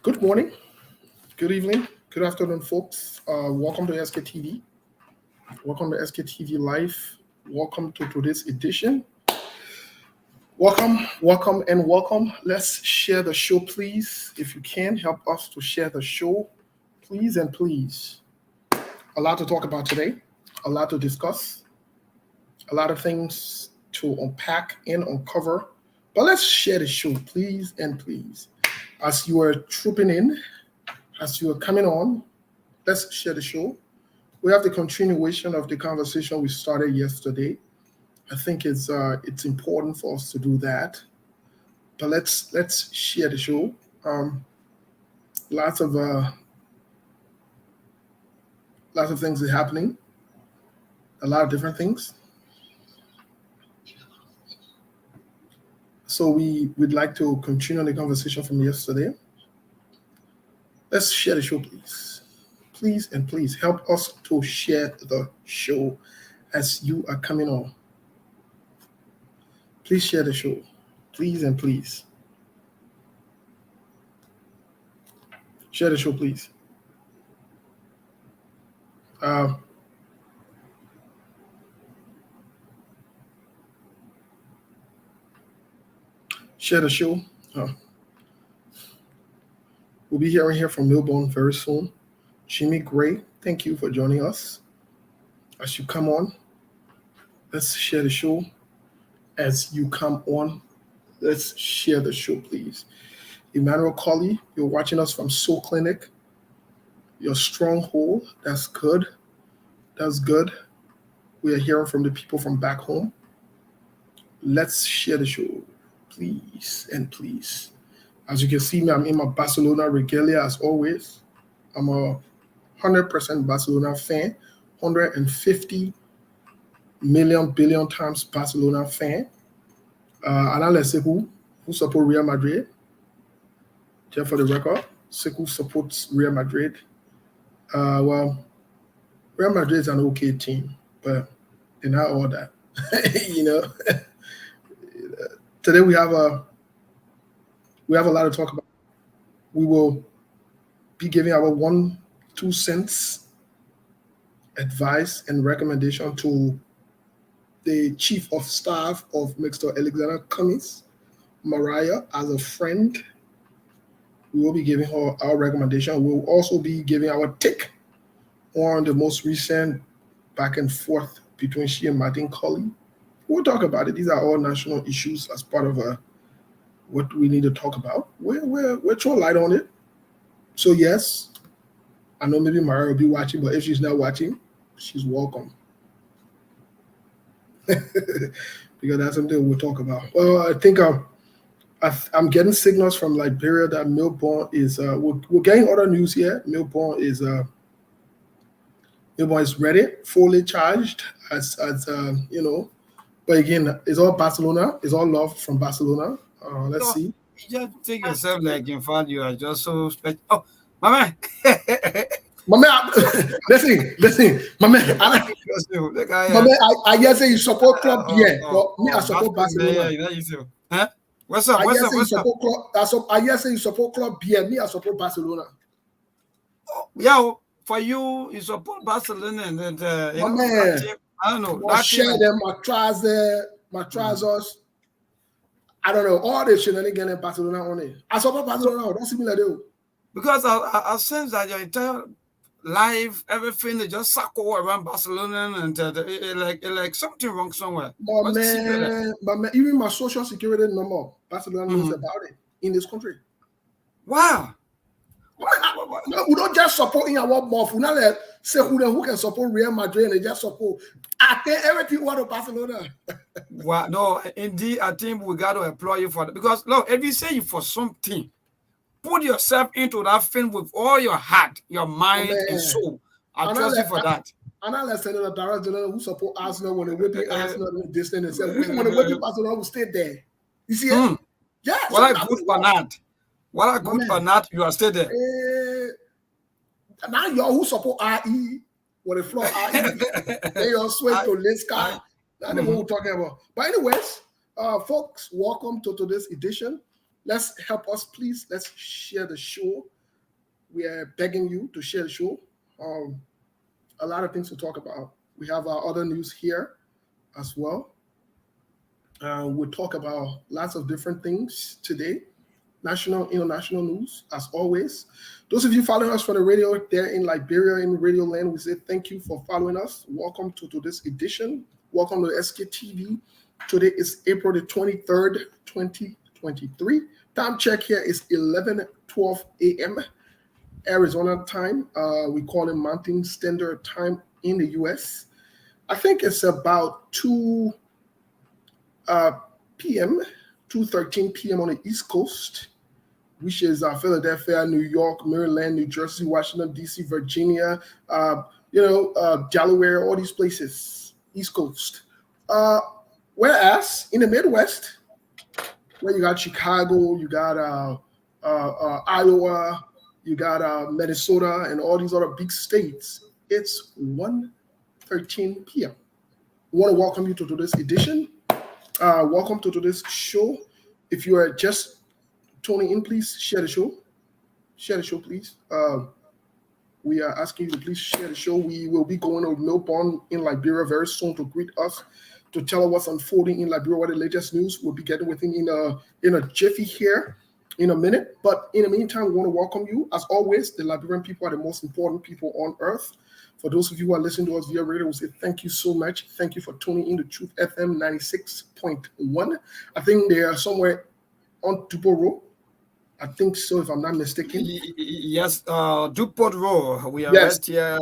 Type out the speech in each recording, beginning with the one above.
Good morning, good evening, good afternoon, folks. Welcome to SKTV. Welcome to SKTV Live. Welcome to today's edition. Welcome, and welcome. Let's share the show, please. If you can, help us to share the show, please and please. A lot to talk about today, a lot to discuss, a lot of things to unpack and uncover. But let's share the show, please and please. As you are trooping in, as you are coming on, let's share the show. We have the continuation of the conversation we started yesterday. I think it's important for us to do that. But let's share the show. Lots of things are happening. A lot of different things. So we'd like to continue the conversation from yesterday. Let's share the show, please. Please and please help us to share the show as you are coming on. Please share the show. Please and please. Share the show, please. Share the show. We'll be hearing here from Melbourne very soon. Jimmy Gray, thank you for joining us. As you come on, let's share the show. As you come on, let's share the show, please. Emmanuel Colley, you're watching us from Soul Clinic. Your stronghold, that's good. That's good. We are hearing from the people from back home. Let's share the show, please and please. As you can see me, I'm in my Barcelona regalia as always. I'm a 100% Barcelona fan, 150 million billion times Barcelona fan. And let's say who support Real Madrid. Just for the record, Sekou supports Real Madrid. Well, Real Madrid is an okay team, but they're not all that. Today we have a lot to talk about. We will be giving our 1-2 cents advice and recommendation to the chief of staff of Mr. Alexander Cummings, Mariah, as a friend. We will be giving her our recommendation. We'll also be giving our take on the most recent back and forth between she and Martin Colley. We'll talk about it. These are all national issues as part of what we need to talk about. We're throwing light on it. So yes, I know maybe Mariah will be watching, but if she's not watching, she's welcome. Because that's something we'll talk about. Well, I think I'm getting signals from Liberia that Melbourne is we're getting other news here. Melbourne is ready, fully charged as But again, it's all Barcelona. It's all love from Barcelona. Let's see. You just take yourself like in fact you are just so special. Oh, my man. My man, listen, my man. I just say you support club here, but me I support Barcelona. Huh? What's up? I just say you support club here, me I support Barcelona. Oh, yeah, for you support Barcelona and then my man. I don't know. I share them, my trousers. I don't know all this shit and they getting Barcelona on it. I support Barcelona. That's similar though. Because I sense that your entire life, everything they just circle around Barcelona and like something wrong somewhere. My man, even my social security number, Barcelona knows about it in this country. Wow. No, we don't just support in our mouth. We not like say who can support Real Madrid and they just support. I think everything want to Barcelona. Wow, no, indeed, I think we got to employ you for that. Because look, if you say you for something, put yourself into that thing with all your heart, your mind, and soul. I trust you for that. And I listen to the director who support Arsenal when they whip Arsenal this thing and say, when they whip Barcelona will stay there. You see it? Yeah. What a good for that. What a good for that, you are still there. Now y'all who support RE, when they floor RE, they all switch to Liska. That's what we're talking about. But anyways, folks, welcome to today's edition. Let's help us, please. Let's share the show. We are begging you to share the show. Um, a lot of things to talk about. We have our other news here as well. We'll talk about lots of different things today, national, international news, as always. Those of you following us from the radio there in Liberia, in Radio Land, we say thank you for following us. Welcome to this edition. Welcome to SKTV. Today is April the 23rd, 2023. Time check here is 11:12 a.m. Arizona time. We call it Mountain Standard Time in the U.S. I think it's about 2 p.m., 2:13 p.m. on the East Coast, which is Philadelphia, New York, Maryland, New Jersey, Washington, D.C., Virginia, Delaware, all these places, East Coast. Whereas in the Midwest, where you got Chicago, you got Iowa, you got Minnesota, and all these other big states, it's 1:13 p.m. I want to welcome you to today's edition. Welcome to today's show. If you are just tuning in, please share the show. Share the show, please. We are asking you to please share the show. We will be going to Melbourne in Liberia very soon to greet us, to tell us what's unfolding in Liberia, what the latest news. We'll be getting with him in a jiffy here in a minute. But in the meantime, we want to welcome you. As always, the Liberian people are the most important people on earth. For those of you who are listening to us via radio, we say thank you so much. Thank you for tuning in to Truth FM 96.1. I think they are somewhere on Dupont Road. I think so, if I'm not mistaken. Yes, Dupont Road. We are right here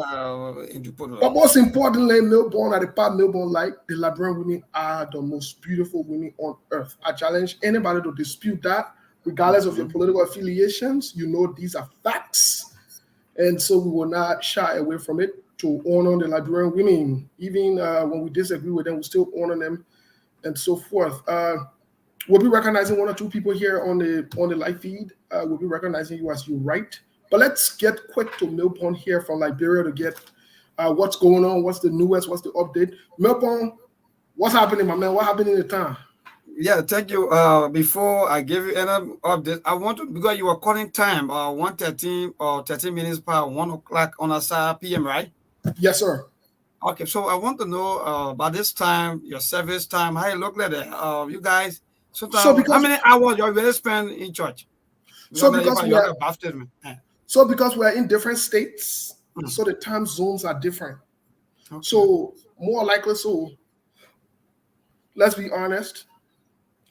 in Dupont Road. But most importantly, Melbourne, at the part Melbourne, like the Liberian women are the most beautiful women on earth. I challenge anybody to dispute that, regardless of your political affiliations. You know these are facts. And so we will not shy away from it to honor the Liberian women. Even when we disagree with them, we still honor them and so forth. We'll be recognizing one or two people here on the live feed. We'll be recognizing you as you write. But let's get quick to Melbourne here from Liberia to get what's going on, what's the newest, what's the update. Melbourne, what's happening, my man? What happened in the town? Yeah, thank you. Before I give you any update, I want to, because you are calling time 1:13 or 13 minutes past 1 o'clock on a PM, right? Yes, sir. Okay, so I want to know by this time, your service time, how you look like that. You guys, sometimes, how many hours you really spend in church? Because we are in different states, so the time zones are different. Okay. So more likely, so let's be honest,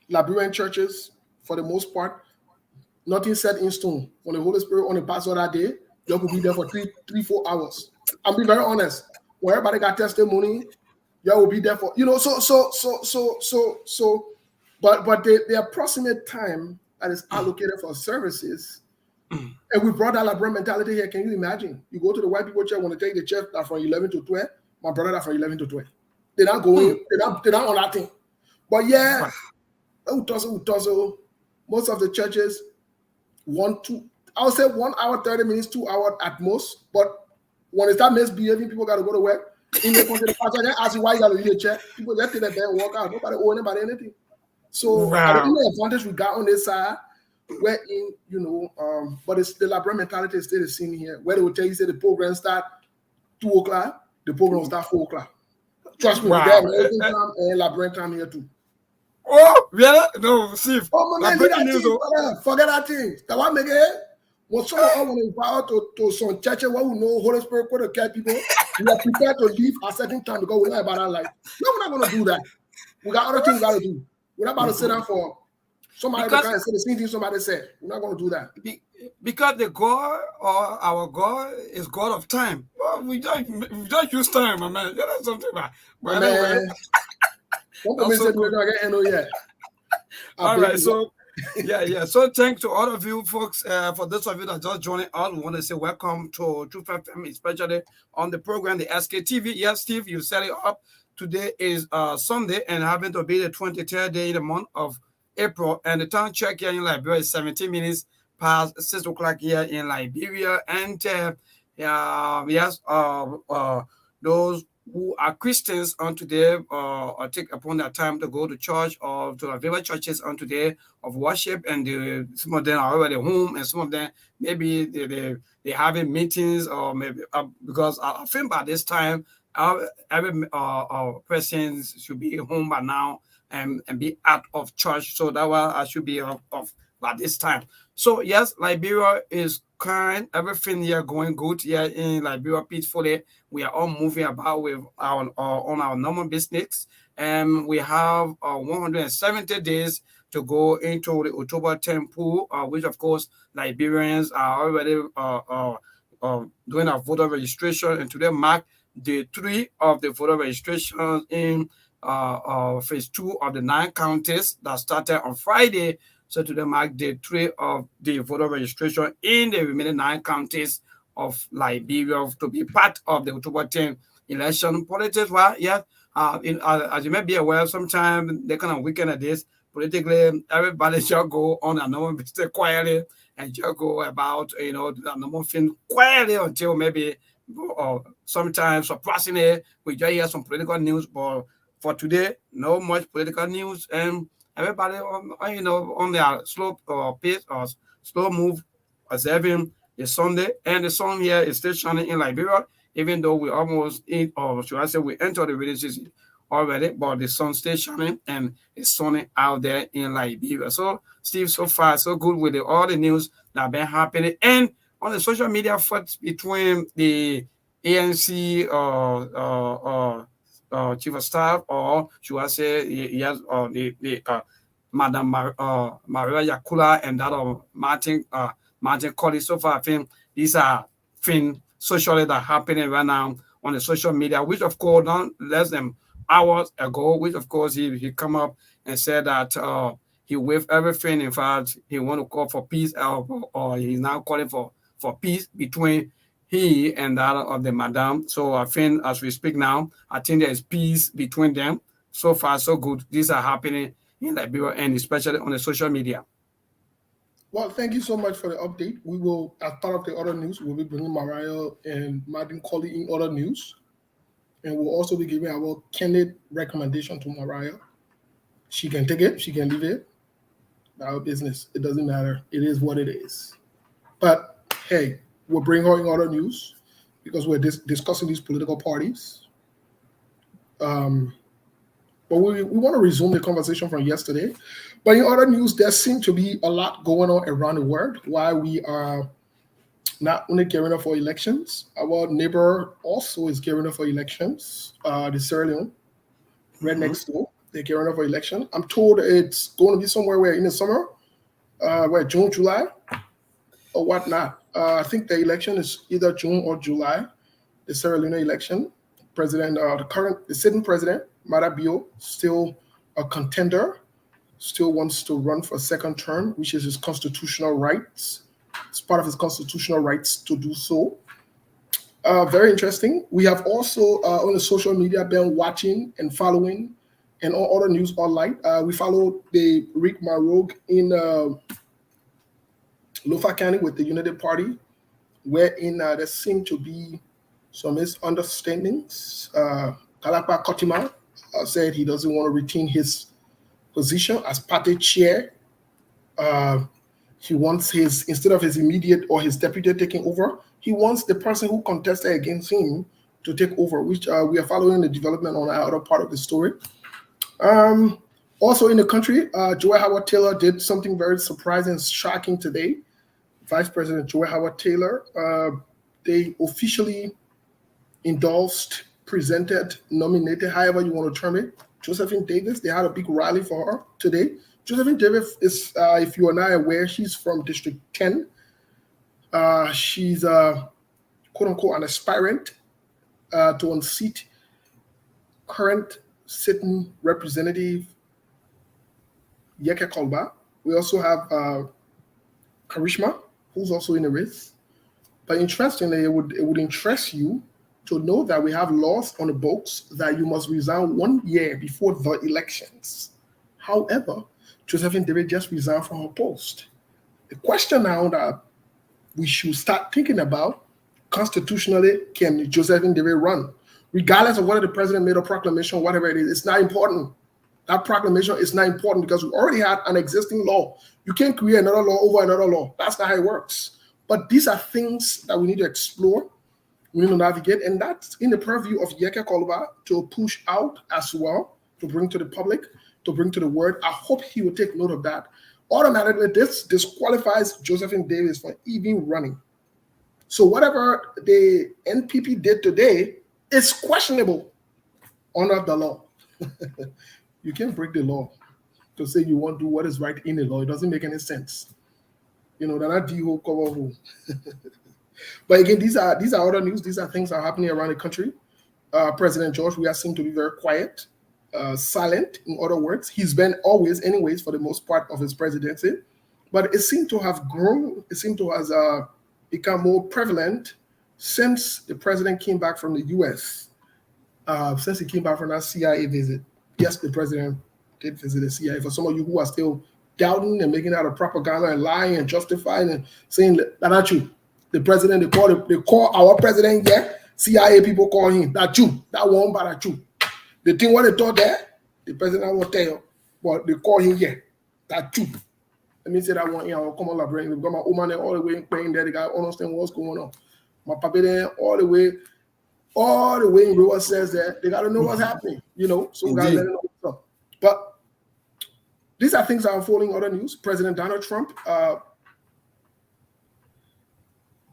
Liberian churches, for the most part, nothing set in stone. When the Holy Spirit on the pastor that day, you could be there for 3-4 hours. I'll be very honest. When everybody got testimony, you will be there for, but the approximate time that is allocated for services, and we brought that Liberian mentality here. Can you imagine? You go to the white people church, want to take the church that from 11 to 12, my brother that from 11 to 12. They're not going, they're not on that thing. But yeah, most of the churches I would say 1 hour, 30 minutes, 2 hours at most. But when they start misbehaving, people got to go to work. In the country, the pastor then ask you why you got to leave the church. People just take their bed and walk out. Nobody owe anybody anything. So I think the advantage we got on this side, wherein, but it's the Liberian mentality is still the same here. Where they will tell you, say the program start 2 o'clock, the program will start 4 o'clock. Trust me, we got American time and Liberian time here too. Oh, yeah? No, Steve. Oh, my man, forget that thing. That one make it. When someone want to invite to some churches where we know Holy Spirit could have kept people, we are prepared to leave at a certain time because we know about our life. No, we're not going to do that. We got other things we got to do. We're not about to sit down for somebody to come and say the same thing somebody said. We're not going to do that. Because the God or our God is God of time. Well, we don't use time, my man. That's something about. My man. Don't come and say we're going to get NO yet. All right, so yeah. So thanks to all of you folks. For those of you that just joining us, we want to say welcome to Truth FM, especially on the program, the SKTV. Yes, Steve, you set it up. Today is Sunday and having to be the 23rd day in the month of April. And the time check here in Liberia is 17 minutes past 6 o'clock here in Liberia. And yes, those who are Christians on today, or take upon their time to go to church or to available churches on today of worship, and some of them are already home, and some of them maybe they having meetings, or maybe because I think by this time every person should be home by now, and be out of church, so that one I should be off by this time. So yes, Liberia is kind. Everything here going good here in Liberia peacefully. We are all moving about with our on our normal business, and we have 170 days to go into the October 10 pool, which of course Liberians are already doing our voter registration, and today mark day 3 of the voter registration in phase 2 of the 9 counties that started on Friday. So today mark day 3 of the voter registration in the remaining 9 counties of Liberia to be part of the October 10 election politics. Well, yeah, as you may be aware, sometimes they kind of weekend at this politically, everybody shall go on a normal business quietly, and just go about, the normal thing quietly until maybe, or sometimes surprisingly, we just hear some political news. But for today, no much political news, and everybody on their slow pace or slow move, observing the Sunday, and the sun here is still shining in Liberia, even though we almost in, or should I say, we enter the rainy season already, but the sun still shining and it's sunny out there in Liberia. So, Steve, so far so good with all the news that have been happening, and on the social media fights between the ANC chief of staff, or should I say, yes, or the Madam Maria Yakula, and that of Martin Collins. So far, I think these are things socially that are happening right now on the social media, which of course not less than hours ago, which of course he come up and said that he waived everything. In fact, he want to call for peace, or he's now calling for peace between he and that of the madam. So I think as we speak now, I think there is peace between them. So far, so good. These are happening in Liberia, and especially on the social media. Well, thank you so much for the update. We will, as part of the other news, we'll be bringing Mariah and Martin Colley in other news. And we'll also be giving our candidate recommendation to Mariah. She can take it, she can leave it. Our business. It doesn't matter. It is what it is. But hey, we'll bring her in other news because we're discussing these political parties. But we want to resume the conversation from yesterday. But in other news, there seems to be a lot going on around the world while we are not only gearing up for elections. Our neighbor also is gearing up for elections. The Sierra Leone, right next door, they're gearing up for election. I'm told it's going to be somewhere where in the summer, where June, July, or whatnot. I think the election is either June or July. The Sierra Leone election, the sitting president, Marabio, still a contender, still wants to run for a second term, which is his constitutional rights. It's part of his constitutional rights to do so. Very interesting. We have also on the social media been watching and following, and all other news online. We followed the Rick Marogue in Lofa County with the United Party, wherein there seemed to be some misunderstandings. Kalapa Kotima said he doesn't want to retain his position as party chair. He wants instead of his immediate or his deputy taking over, he wants the person who contested against him to take over, which we are following the development on our other part of the story. Also in the country, Joy Howard Taylor did something very surprising and shocking today. Vice President Joy Howard Taylor, they officially endorsed, presented, nominated, however you want to term it, Josephine Davis. They had a big rally for her today. Josephine Davis is, if you are not aware, she's from District 10. She's quote unquote an aspirant to unseat current sitting representative Yeke Kolba. We also have Karishma, who's also in the race. But interestingly, it would interest you to know that we have laws on the books that you must resign 1 year before the elections. However, Josephine Davis just resigned from her post. The question now that we should start thinking about, constitutionally, can Josephine Davis run? regardless of whether the president made a proclamation, whatever it is, it's not important. That proclamation is not important because we already had an existing law. You can't create another law over another law. That's not how it works. But these are things that we need to explore, we need to navigate, and that's in the purview of Yeke Koluba to push out as well, to bring to the public, to bring to the world. I hope he will take note of that. Automatically, this disqualifies Josephine Davis for even running. So whatever the NPP did today is questionable under the law. You can't break the law to say you want to do what is right in the law. It doesn't make any sense. They're not the whole cover who. But again, these are other news. These are things that are happening around the country. President George, we are seen to be very quiet, silent, in other words. He's been always, anyways, for the most part of his presidency. But it seemed to have grown. It seemed to have become more prevalent since the president came back from the U.S., since he came back from that CIA visit. Yes, the president did visit the CIA. For some of you who are still doubting and making out a propaganda and lying and justifying and saying that not true. The president, they call our president, yeah, CIA people call him. That's true. That one, but that's true. The thing what they thought there, the president won't tell you, but they call him, yeah, that's true. Let me say that one, I'll come on the brain. They've got my woman there all the way in playing there. They got to understand what's going on. My papa there all the way in Roa says that they got to know what's happening, so we got to let them know what's up. But these are things that are unfolding. Other news. President Donald Trump, I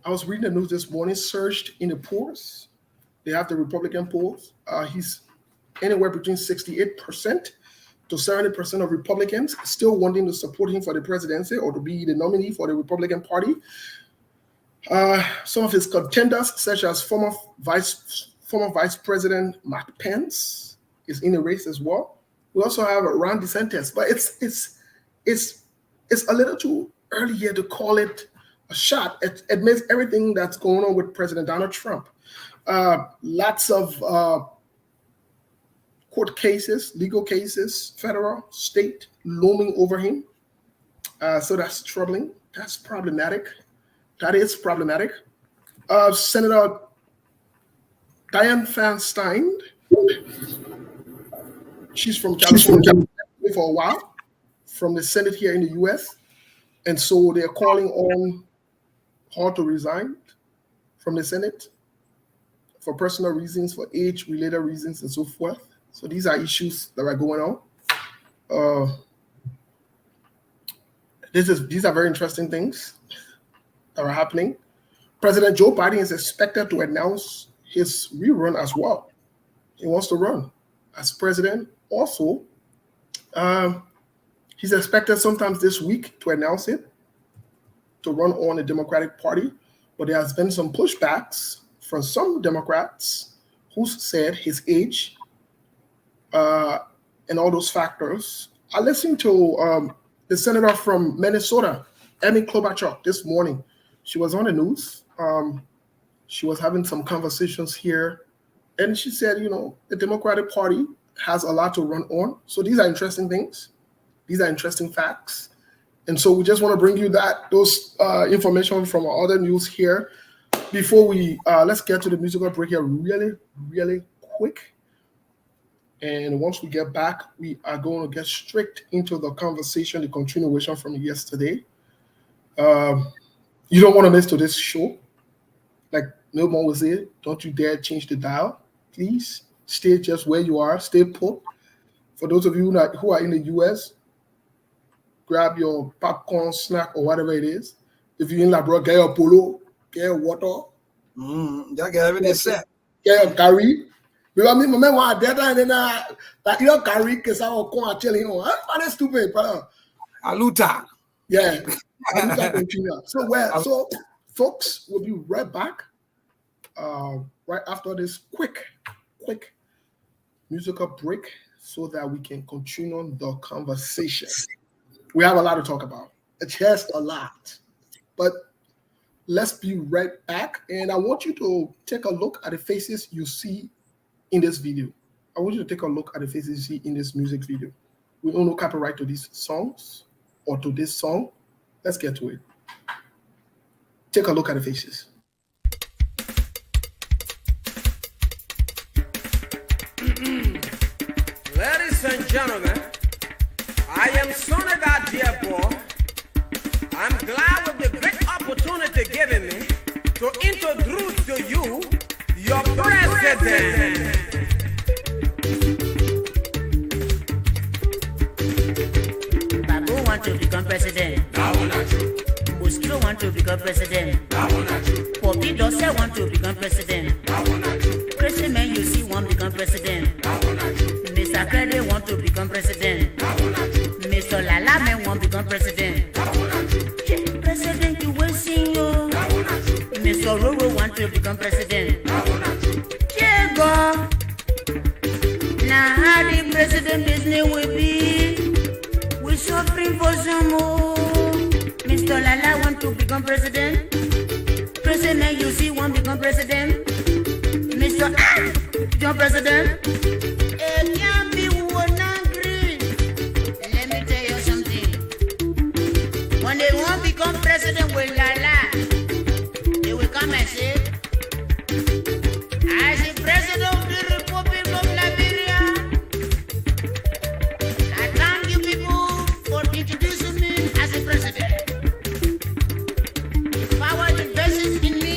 was reading the news this morning, surged in the polls. They have the Republican polls. He's anywhere between 68% to 70% of Republicans still wanting to support him for the presidency or to be the nominee for the Republican Party. Some of his contenders, such as former Vice President Mike Pence, is in the race as well. We also have Ron DeSantis, but it's a little too early here to call it a shot. It admits everything that's going on with President Donald Trump. Lots of court cases, legal cases, federal, state, looming over him. So that's troubling. That's problematic. That is problematic. Senator Dianne Feinstein, she's from California for a while, from the Senate here in the U.S., and so they're calling on her to resign from the Senate for personal reasons, for age-related reasons, and so forth. So these are issues that are going on. These are very interesting things that are happening. President Joe Biden is expected to announce his rerun as well. He wants to run as president. Also, he's expected sometimes this week to announce it, to run on the Democratic Party. But there has been some pushbacks from some Democrats who said his age and all those factors. I listened to the senator from Minnesota, Amy Klobuchar, this morning. She was on the news. She was having some conversations here. And she said, the Democratic Party has a lot to run on. So these are interesting things. These are interesting facts. And so we just want to bring you those information from our other news here. Before we, let's get to the musical break here really, really quick. And once we get back, we are going to get straight into the conversation, the continuation from yesterday. You don't want to miss to this show. Like Milburn was there, don't you dare change the dial. Please stay just where you are. Stay put. For those of you who are in the U.S., grab your popcorn, snack, or whatever it is. If you're in Labrador, get your polo, get your water. That get everything set. Get your curry. Because I remember one day and then like you carry because I will come and tell you, that's stupid, brother. Aluta. Yeah. Aluta continue. So folks, we'll be right back. Right after this quick musical break so that we can continue on the conversation. We have a lot to talk about. It's just a lot. But let's be right back. And I want you to take a look at the faces you see in this video. I want you to take a look at the faces you see in this music video. We don't know copyright to these songs or to this song. Let's get to it. Take a look at the faces. opportunity given me to introduce to you your president. Babu want to become president. That one not true. Mosquito want to become president. That one not true. Poppy Dossel want to become president. That one not true. Crazy man you see want become president. That one not true. Mr. Krede want to become president. That one not true. Mr. Lala man want become president. That one not true. Yeah, president you will sing you. That one not true. Mr. Roro want to become president. That one not true. Yeah, go. Now how the president business will be? We suffering for some more. Mr. Lala want to become president. President you see want become president. Mr. Become president. It can't be one angry. Let me tell you something. When they want become president with Lala, they will come and say, as the president of the Republic of Liberia, I thank you people for introducing me as the president. The power invested in me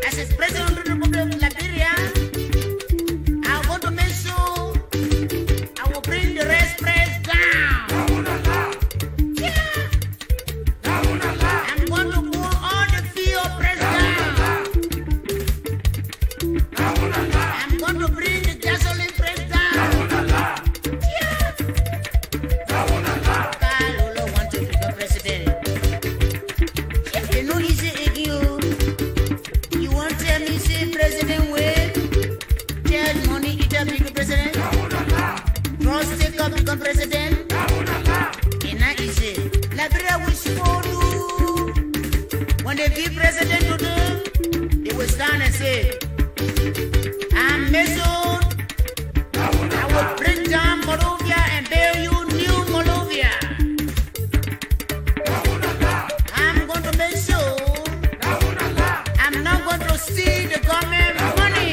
as the president of the Republic of Liberia. I want to make sure I will bring the rest press down. That one not lie. Yeah. That one not lie. I'm going to pull all the fear press down. That one not lie. I'm going to bring the gasoline press That down. one not lie. Yeah. That one not lie. Lolo want to become president. Yeah, you know easy again. You want to tell me say president wait? Tell money eat up become president. That one not lie. Trust take up become president. That one not lie. And not easy. Liberia will show you. When they give president to them, they will stand and say, I'm Mason. That one I not will lie. bring down Moldovia and bear you new Moldovia. That one not lie. I'm going to make sure That one not lie. I'm not going to steal the government money.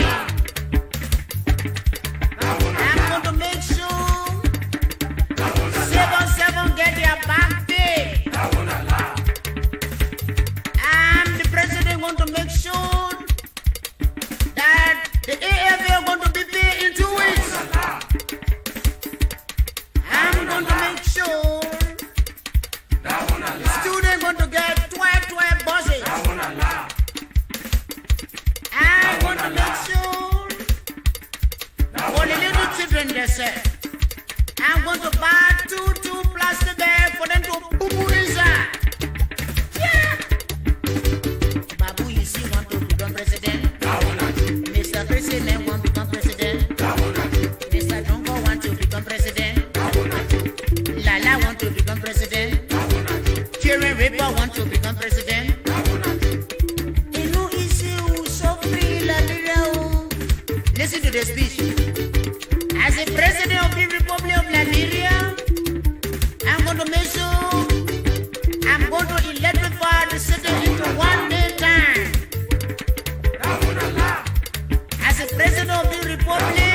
That one not I'm lie. going to make sure That one not lie. 7 get their back pay. That one not lie. I'm the president going to make sure that the AFL going to be paid in 2 weeks. I'm going to make sure That one not lie. students going to get 12 buses. That one not lie. I'm going to make sure for the little children they say, I'm going to buy two plastic bags for them to poo-poo inside. Yeah. Babu, you see, want to become president. That one not true. Mr. President want to become president. That one not true. Mr. Jongo want to become president. That one not true. Lala want to become president. That one not true. Kieran Ripper want to become president. That one not true. You know, issue so free, Liberia. Listen to the speech. As the president of the Republic of Liberia, I'm going to make sure I'm going to electrify the city into 1 day time. That one not lie. As the president of the Republic,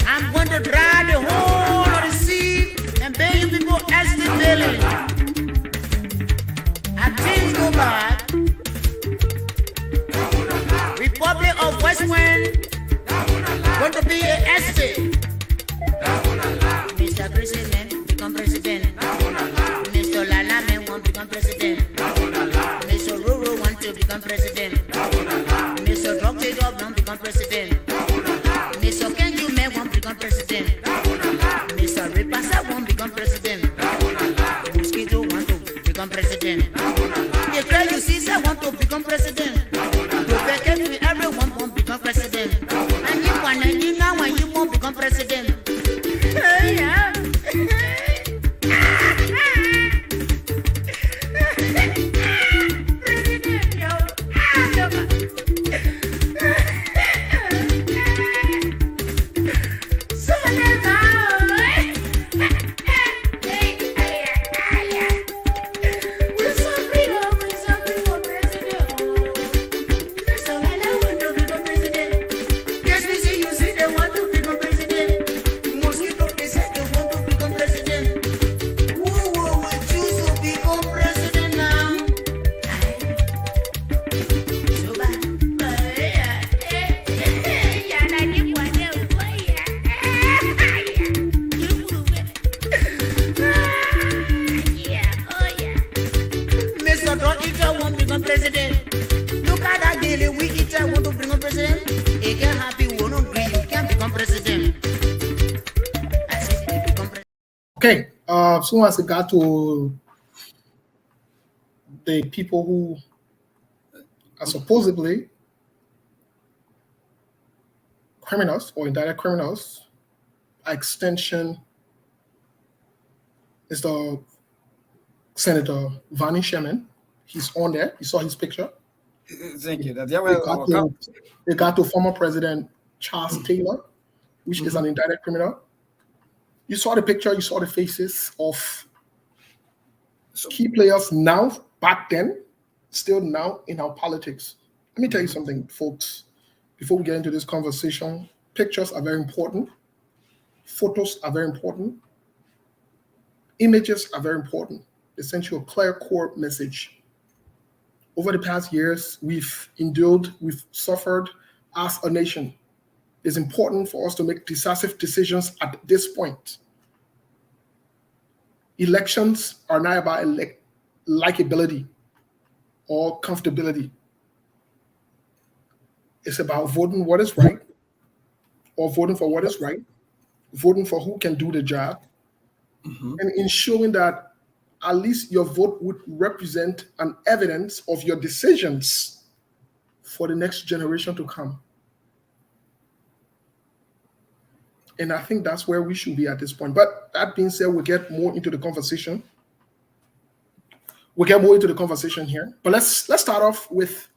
I'm going to dry the whole of the sea and pay you people estate daily. As things go back, That one not lie. Republic of West Wind That one not lie. going to be an estate. That one not lie. Mr. President, become president. That one not lie. Mr. Lala man want to become president. That one not lie. Mr. Roro want to become president. That one not lie. Mr. Drug Trader want to become president. That one not lie. Mr. Kenju man want to become president. That one not lie. Mr. Ripasa want to become president. That one not lie. Mosquito want to become president. That one not lie. The girl you see say want to become president. Everyone want to become president. And you want to you now when you want to become president. Yeah. President, yo. Yes, we see you see they want to become president. soon as it got to the people who are supposedly criminals or indicted criminals, by extension, is the Senator Vani Sherman. He's on there. You saw his picture. Thank you. They got to former President Charles Taylor, which is an indicted criminal. You saw the picture. You saw the faces of key players now, back then, still now in our politics. Let me tell you something, folks. Before we get into this conversation, pictures are very important. Photos are very important. Images are very important. They send you a clear core message. Over the past years, we've endured, we've suffered as a nation. It's important for us to make decisive decisions at this point. Elections are not about likability or comfortability. It's about voting what is right, or voting for what is right, voting for who can do the job, and ensuring that at least your vote would represent an evidence of your decisions for the next generation to come. And I think that's where we should be at this point. But that being said, we'll get more into the conversation. We'll get more into the conversation here. But let's start off with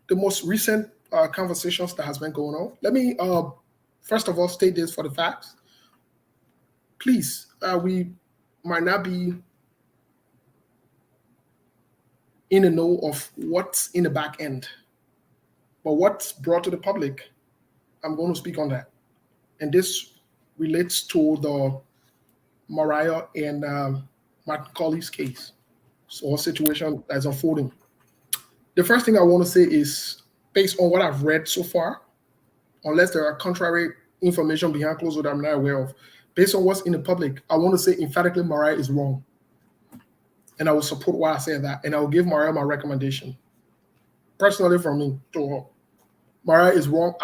the most recent conversations that has been going on. Let me first of all state this for the facts. Please, we might not be in the know of what's in the back end, but what's brought to the public, I'm going to speak on that. And this relates to the Mariah and Martin Colley's case, so a situation that's unfolding. The first thing I want to say is, based on what I've read so far, unless there are contrary information behind closed door that I'm not aware of, based on what's in the public, I want to say emphatically Mariah is wrong. And I will support why I say that. And I will give Mariah my recommendation. Personally from me to her. Mariah is wrong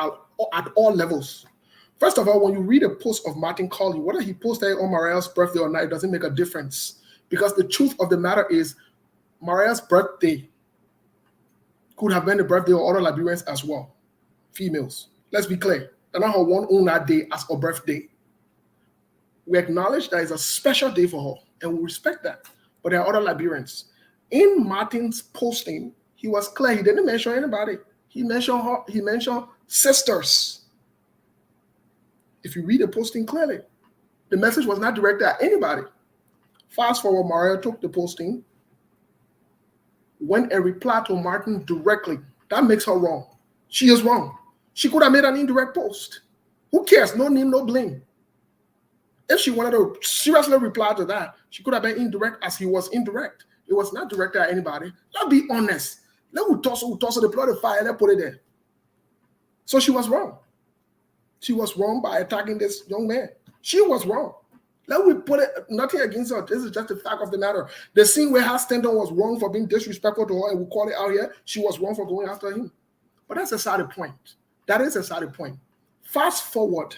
at all levels. First of all, when you read a post of Martin Colley, whether he posted it on Mariah's birthday or not, it doesn't make a difference. Because the truth of the matter is, Mariah's birthday could have been the birthday of other Liberians as well. Females. Let's be clear. They're not her one own that day as her birthday. We acknowledge that it's a special day for her, and we respect that. But there are other Liberians. In Martin's posting, he was clear. He didn't mention anybody. He mentioned her. He mentioned sisters. If you read the posting clearly, the message was not directed at anybody. Fast forward, Mariah took the posting, went and replied to Martin directly. That makes her wrong. She is wrong. She could have made an indirect post. Who cares? No name, no blame. If she wanted to seriously reply to that, she could have been indirect as he was indirect. It was not directed at anybody. Let's be honest. Let who toss the plot of fire, let's put it there. So she was wrong. She was wrong by attacking this young man. She was wrong. Let me put it, nothing against her. This is just the fact of the matter. The scene where her Stanton was wrong for being disrespectful to her, and we call it out here, she was wrong for going after him. But that's a side point. That is a side point. Fast forward.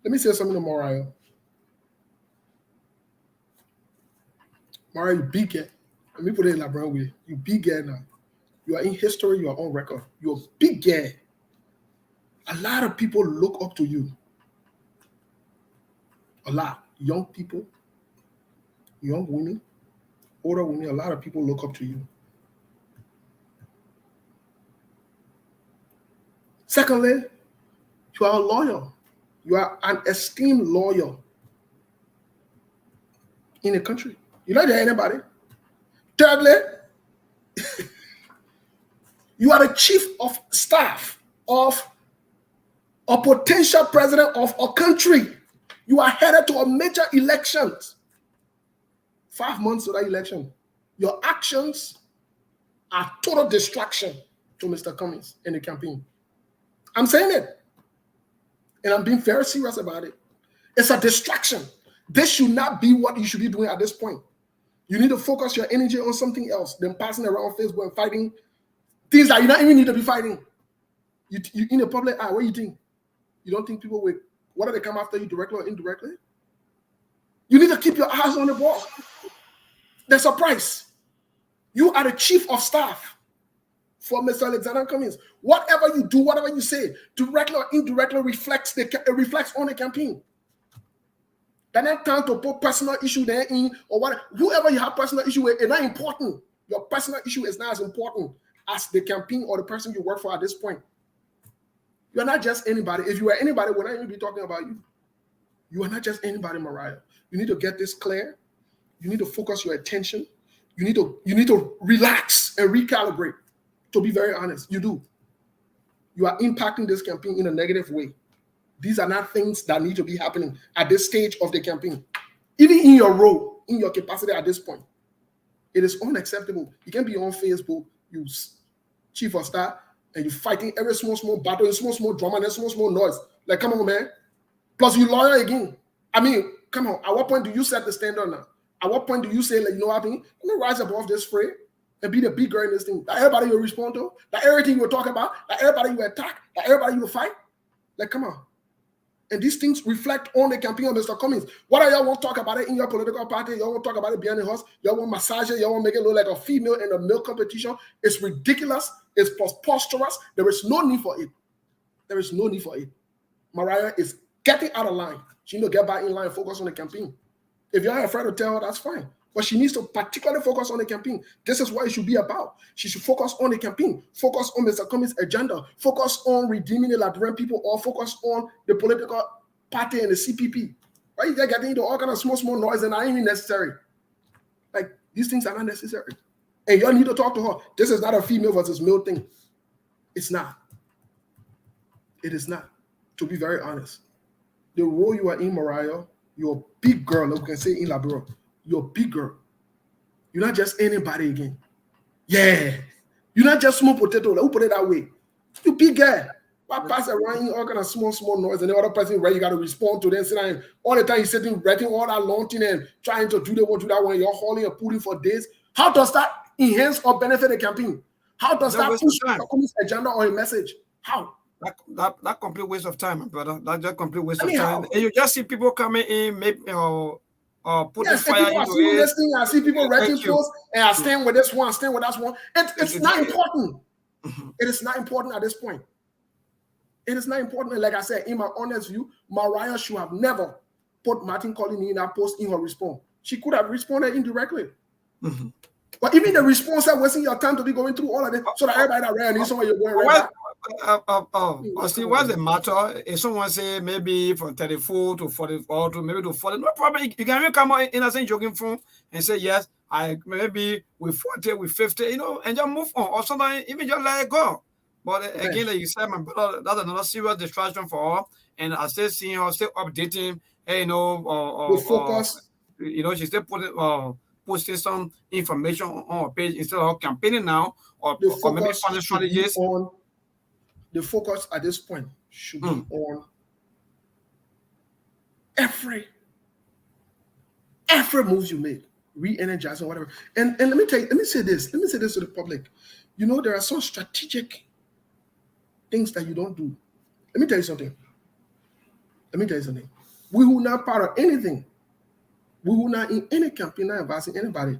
Let me say something to Mariah. Mariah, you big girl. Let me put it in a brown way. You big girl now. You are in history. You are on record. You're a big girl. A lot of people look up to you. A lot. Young people, young women, older women, a lot of people look up to you. Secondly, you are a lawyer. You are an esteemed lawyer in the country. You're not there anybody. Thirdly, you are the chief of staff of a potential president of a country. You are headed to a major election. 5 months to that election. Your actions are total distraction to Mr. Cummings in the campaign. I'm saying it. And I'm being very serious about it. It's a distraction. This should not be what you should be doing at this point. You need to focus your energy on something else than passing around Facebook and fighting things that you don't even need to be fighting. You in the public eye, what do you think? You don't think people will, whether they come after you directly or indirectly? You need to keep your eyes on the ball. There's a price. You are the chief of staff for Mr. Alexander Cummings. Whatever you do, whatever you say, directly or indirectly reflects on the campaign. Then that time to put personal issue there in, or what, whoever you have personal issue with, it's not important. Your personal issue is not as important as the campaign or the person you work for at this point. You're not just anybody. If you were anybody, we're not even be talking about you. You are not just anybody, Mariah. You need to get this clear. You need to focus your attention. You need to relax and recalibrate. To be very honest, you do. You are impacting this campaign in a negative way. These are not things that need to be happening at this stage of the campaign. Even in your role, in your capacity at this point, it is unacceptable. You can be on Facebook, you chief of staff, and you're fighting every small battle, small drama, and small noise. Like, come on, man. Plus, you lawyer again. I mean, come on. At what point do you set the standard now? At what point do you say, like, you know what I mean? I'm gonna rise above this fray and be the big girl in this thing. That everybody you respond to, that everything you talk about, that everybody you attack, that everybody you fight. Like, come on. And these things reflect on the campaign of Mr. Cummings. What are y'all want to talk about it in your political party? Y'all want to talk about it behind the horse? Y'all want massage it? Y'all want to make it look like a female in a male competition? It's ridiculous. It's preposterous. There is no need for it. There is no need for it. Mariah is getting out of line. She need to get back in line and focus on the campaign. If you're afraid to tell her, that's fine. But she needs to particularly focus on the campaign. This is what it should be about. She should focus on the campaign, focus on Mr. Cummings' agenda, focus on redeeming the Liberian people, or focus on the political party and the CPP. Right? They're getting into all kind of small noise and not even necessary. Like, these things are not necessary. And you all need to talk to her. This is not a female versus male thing. It's not. It is not. To be very honest. The role you are in, Mariah, you're a big girl, like we can say in Labrador. You're a big girl. You're not just anybody again. Yeah. You're not just small potato. Like, who put it that way? You big girl. Why pass around all kind of small noise, and the other person, right, you got to respond to them. Sitting all the time, you're sitting, writing all that long thing and trying to do that one. You're hauling and pulling for days. How does that enhance or benefit the campaign? How does that push the communist agenda or a message? How? That complete waste of time, my brother. That's just complete waste of time. And you just see people coming in, maybe put the fire into it. I see people writing posts, and I stand with this one, stand with that one. It's not important. It is not important at this point. It is not important. And like I said, in my honest view, Mariah should have never put Martin calling in that post in her response. She could have responded indirectly. Mm-hmm. But even the response that wasn't your time to be going through all of it, so that everybody that ran in somewhere you're going right now. See, what's the matter? If someone say maybe from 34 to 44 to maybe to 40, no problem. You can even come out in a joking phone and say, yes, I maybe with 40, with 50, and just move on. Or sometimes even just let it go. But again, like you said, my brother, that's another serious distraction for her. And I still seeing her, still updating, focus. She's still posting some information on her page instead of campaigning now, or maybe finding strategies. The focus at this point should be on every move you make, re-energizing whatever. And let me say this to the public. There are some strategic things that you don't do. Let me tell you something. We will not part of anything. We will not in any campaign, not advising anybody.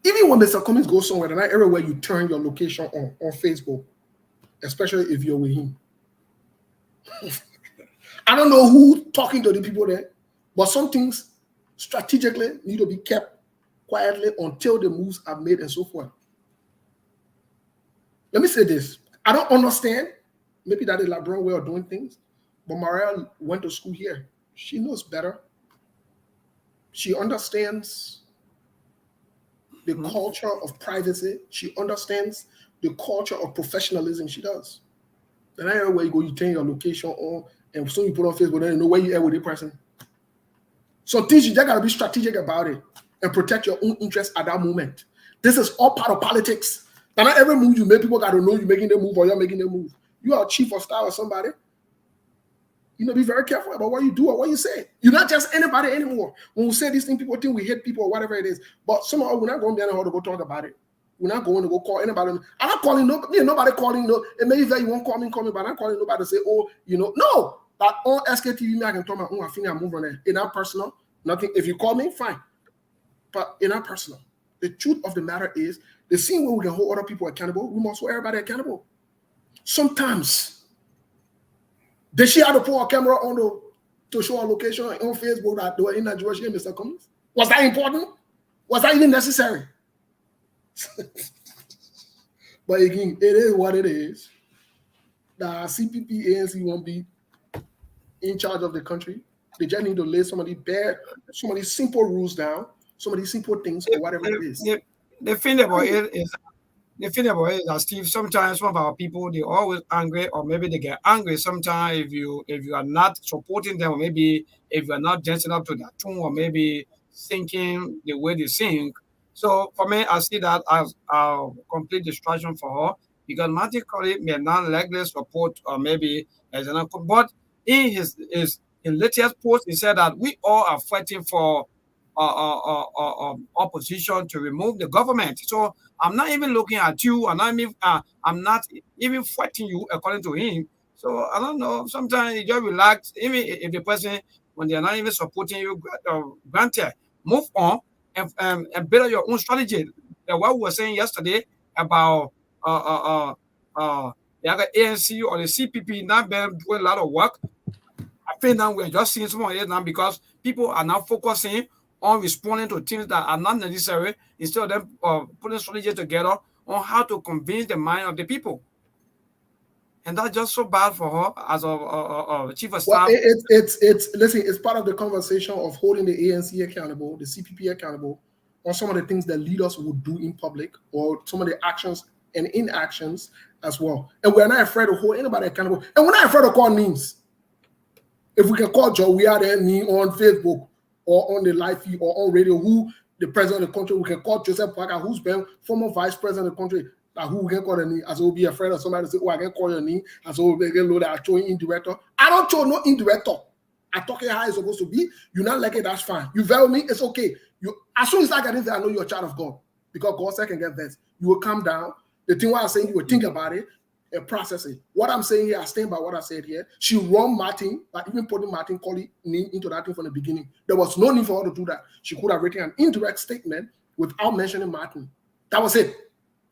Even when Mr. Cummings goes somewhere, not everywhere you turn your location on Facebook, especially if you're with him. I don't know who talking to the people there, but some things strategically need to be kept quietly until the moves are made and so forth. Let me say this. I don't understand. Maybe that is Liberian way of doing things, but Mariah went to school here. She knows better. She understands the culture of privacy. She understands the culture of professionalism. She does. And everywhere you go, you turn your location on, and so you put on Facebook, then you know where you are with the person. So things you just gotta be strategic about it and protect your own interests at that moment. This is all part of politics. Now, not every move you make, people gotta know you're making the move or you're making the move. You are a chief of staff or somebody. Be very careful about what you do or what you say. You're not just anybody anymore. When we say these things, people think we hate people or whatever it is. But somehow we're not going behind the hall to go talk about it. We're not going to go call anybody. I'm not calling nobody calling. No, it may even you won't call me, but I'm not calling nobody to say, oh, no. But on SKTV, I can talk about, I think I move on there. In our personal, nothing. If you call me, fine. But in our personal, the truth of the matter is, the same way we can hold other people accountable, we must hold everybody accountable. Sometimes, did she have to put a camera on to show a location on Facebook that they were in Nigeria, Mr. Cummings? Was that important? Was that even necessary? But again, it is what it is. The CPP ANC won't be in charge of the country. They just need to lay some of these simple rules down, some of these simple things, or whatever it is. The thing about it is that, Steve, sometimes some of our people, they're always angry, or maybe they get angry sometimes if you are not supporting them, or maybe if you are not dancing up to their tune, or maybe singing the way they sing. So for me, I see that as a complete distraction for her, because Martin Curry may not likely support, or maybe as an uncle, but in his latest post, he said that we all are fighting for opposition to remove the government. So I'm not even looking at you, and I'm not even fighting you, according to him. So I don't know. Sometimes you just relax, even if the person, when they are not even supporting you, granted, move on and build your own strategy. What we were saying yesterday about the other ANC or the CPP not been doing a lot of work. I think now we're just seeing some of it now because people are now focusing on responding to things that are not necessary instead of them putting strategy together on how to convince the mind of the people. And that's just so bad for her as a chief of staff. Well, it's part of the conversation of holding the ANC accountable, the CPP accountable, on some of the things that leaders would do in public, or some of the actions and inactions as well. And we're not afraid to hold anybody accountable. And we're not afraid to call names. If we can call Joe, we are there on Facebook or on the live feed or on radio, who the president of the country, we can call Joseph Parker, who's been former vice president of the country, that who we can call the name, as we'll be afraid of somebody to say, oh, I can call your name, as we'll be load that showing indirector. I don't show no indirector. I talk it how it's supposed to be. You're not like it, that's fine. You value me, it's okay. As soon as I get in there, I know you're a child of God. Because God said I can get this. You will calm down. The thing what I'm saying, you will think about it and process it. What I'm saying here, I stand by what I said here. She wronged Martin, but even putting Martin Colley name into that thing from the beginning. There was no need for her to do that. She could have written an indirect statement without mentioning Martin. That was it.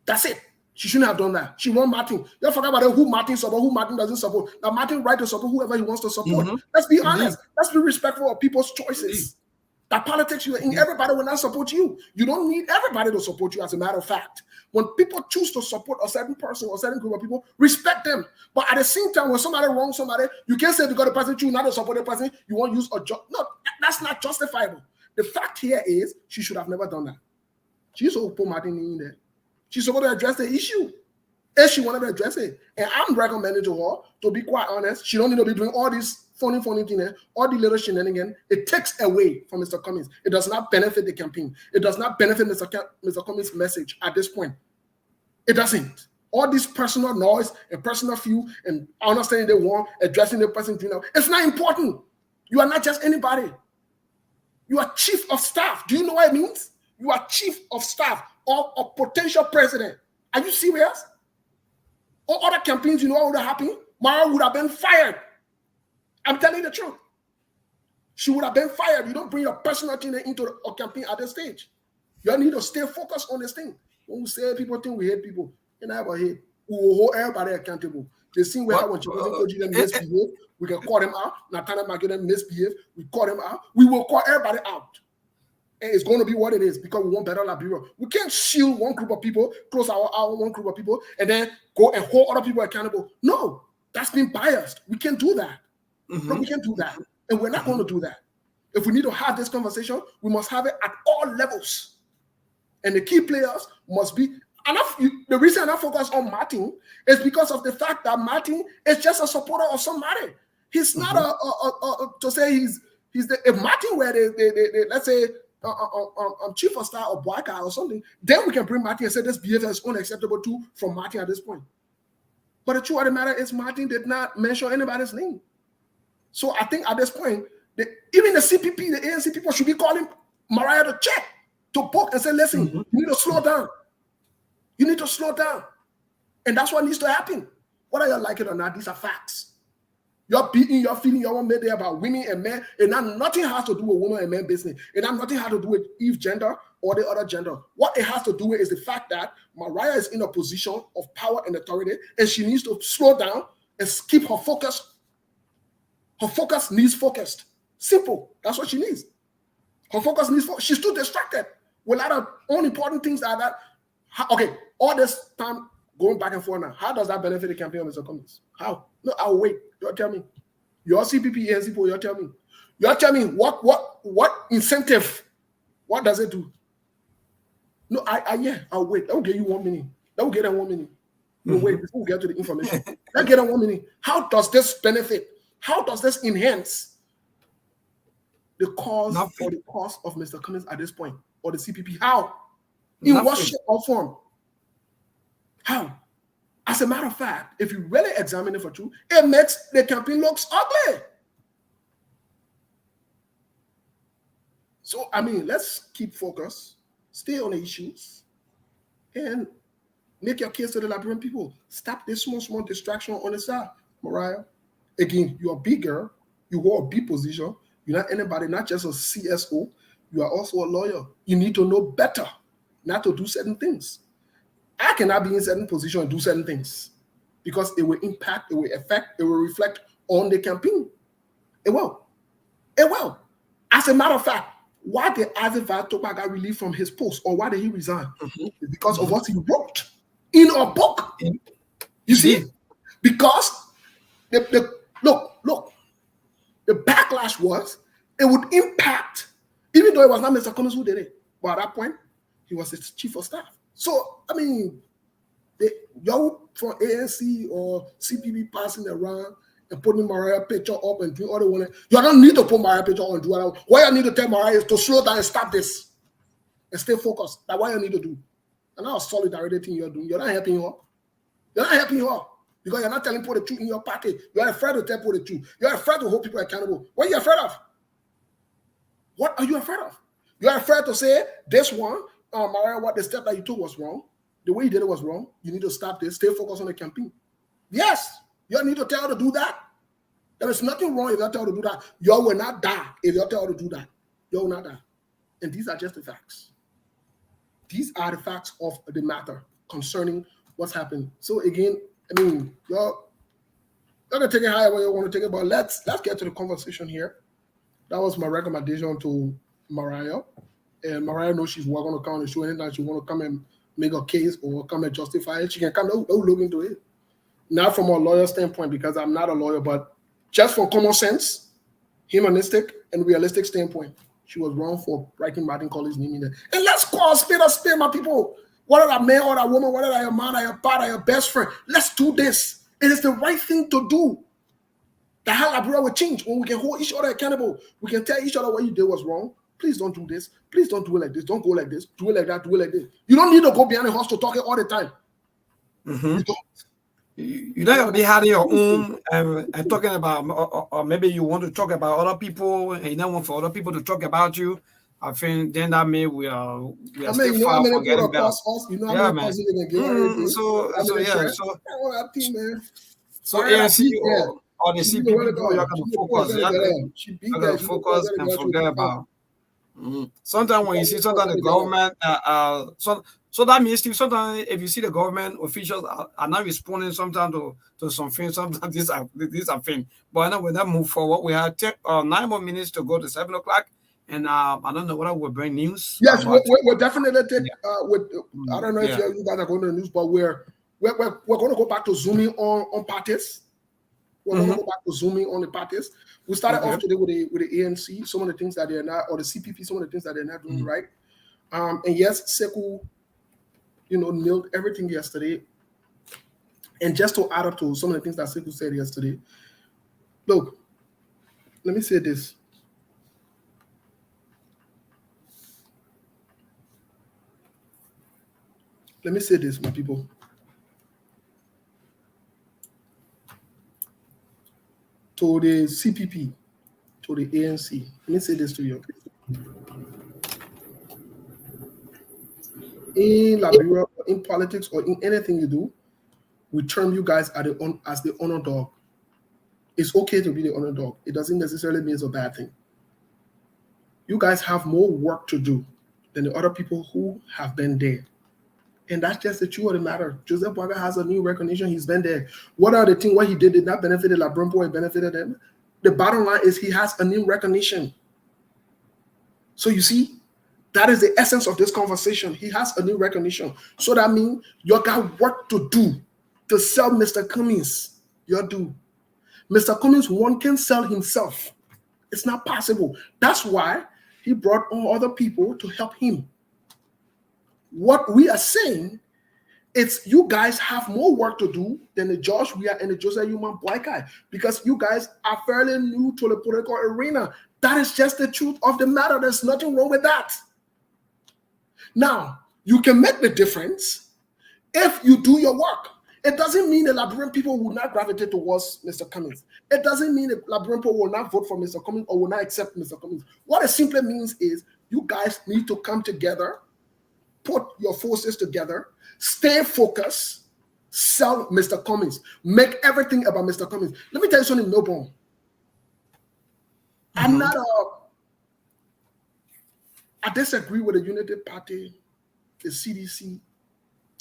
That's it. She shouldn't have done that. She wronged Martin. You forget about who Martin supports, who Martin doesn't support. Now Martin right to support whoever he wants to support. Let's be honest. Let's be respectful of people's choices. That politics you're in, everybody will not support you. You don't need everybody to support you, as a matter of fact. When people choose to support a certain person or a certain group of people, respect them. But at the same time, when somebody wrongs somebody, you can't say because the person choose not to support the person, you won't use a no, that's not justifiable. The fact here is she should have never done that. She used to put Martin in there. She's supposed to address the issue. And she wanted to address it. And I'm recommending to her, to be quite honest, she don't need to be doing all these funny things, all the little shenanigans. It takes away from Mr. Cummings. It does not benefit the campaign. It does not benefit Mr. Cummings' message at this point. It doesn't. All this personal noise and personal view and understanding they want, addressing the person, it's not important. You are not just anybody. You are chief of staff. Do you know what it means? You are chief of staff of a potential president. Are you serious? All other campaigns, you know what would have happened? Mara would have been fired. I'm telling you the truth. She would have been fired. You don't bring your personal thing into a campaign at this stage. You need to stay focused on this thing. When we say people think we hate people, you know about hate. We will hold everybody accountable. The same way when them misbehave, we can call them out. Natana Magdalene misbehave, we call them out. We will call everybody out. And it's going to be what it is because we want better Liberia. We can't shield one group of people, close our one group of people, and then go and hold other people accountable. No, that's being biased. We can't do that. No, we can't do that. And we're not going to do that. If we need to have this conversation, we must have it at all levels. And the key players must be. And the reason I focus on Martin is because of the fact that Martin is just a supporter of somebody. He's not to say he's if Martin were the let's say chief of staff or black guy or something, then we can bring Martin and say this behavior is unacceptable too from Martin at this point. But the truth of the matter is Martin did not mention anybody's name. So I think at this point, even the CPP, the ANC people should be calling Mariah to check, to book and say, listen, you need to slow down. You need to slow down. And that's what needs to happen. Whether you like it or not, these are facts. You're beating, you're feeling your own made about women and men, and now nothing has to do with women and men business. And now nothing has to do with Eve gender or the other gender. What it has to do with is the fact that Mariah is in a position of power and authority, and she needs to slow down and keep her focus. Her focus needs focused. Simple. That's what she needs. Her focus needs focus. She's too distracted with a lot of unimportant things like that. Okay, all this time going back and forth now, how does that benefit the campaign of Mr. Cummings? How? No, I'll wait. You'll tell me. Your CPP, ANC, you'll tell me. You'll tell me what incentive, what does it do? No, I'll wait. That will get you 1 minute. That will get them 1 minute. We'll wait before we get to the information. Let's get them 1 minute. How does this benefit? How does this enhance the cause or the cause of Mr. Cummings at this point? Or the CPP? How? In what shape or form? How? As a matter of fact, if you really examine it for truth, it makes the campaign looks ugly. So, I mean, let's keep focused, stay on the issues, and make your case to the Liberian people. Stop this small distraction on the side, Mariah. Again, you're a big girl. You hold a big position. You're not anybody, not just a CSO. You are also a lawyer. You need to know better not to do certain things. I cannot be in certain position and do certain things because it will impact, it will affect, it will reflect on the campaign. It will. It will. As a matter of fact, why did Isaac Topa got relieved from his post or why did he resign? It's because of what he wrote in a book. You see? Because look, the backlash was it would impact, even though it was not Mr. Cummings who did it, but at that point, he was his chief of staff. So, I mean, y'all from ANC or CPP passing around and putting Mariah picture up and doing all the one. You don't need to put Mariah picture on and do that. What you need to tell Mariah is to slow down and stop this and stay focused. That's what you need to do. And now solidarity thing you're doing. You're not helping her. You're not helping her because you're not telling people the truth in your party. You're afraid to tell people the truth. You're afraid to hold people accountable. What are you afraid of? What are you afraid of? You're afraid to say this one, Mariah, what the step that you took was wrong. The way you did it was wrong. You need to stop this. Stay focused on the campaign. Yes, you need to tell her to do that. There is nothing wrong if you tell her to do that. You will not die if you tell her to do that. You will not die. And these are just the facts. These are the facts of the matter concerning what's happened. So again, I mean, y'all can take it however you want to take it, but let's get to the conversation here. That was my recommendation to Mariah. And Mariah knows she's welcome to come on the show anytime she want to come and make a case or come and justify it. She can come, don't look into it. Not from a lawyer standpoint, because I'm not a lawyer, but just from common sense, humanistic, and realistic standpoint, she was wrong for writing Martin Collins' name in there. And let's call a spade, my people. Whether that man or that woman, whether that your man or your partner, your best friend, let's do this. It is the right thing to do. The hell Liberia will change when we can hold each other accountable. We can tell each other what you did was wrong. Please don't do this. Please don't do it like this. Don't go like this. Do it like that. Do it like this. You don't need to go behind the house to talk it all the time. You don't. You don't have to be having your own and talking about, or maybe you want to talk about other people and you don't want for other people to talk about you. I think then that may we are still far from getting better. Yeah, man. So ANC or the CPP people, you're going to focus. You're going to focus and forget about. Sometimes when you see sometimes the government, so that means sometimes if you see the government officials are not responding sometimes to some things, sometimes these are things. But I know when that move forward, we have 9 more minutes to go to 7 o'clock. And I don't know whether we'll bring news. Yes, we'll definitely take. I don't know if you guys are going to the news, but we're going to go back to zooming on parties. We're going to go back to zooming on the parties. We started off today with the ANC, some of the things that they're not, or the CPP, some of the things that they're not doing right. And yes, Sekou, nailed everything yesterday. And just to add up to some of the things that Sekou said yesterday, look, let me say this. Let me say this, my people. To the CPP, to the ANC, let me say this to you. In Liberia, in politics or in anything you do, we term you guys as the underdog. It's okay to be the underdog. It doesn't necessarily mean it's a bad thing. You guys have more work to do than the other people who have been there. And that's just the truth of the matter. Joseph Boakai has a new recognition. He's been there. What are the things what he did not benefit Labrimpo, it benefited them? The bottom line is he has a new recognition. So you see, that is the essence of this conversation. He has a new recognition. So that means you got work to do to sell Mr. Cummings. You do. Mr. Cummings one can sell himself. It's not possible. That's why he brought on other people to help him. What we are saying is you guys have more work to do than the Josh Weah and the Joseph Human Boakai, because you guys are fairly new to the political arena. That is just the truth of the matter. There's nothing wrong with that. Now, you can make the difference if you do your work. It doesn't mean the Liberian people will not gravitate towards Mr. Cummings. It doesn't mean the Liberian people will not vote for Mr. Cummings or will not accept Mr. Cummings. What it simply means is you guys need to come together, put your forces together, stay focused, sell Mr. Cummings, make everything about Mr. Cummings. Let me tell you something, Milburn. I disagree with the Unity Party, the CDC,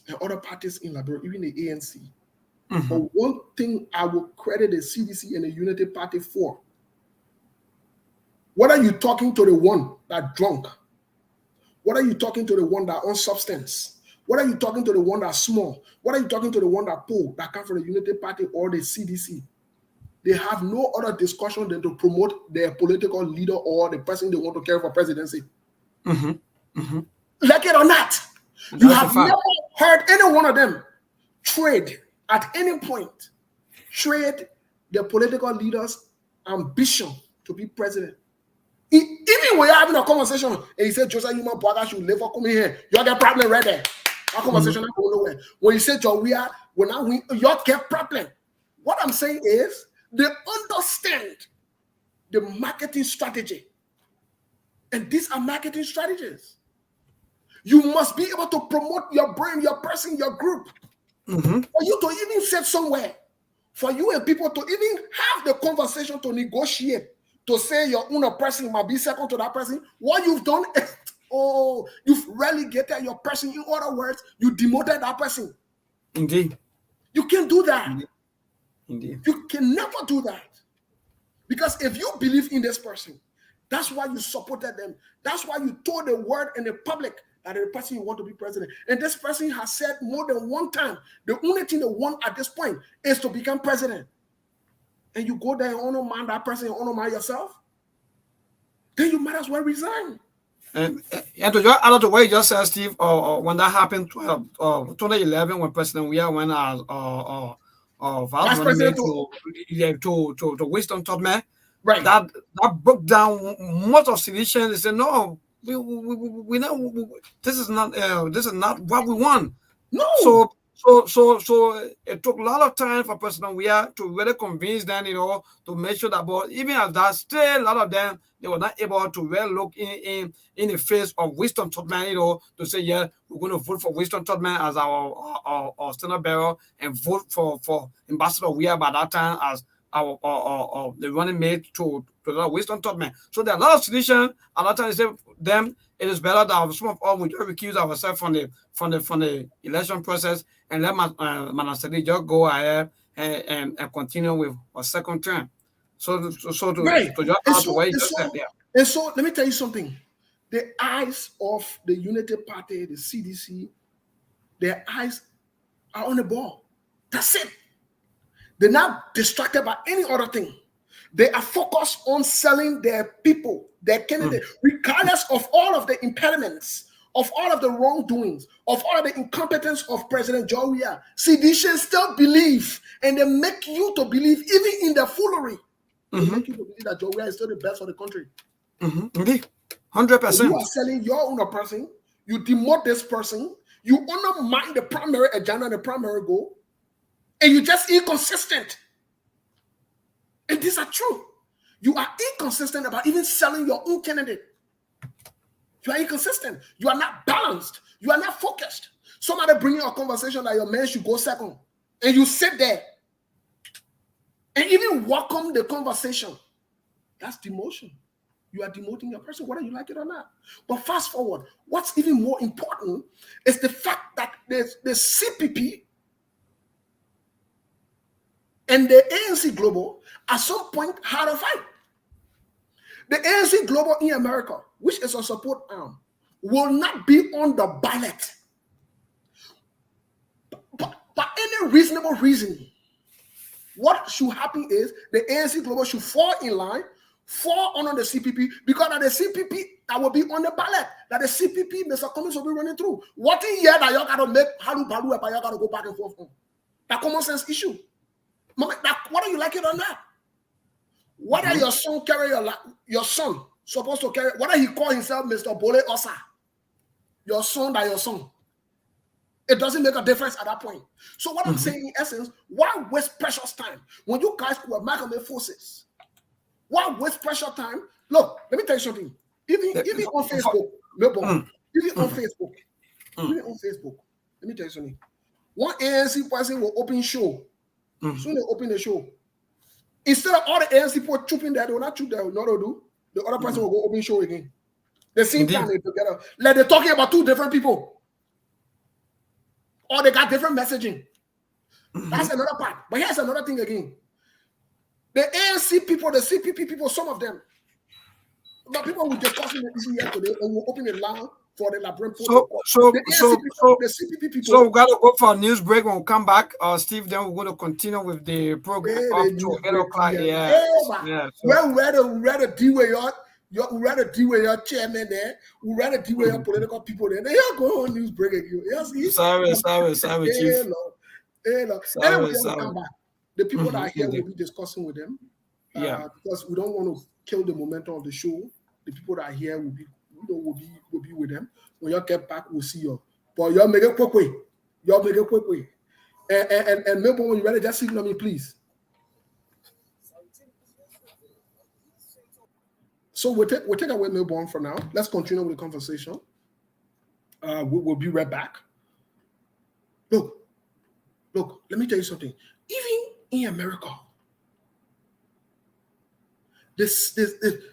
and other parties in Liberia, even the ANC. But one thing I will credit the CDC and the Unity Party for, what are you talking to the one that drunk? What are you talking to the one that on substance? What are you talking to the one that's small? What are you talking to the one that poor, that come from the Unity Party or the CDC? They have no other discussion than to promote their political leader or the person they want to carry for presidency. Like it or not, you have never heard any one of them trade at any point, trade their political leaders' ambition to be president. Even when you're having a conversation and you say Joseph Human Boakai should live or come here, you get problem right there. That conversation not going nowhere. When you say Joe Weah, when I win, you get problem. What I'm saying is they understand the marketing strategy. And these are marketing strategies. You must be able to promote your brand, your person, your group. For you to even sit somewhere, for you and people to even have the conversation to negotiate, to say your own person might be second to that person. What you've done is, you've relegated your person. In other words, you demoted that person. Indeed. You can't do that. Indeed. You can never do that. Because if you believe in this person, that's why you supported them. That's why you told the word in the public that the person you want to be president. And this person has said more than one time, the only thing they want at this point is to become president. And you go there and honor man that person and honor man yourself, then you might as well resign. And to just add to what you just said, Steve, when that happened, 2011, when President Weah went as vice president to Winston Tubman, right? That broke down most of sedition. They said, no, we know this is not what we want. No. So it took a lot of time for President Weah to really convince them, to make sure that, but even at that, still a lot of them, they were not able to really look in the face of Winston Tubman, to say, yeah, we're going to vote for Winston Tubman as our standard bearer and vote for Ambassador Weah by that time as our the running mate to Winston Tubman. So there are a lot of sedition. A lot of times they say them, it is better that some of us will just recuse ourselves from the election process and let Manasadi just go ahead and continue with a second term. So to just add to what you just said, yeah. And so let me tell you something. The eyes of the Unity Party, the CDC, their eyes are on the ball. That's it. They're not distracted by any other thing. They are focused on selling their people, their candidate, regardless of all of the impediments, of all of the wrongdoings, of all of the incompetence of President Joe Weah. Seditionists still believe, and they make you to believe, even in the foolery, they make you to believe that Joe Weah is still the best for the country. Indeed, 100%. You are selling your own person. You demote this person. You undermine the primary agenda and the primary goal, and you just inconsistent. And these are true. You are inconsistent about even selling your own candidate. You are inconsistent. You are not balanced. You are not focused. Somebody bring you a conversation that your man should go second, and you sit there and even welcome the conversation. That's demotion. You are demoting your person, whether you like it or not. But fast forward, what's even more important is the fact that the CPP and the ANC Global at some point had a fight. The ANC Global in America, which is a support arm, will not be on the ballot. By any reasonable reason, what should happen is the ANC Global should fall in line, fall under the CPP, because of the CPP that will be on the ballot, that the CPP, Mr. Cummings, will be running through. What in here that y'all got to make halu balu up, y'all got to go back and forth on? That common sense issue. Whether you like it or not, whether your son carry your son supposed to carry, whether he call himself Mr. Bole Osa, your son that your son. It doesn't make a difference at that point. So what I'm saying in essence, why waste precious time when you guys were amalgamate forces? Why waste precious time? Look, let me tell you something. Even on Facebook, even on Facebook, let me tell you something. One ANC person will open show. Soon they open the show. Instead of all the ANC people chooping there, they will not choop there. No, they do. The other person will go open show again. The same time they together. Like they're talking about two different people. Or they got different messaging. That's another part. But here's another thing again. The ANC people, the CPP people, some of them, but people will discuss it here today and we'll open the line for the Labyrinth. The CPP people. So we got to go for a news break. When we come back, Steve, then we're going to continue with the program up to 8 o'clock. We'd rather deal with your chairman there. We'd rather deal with your political people there. They are going on news break again. Sorry, Chief. Anyway, we'll come back. The people that are here will be discussing with them. Because we don't want to kill the momentum of the show. The people that are here will be with them. When y'all get back, we'll see you. But y'all make it quick way. And Melbourne, when you're ready, just signal me, please. So we'll take away Melbourne for now. Let's continue with the conversation. We'll be right back. Look, let me tell you something. Even in America,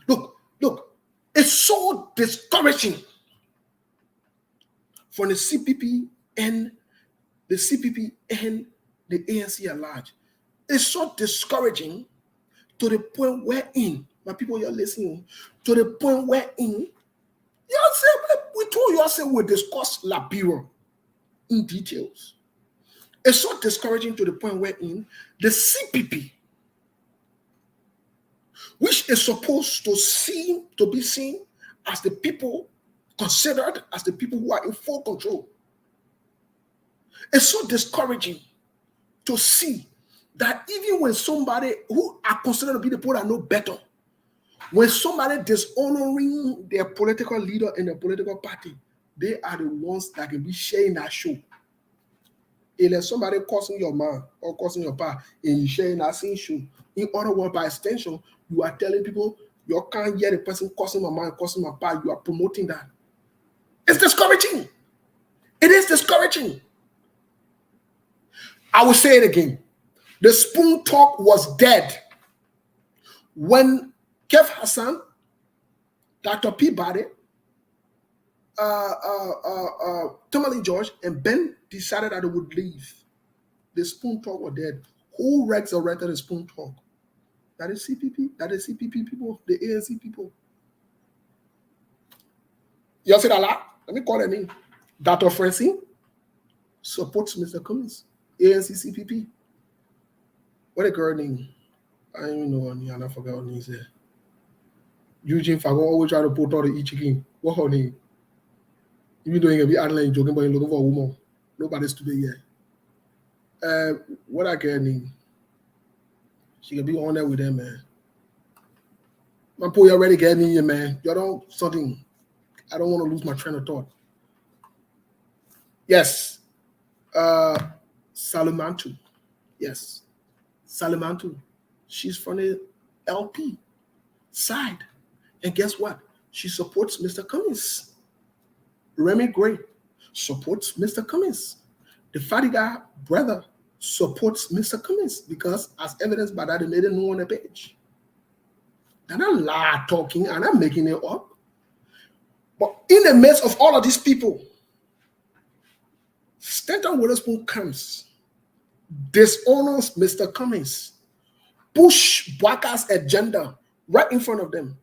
look, it's so discouraging for the CPP and the ANC at large. It's so discouraging to the point wherein, my people, you're listening, to the point wherein, we told you, we'll discuss Liberia in details. It's so discouraging to the point wherein the CPP, which is supposed to be seen as the people, considered as the people who are in full control. It's so discouraging to see that even when somebody who are considered to be the people that know better, when somebody dishonoring their political leader and their political party, they are the ones that can be sharing that show. If somebody causing your man or causing your pa and you sharing that same show, in other words, by extension, you are telling people you can't hear the person causing my man, causing my pa. You are promoting that. It's discouraging. It is discouraging. I will say it again. The spoon talk was dead when Kev Hassan, Dr. Peabody, Tamale George, and Ben decided that they would leave. The spoon talk was dead. Who resurrected the spoon talk? That is CPP. That is CPP people, the ANC people. You see that lot? Let me call her name. Dr. Francine supports Mr. Cummings. ANC CPP. What a girl name? I don't even know her name. I forgot her name there. Eugene Fagon always try to put out the each again. What her name? Even though you can be online joking, but you're looking for a woman. Nobody's today yet. What I girl name? She can be on there with them, man. My boy, you already get me here, man. You don't something. I don't want to lose my train of thought. Yes. Salamantu. Yes. Salamantu. She's from the LP side. And guess what? She supports Mr. Cummings. Remy Gray. supports Mr. Cummings. The Fadiga brother supports Mr. Cummings because, as evidenced by that, they made it known on the page. They're not lie talking and I'm making it up. But in the midst of all of these people, Stanton Witherspoon comes, dishonors Mr. Cummings, push Bwaka's agenda right in front of them.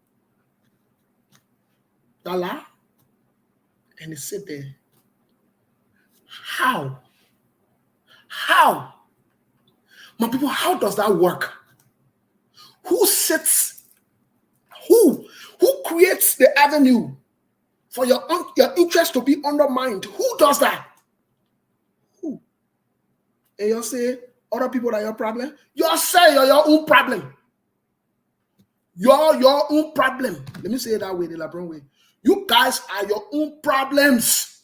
They lie, and they sit there. How? How? My people, how does that work? Who sits? Who creates the avenue for your interest to be undermined? Who does that? Who? And you say other people are your problem? You say you're your own problem. You're your own problem. Let me say it that way, the Liberian way. You guys are your own problems.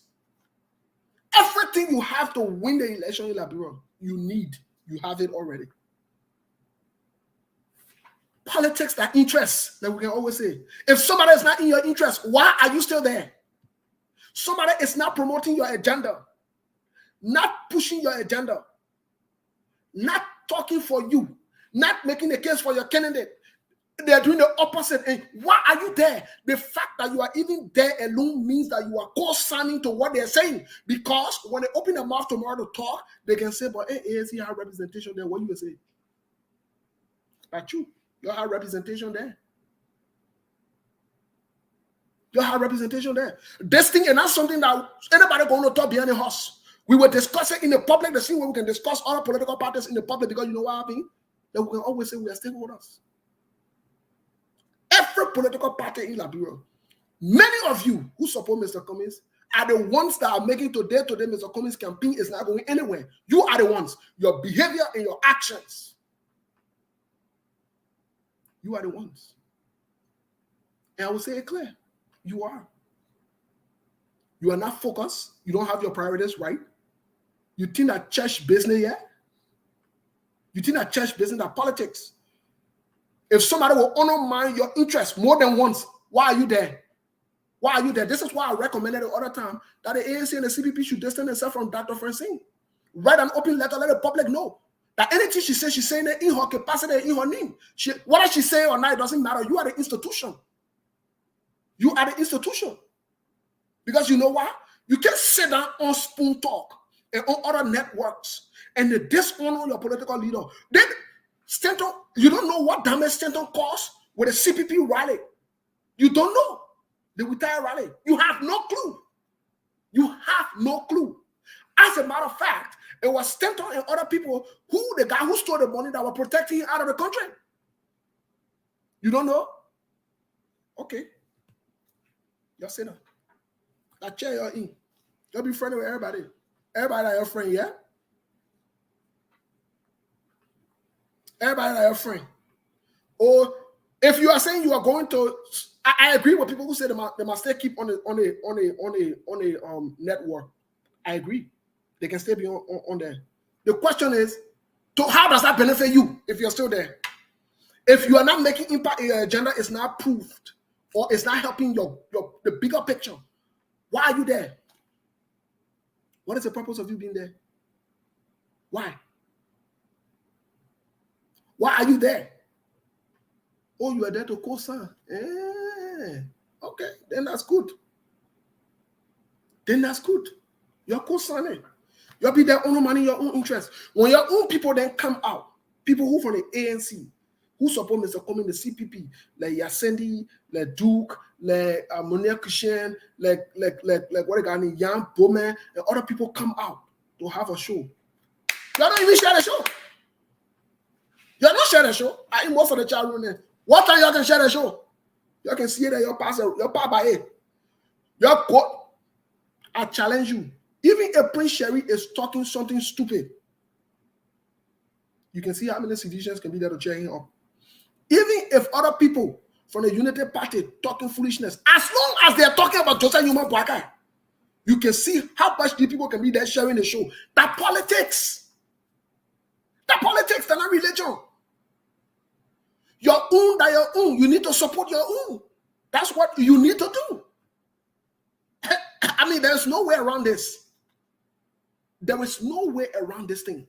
Everything you have to win the election in Liberia, you have it already. Politics that interests, that we can always say. If somebody is not in your interest, why are you still there? Somebody is not promoting your agenda, not pushing your agenda, not talking for you, not making a case for your candidate. They're doing the opposite. And why are you there? The fact that you are even there alone means that you are co-signing to what they're saying. Because when they open their mouth tomorrow to talk, they can say, but hey, ANC have representation there. What you will say? Like you have representation there. You have representation there. This thing is not something that anybody going to talk behind a horse. We were discussing in the public, the same way we can discuss other political parties in the public, because you know what happened? That we can always say we are stakeholders. Every political party in Liberia, many of you who support Mr. Cummings are the ones that are making today Mr. Cummings' campaign is not going anywhere. You are the ones. Your behavior and your actions. You are the ones. And I will say it clear. You are. You are not focused. You don't have your priorities right. You think that church business yet? You think that church business, that politics. If somebody will undermine your interest more than once, why are you there? Why are you there? This is why I recommended the other time that the ANC and the CPP should distance themselves from Dr. Francine. Write an open letter, let the public know that anything she says, she's saying it in her capacity, in her name. Whether she say or not, it doesn't matter. You are the institution. You are the institution. Because you know what? You can sit down on Spoon Talk and on other networks and they dishonor your political leader. Then Stanton, you don't know what damage Stanton caused with a CPP rally. You don't know. The entire rally. You have no clue. You have no clue. As a matter of fact, it was Stanton and other people the guy who stole the money that were protecting him out of the country. You don't know? Okay. Just say that. That chair you're in. You'll be friendly with everybody. Everybody are your friend, yeah? Everybody are your friend. Or if you are saying you are going to, I agree with people who say they must still keep on a network. I agree. They can still be on there. The question is, how does that benefit you if you're still there? If you are not making impact in your agenda, it's not proved, or it's not helping the bigger picture. Why are you there? What is the purpose of you being there? Why? Why are you there? Oh, you are there to co-sign. Okay, then that's good. Then that's good. You're co-signing. You'll be there on money, your own interest. When your own people then come out, people who from the ANC, who support Mr. Cummings, the CPP, like Yasendi, like Duke, like Monier Kishen, like what a guy named Jan Bowman, and other people come out to have a show. Y'all don't even share the show. Y'all not share the show. I in most of the chat room there. What time y'all can share the show? Y'all can see it that your pastor, your papa here. Your quote. I challenge you. Even if Prince Sherry is talking something stupid, you can see how many civilians can be there to cheer him up. Even if other people from the United Party talking foolishness, as long as they're talking about Joseph Newman Boakai, you can see how much the people can be there sharing the show. That politics. That politics, they're not religion. Your own, that your own. You need to support your own. That's what you need to do. I mean, there's no way around this. There is no way around this thing.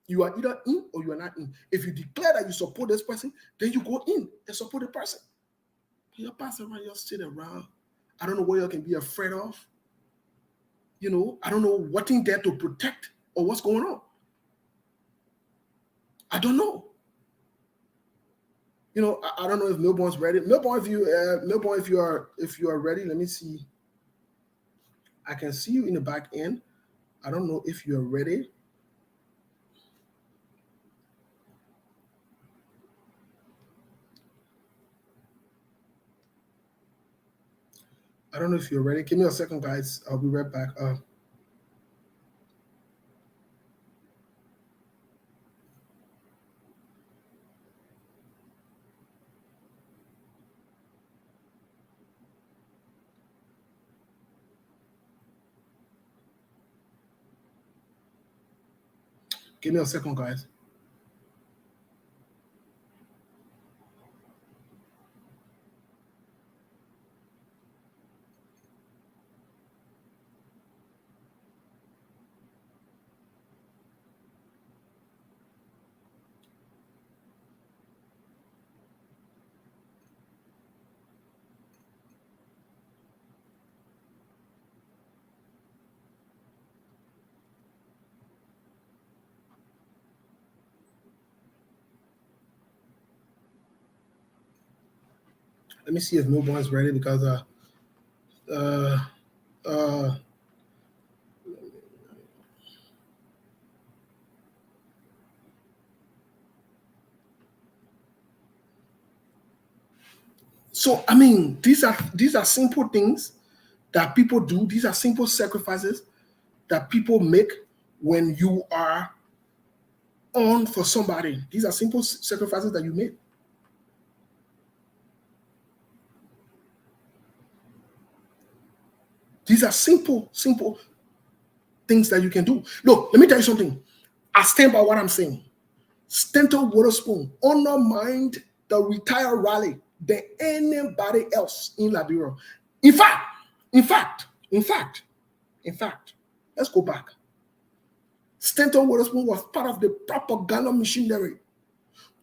You are either in or you are not in. If you declare that you support this person, then you go in and support the person. You pass around, you sit around. I don't know what you can be afraid of. You know, I don't know what in there to protect or what's going on. I don't know. You know, I don't know if Milborn's ready. Milborn, if you are ready, let me see. I can see you in the back end. I don't know if you're ready. I don't know if you're ready. Give me a second, guys. I'll be right back. Give me a second, guys. Let me see if Milborn's ready because so I mean these are simple things that people do. These are simple sacrifices that people make when you are on for somebody. These are simple sacrifices that you make. These are simple things that you can do. Look, let me tell you something. I stand by what I'm saying. Stanton Witherspoon undermined the retire rally than anybody else in Liberia. In fact, let's go back. Stanton Witherspoon was part of the propaganda machinery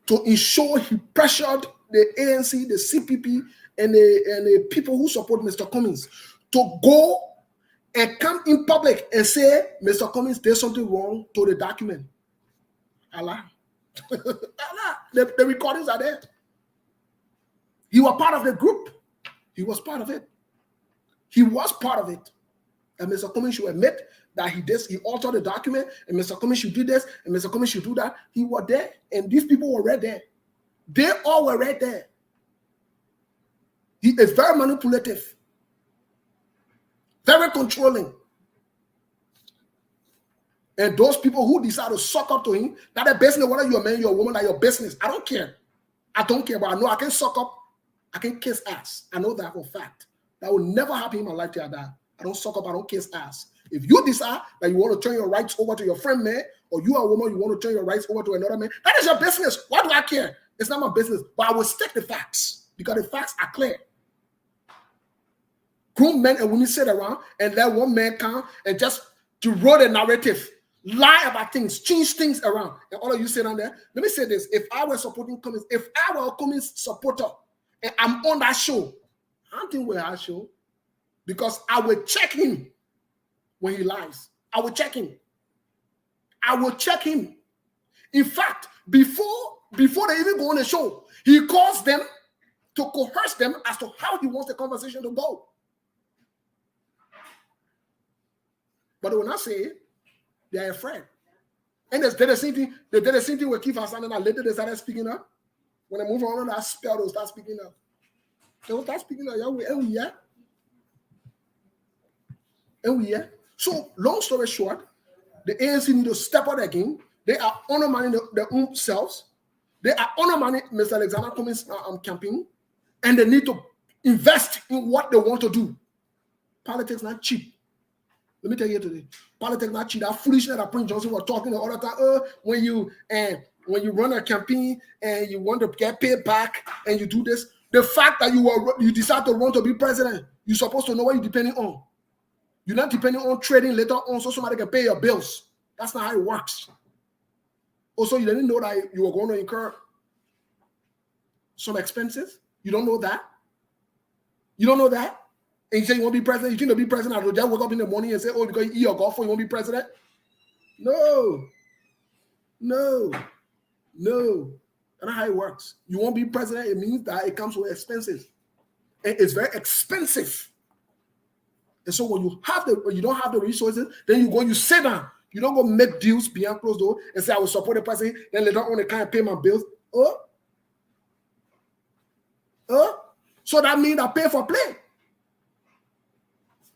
to ensure he pressured the ANC, the CPP, and the people who support Mr. Cummings to go and come in public and say Mr. Cummings did something wrong to the document. Allah. The recordings are there. He was part of the group. He was part of it. He was part of it. And Mr. Cummings should admit that he altered the document, and Mr. Cummings should do this, and Mr. Cummings should do that. He was there, and these people were right there. They all were right there. He is very manipulative, very controlling. And those people who decide to suck up to him, that their business, whether you're a man, you're a woman, that your business. I don't care. But I know I can suck up, I can kiss ass. I know that for a fact. That will never happen in my life till I die. I don't suck up, I don't kiss ass. If you decide that you want to turn your rights over to your friend man, or you are a woman, you want to turn your rights over to another man, that is your business. Why do I care? It's not my business. But I will stick the facts because the facts are clear. Grown men and women sit around and let one man come and just to roll the narrative, lie about things, change things around. And all of you sit down there. Let me say this. If I were supporting Cummings, if I were a Cummings supporter and I'm on that show, I don't think we're on that show because I will check him when he lies. I will check him. I will check him. In fact, before they even go on the show, he calls them to coerce them as to how he wants the conversation to go. But when I say it, they are afraid. And they did the same thing. They did the same thing with Keith Hassan, and later they started speaking up. When they move on that spell, they'll start speaking up. They'll start speaking up. Yeah. So, long story short, the ANC need to step out their game. They are undermining their own selves. They are undermining Mr. Alexander Cummings' campaign, and they need to invest in what they want to do. Politics not cheap. Let me tell you today, politics not cheap. That foolishness that Prince Johnson was talking all the time. When you run a campaign and you want to get paid back and you do this, the fact that you decide to run to be president, you're supposed to know what you're depending on. You're not depending on trading later on so somebody can pay your bills. That's not how it works. Also, you didn't know that you were going to incur some expenses. You don't know that. You don't know that. And you say you won't be president. You think to be president, I'll just wake up in the morning and say, oh, because you eat your golf for you won't be president? No. No. No. That's not how it works. You won't be president. It means that it comes with expenses. And it's very expensive. And so when you don't have the resources, then you sit down. You don't go make deals behind closed door and say I will support the president. Then later on they can't pay my bills. So that means I pay for play.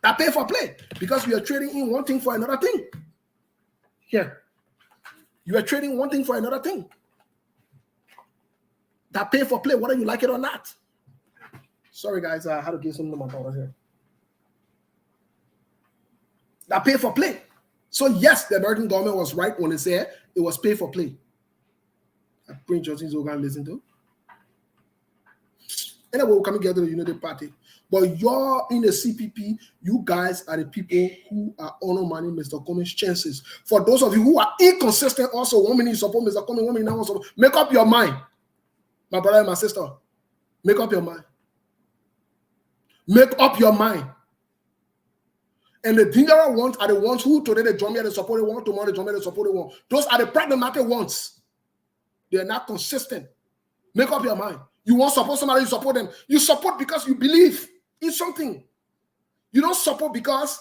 I pay for play because we are trading in one thing for another thing. Here, you are trading one thing for another thing. That pay for play, whether you like it or not. Sorry, guys, I had to give something to my daughter here. That pay for play. So yes, the American government was right when they said it was pay for play. I bring Justin's organ listen to. Anyway, we'll come together to the United Party. But you're in the CPP, you guys are the people who are undermining Mr. Cummings' chances. For those of you who are inconsistent, also, 1 minute you support Mr. Cummings, 1 minute now support. Make up your mind. My brother and my sister, make up your mind. Make up your mind. And the dangerous ones are the ones who today they join me and they support the one, tomorrow they join me and they support the one. Those are the pragmatic ones. They are not consistent. Make up your mind. You want to support somebody, you support them. You support because you believe in something. You don't support because,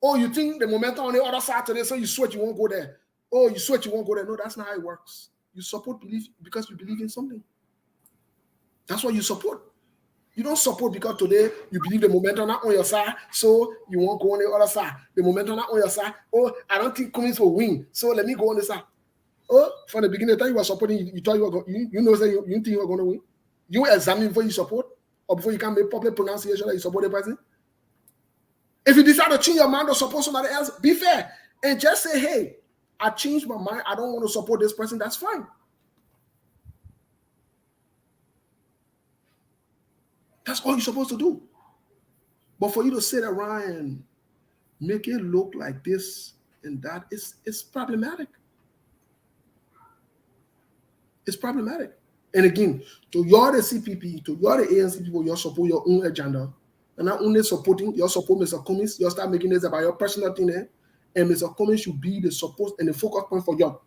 oh, you think the momentum on the other side today, so you sweat you won't go there. Oh, you sweat you won't go there. No, that's not how it works. You support because you believe in something. That's what you support. You don't support because today you believe the momentum not on your side, so you won't go on the other side. The momentum not on your side. Oh, I don't think Cummings will win, so let me go on the side. Oh, from the beginning, the time you were supporting, you thought you were going. You know that you think you were going to win. You examine before you support, or before you can make public pronunciation that you support the person. If you decide to change your mind or support somebody else, be fair and just say, "Hey, I changed my mind. I don't want to support this person." That's fine. That's all you're supposed to do. But for you to sit around and make it look like this and that, it's problematic. It's problematic. And again, to your the CPP, to your the ANC people, you support your own agenda. And not only supporting, you support Mr. Cummings, you start making this about your personal thing there. And Mr. Cummings should be the support and the focus point for you.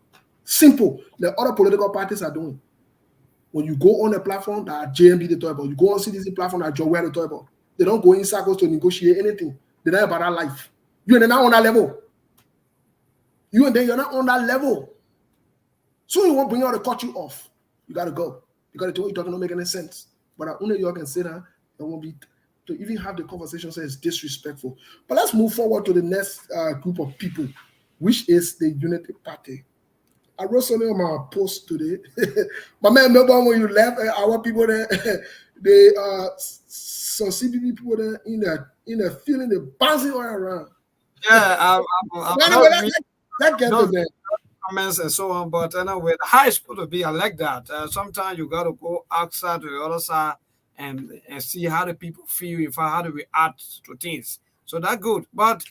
Simple. The other political parties are doing. When you go on a platform that JMB the talk about, you go on CDC platform that Joe Ware the talk about. They don't go in circles to negotiate anything. They're not about that life. You and they're not on that level. You and then you're not on that level. So you won't bring out to cut you off. You gotta go. Because the way you're talking don't make any sense. But only you can sit down and won't be to even have the conversation so it's disrespectful. But let's move forward to the next group of people, which is the Unity Party. I wrote something on my post today. My man, remember when you left, our people there, they some CPP people there in the feeling, they're bouncing all around. Yeah, Let's get to that. Comments and so on, but anyway, the high is supposed to be like that. Sometimes you got to go outside to the other side and see how the people feel, how to react to things. So that's good. But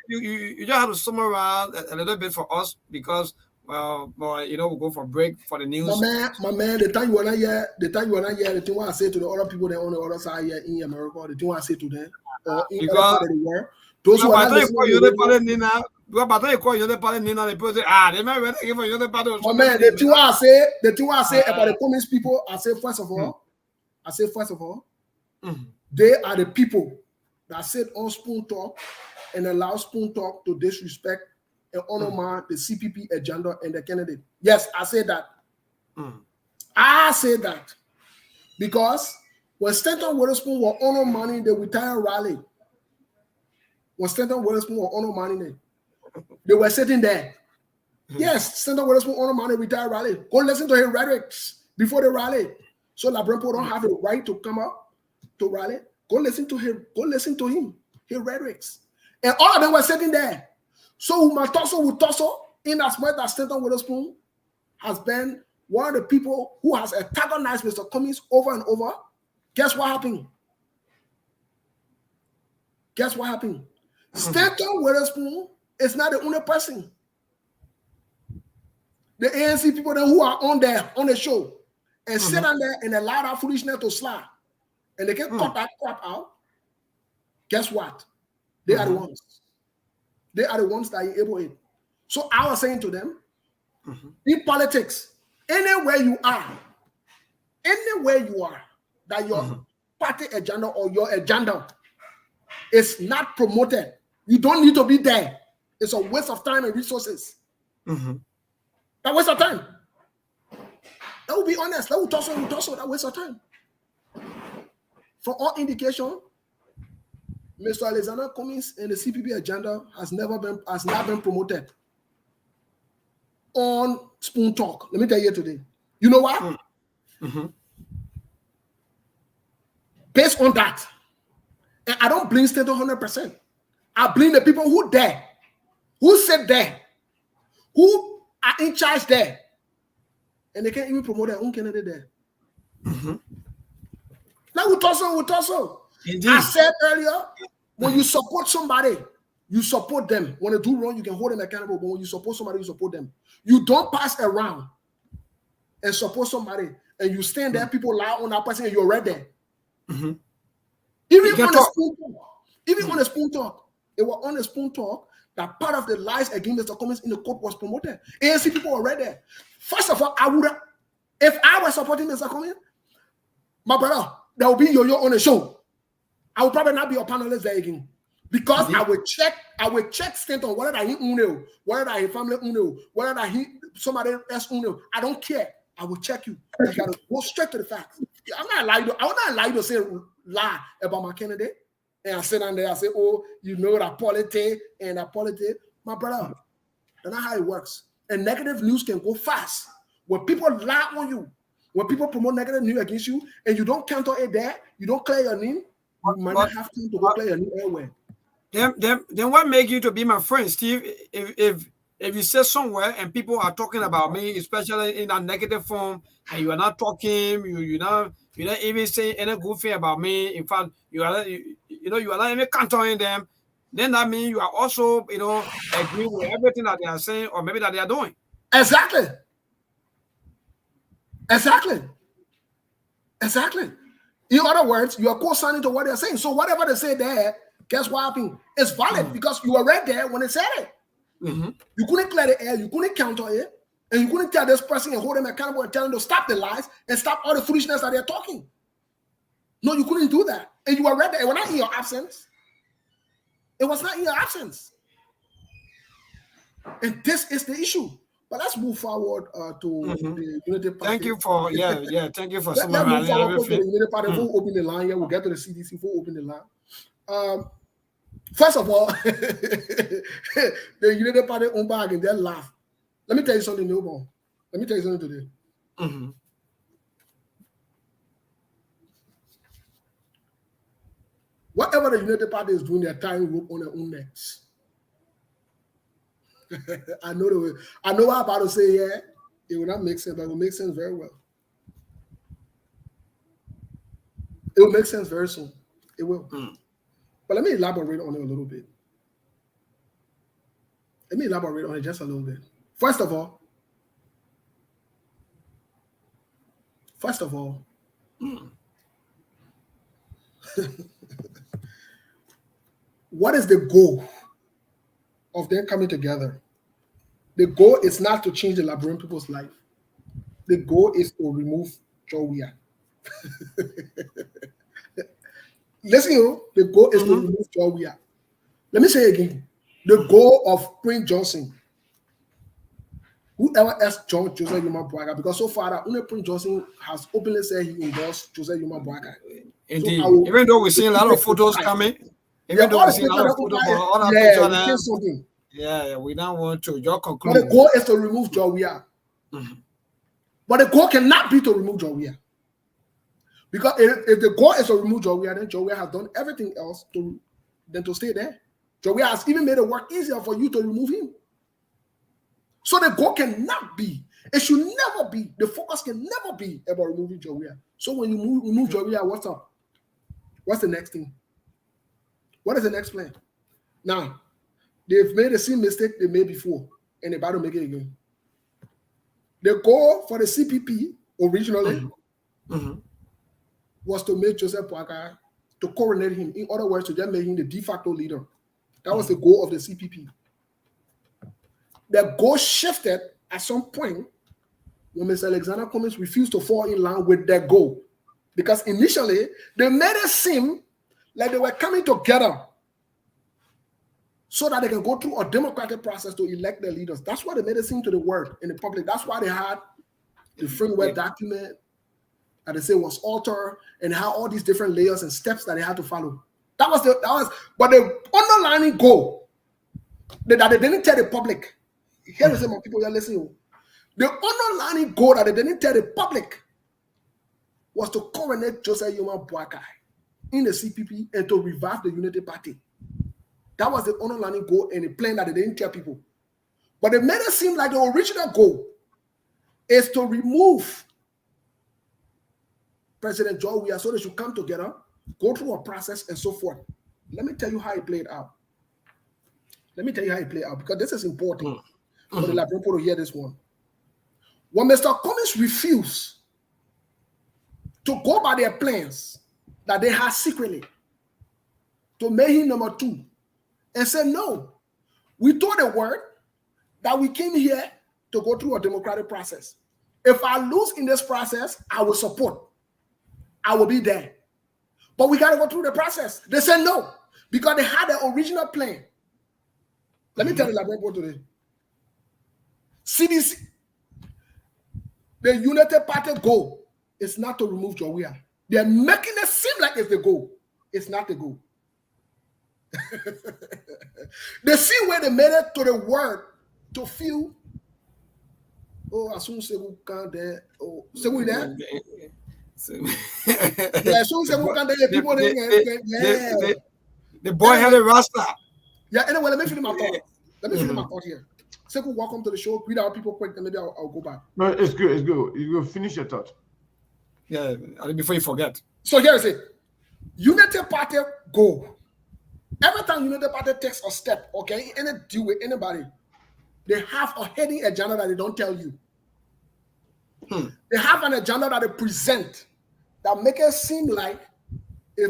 you just have to summarize a little bit for us because we'll go for a break for the news. My man, the time you were not here, the thing what I say to the other people that on the other side here in America, the thing what I say to them, or in other part of the world, those who are not listening to the radio. My man, the thing what I say about the Cummings people, I say first of all, they are the people that sit on Spoon Talk and allow Spoon Talk to disrespect and undermine the CPP agenda and the candidate. Yes, I say that. I say that because when Stanton Witherspoon were undermining the retired rally, they were sitting there. Yes, Stanton Witherspoon undermining the retired rally. Go listen to his rhetorics before the rally. So Labrampo don't have the right to come up to rally. Go listen to him. His rhetorics. And all of them were sitting there. So Matoso in as much as Stanton Witherspoon has been one of the people who has antagonized Mr. Cummings over and over. Guess what happened? Guess what happened? Stanton Witherspoon is not the only person. The ANC people then who are on the show and sit on there and allow that foolishness to slide, and they can cut that crap out. Guess what? They are the ones. They are the ones that are able to. So I was saying to them, in politics, anywhere you are, that your party agenda or your agenda is not promoted, you don't need to be there. It's a waste of time and resources. That waste of time. That will be honest. That will tussle. That waste of time. For all indication, Mr. Alexander Cummings and the CPP agenda has not been promoted on Spoon Talk. Let me tell you today. You know what? Based on that, and I don't blame State 100%. I blame the people who there, who sit there, who are in charge there, and they can't even promote their own candidate there. Now we tussle. I said earlier, when you support somebody, you support them. When they do wrong, you can hold them accountable. But when you support somebody, you support them. You don't pass around and support somebody, and you stand there, people lie on that person, and you're right there. Even on the Spoon Talk, it was on the Spoon Talk that part of the lies against Mr. Cummings in the court was promoted. ANC people were right there. First of all, if I was supporting Mr. Cummings, my brother, there will be yo-yo on the show. I will probably not be a panelist there again. Because I will check Stanton, whether that he uno, whether that he family uno, whether that he somebody else uno. I don't care. I will check you. You gotta go straight to the facts. I will not lie to say lie about my candidate. And I sit down there, I say, oh, you know that politics and that politics. My brother, that's not how it works. And negative news can go fast. When people lie on you, when people promote negative news against you, and you don't counter it there, you don't clear your name, you might not have time to go clear your name everywhere. Then what make you to be my friend, Steve? If you say somewhere and people are talking about me, especially in a negative form, and you are not talking, you're not even saying any good thing about me. In fact, you are not even countering them. Then that means you are also, agree with everything that they are saying or maybe that they are doing. Exactly. In other words, you are co-signing to what they're saying. So whatever they say there, guess what happened? It's valid because you were right there when they said it. You couldn't clear the air, you couldn't counter it, and you couldn't tell this person and hold them accountable and tell them to stop the lies and stop all the foolishness that they're talking. No, you couldn't do that. And you were right there. It was not in your absence. It was not in your absence. And this is the issue. But let's move forward to the Unity Party. Thank you for thank you for let's move forward to the Unity Party. We'll open the line here. We'll get to the CDC. We'll open the line. First of all, the Unity Party on bag and they laugh. Let me tell you something, Newborn. Let me tell you something today. Whatever the Unity Party is doing, they're tying rope on their own necks. I know what I'm about to say here. It will not make sense, but it will make sense very well. It will make sense very soon. It will. But let me elaborate on it a little bit. Let me elaborate on it just a little bit. First of all, what is the goal of them coming together? The goal is not to change the Liberian people's life. The goal is to remove Jowia. Listen, the goal is to remove Jowia. Let me say again. The goal of Prince Johnson, whoever asked Joseph Yuma Boaga, because so far that only Prince Johnson has openly said he endorsed Joseph Yuma Boaga. Indeed. So even though we're seeing a lot of photos coming, we don't want to just conclude. But the goal is to remove Jowia. But the goal cannot be to remove Jowia. Because if the goal is to remove Jowia, then Jowia has done everything else to stay there. Jowia has even made it work easier for you to remove him. So the goal cannot be, it should never be, the focus can never be about removing Jowia. So when you remove Jowia, what's up? What's the next thing? What is the next plan? Now, they've made the same mistake they made before, and they're about to make it again. The goal for the CPP originally was to make Joseph Boakai, to coronate him. In other words, to just make him the de facto leader. That was the goal of the CPP. The goal shifted at some point when Mr. Alexander Cummings refused to fall in line with their goal. Because initially, they made it seem like they were coming together so that they can go through a democratic process to elect their leaders. That's why they made it seem to the world in the public. That's why they had the framework document that they say was altered and how all these different layers and steps that they had to follow. But the underlying goal that they didn't tell the public. Here is some people that are listening. The underlying goal that they didn't tell the public was to coronate Joseph Yuma Boakai in the CPP and to revive the Unity Party. That was the underlying goal and the plan that they didn't tell people. But it made it seem like the original goal is to remove President George Weah so they should come together, go through a process and so forth. Let me tell you how it played out. Because this is important for the Liberian people to hear this one. When Mr. Cummings refused to go by their plans that they had secretly to make him number 2 and said, no, we told the world that we came here to go through a democratic process. If I lose in this process, I will support. I will be there. But we got to go through the process. They said no, because they had the original plan. Let me tell you, Liberian today. CDC, the United Party goal is not to remove George Weah. They're making it seem like it's the goal. It's not the goal. The same way they made it to the world to feel, as soon as you can there, we there? As soon as you can there, people the boy had a rasta. Yeah, anyway, let me finish my thought. Here. Sekou, welcome to the show. Greet our people quick, and maybe I'll go back. No, it's good. You go finish your thought. Yeah, before you forget. So here is it. Unity Party goal. Every time Unity Party takes a step, okay, any deal with anybody, they have a hidden agenda that they don't tell you. They have an agenda that they present that make it seem like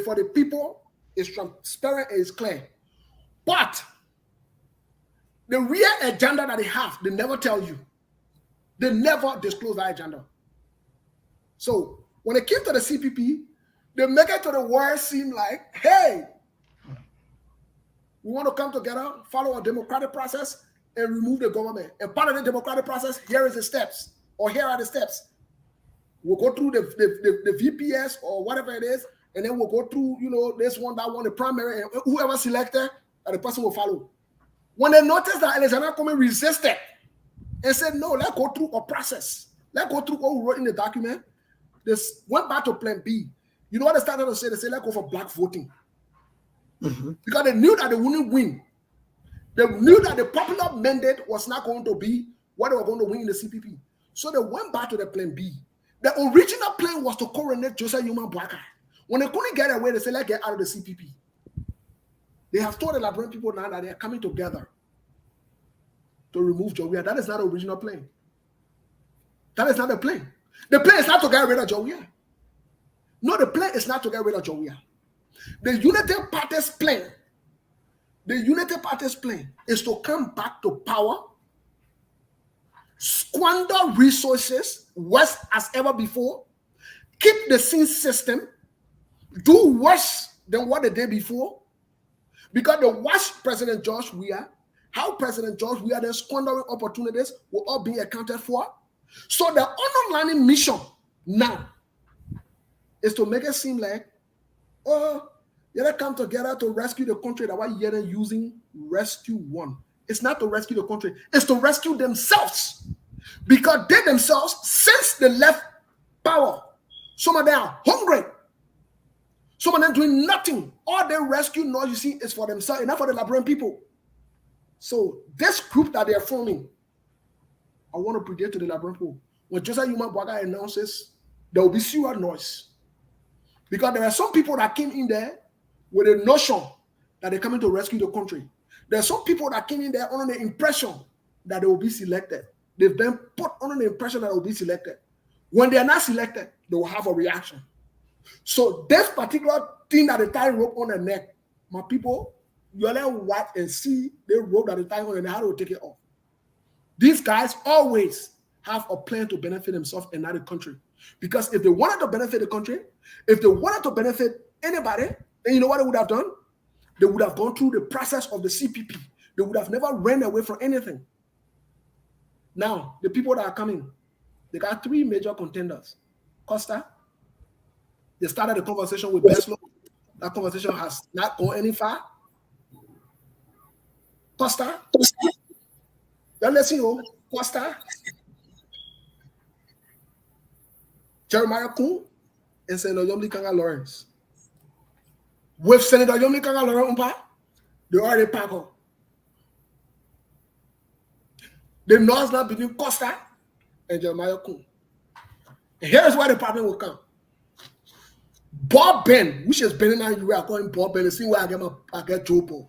for the people, it's transparent and it's clear. But the real agenda that they have, they never tell you. They never disclose that agenda. So when it came to the CPP, they make it to the world seem like, hey, we want to come together, follow a democratic process, and remove the government. And part of the democratic process, here is the steps, or here are the steps. We'll go through the VPS or whatever it is, and then we'll go through, this one, that one, the primary, and whoever selected, the person will follow. When they noticed that Alexander Cummings resisted and said, no, let's go through a process. Let's go through what we wrote in the document. They went back to plan B. You know what they started to say? They said, let's go for black voting. Because they knew that they wouldn't win. They knew that the popular mandate was not going to be what they were going to win in the CPP. So they went back to the plan B. The original plan was to coronate Joseph Yuma Boakai. When they couldn't get away, they said, let's get out of the CPP. They have told the Liberian people now that they are coming together to remove George Weah. That is not the original plan. That is not the plan. The plan is not to get rid of George Weah. No, the plan is not to get rid of George Weah. The Unity Party's plan is to come back to power, squander resources worse as ever before, keep the same system, do worse than what they did before, because they watched President George Weah, how President George Weah then squandering opportunities will all be accounted for. So the underlying mission now is to make it seem like, they come together to rescue the country that we're here using rescue one. It's not to rescue the country, it's to rescue themselves. Because they themselves, since they left power, some of them are hungry. Some of them doing nothing. All they rescue now, you see, is for themselves and not for the Liberian people. So this group that they are forming, I want to predict to the Liberian people. When Joseph Yuma Boakai announces, there will be serious noise. Because there are some people that came in there with a notion that they're coming to rescue the country. There's some people that came in there under the impression that they will be selected. They've been put under the impression that they will be selected. When they are not selected, they will have a reaction. So this particular thing that they tie rope on their neck, my people, you let watch and see the rope that they tie on and how to take it off. These guys always have a plan to benefit themselves and not the country. Because if they wanted to benefit the country, if they wanted to benefit anybody, then you know what they would have done? They would have gone through the process of the CPP. They would have never ran away from anything. Now, the people that are coming, they got 3 major contenders. Costa, they started the conversation with Beslo. That conversation has not gone any far. Costa, let's see you. Costa, Jeremiah Kuhn, and Senator Yomli Kanga Lawrence. With Senator Yomli Kanga Lawrence, they already packed up. The noise now between Costa and Jeremiah Kuhn. And here's where the problem will come. Bob Ben, which is Ben and you are calling Bob Ben, the same way I get Jopo.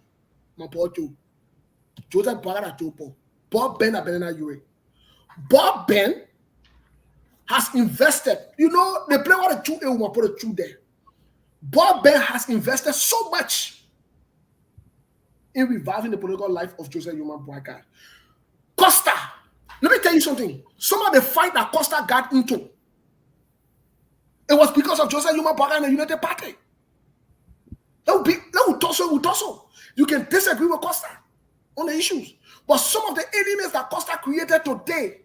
My poor Joe. Joseph Bagada Jopo. Bob Ben and Ben and you. Bob Ben has invested. You know, they play what a two, they will put a two there. Bob Ben has invested so much in reviving the political life of Joseph Human Boycott. Costa, let me tell you something. Some of the fight that Costa got into, it was because of Joseph Human Boycott and the United Party. That would tussle. You can disagree with Costa on the issues, but some of the enemies that Costa created today,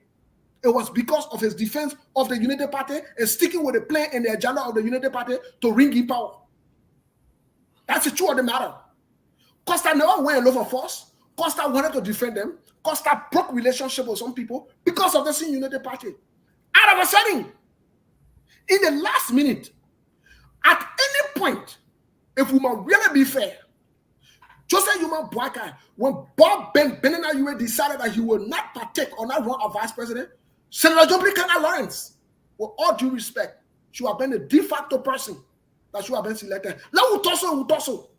it was because of his defense of the United Party and sticking with the plan and the agenda of the United Party to ring in power. That's the truth of the matter. Costa never went in love of force. Costa wanted to defend them. Costa broke relationship with some people because of the same United Party. Out of a sudden, in the last minute, at any point, if we must really be fair, Joseph Human Boycott, when Bob Benena decided that he will not partake or not run as vice president, Senator Jobli Kanga Lawrence, with all due respect, should have been the de facto person that should have been selected. Now we tussle.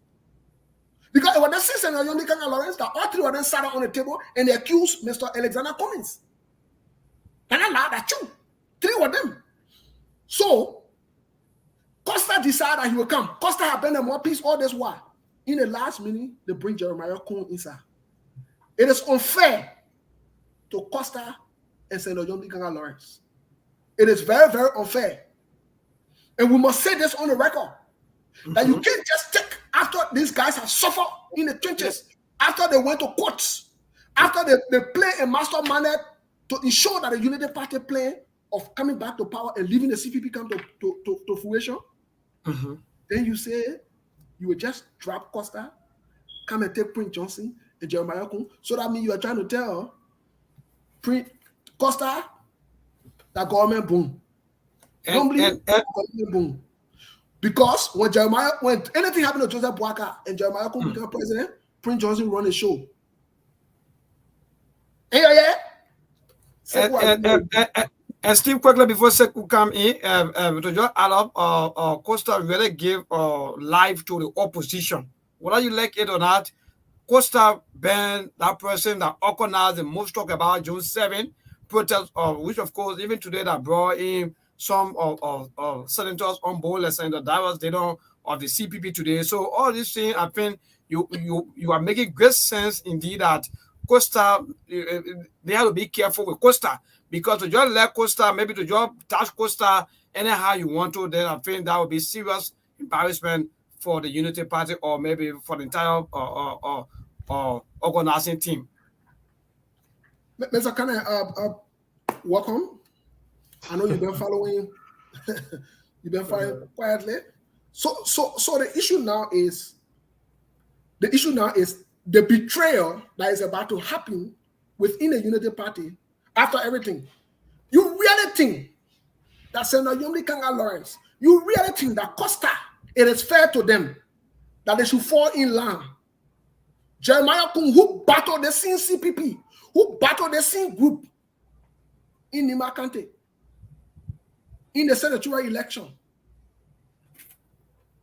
Because it was the same Senator Jobli Kanga Lawrence that all 3 of them sat on the table and they accused Mr. Alexander Cummings. And I lied at you. 3 of them. So, Costa decided that he will come. Costa had been a more peace all this while. In the last minute, they bring Jeremiah Kuhn inside. It is unfair to Costa and Senator Jobli Kanga Lawrence. It is very, very unfair. And we must say this on the record. That you can't just take after these guys have suffered in the trenches, after they went to courts, after they play a mastermind to ensure that the United Party plan of coming back to power and leaving the CPP come to fruition. Then you say you will just drop Costa, come and take Prince Johnson and Jeremiah Kuhn. So that means you are trying to tell Prince Costa that government boom. Government boom. Because when anything happened to Joseph Boycott and Jeremiah Kuhn became president, Prince Johnson run a show. And Steve, quickly before Sekou come in, to just add up, Costa really gave life to the opposition. Whether you like it or not, Costa been that person that organized the most talk about June 7 protest, which of course even today that brought in some of senators on board, let's say the Davos they don't of the CPP today. So all these things, I think you are making great sense indeed that Costa, they have to be careful with Costa, because to just let Costa, maybe to just touch Costa anyhow you want to, then I think that would be serious embarrassment for the Unity Party or maybe for the entire organizing team. Mr. Kane, welcome. I know you've been following. You've been following quietly. So the issue now is the betrayal that is about to happen within the Unity Party after everything. You really think that Senator Jobli Kanga Lawrence, you really think that Costa, it is fair to them that they should fall in line? Jeremiah Kuhn, who battled the same CPP, who battled the same group in Nima Kante, in the senatorial election.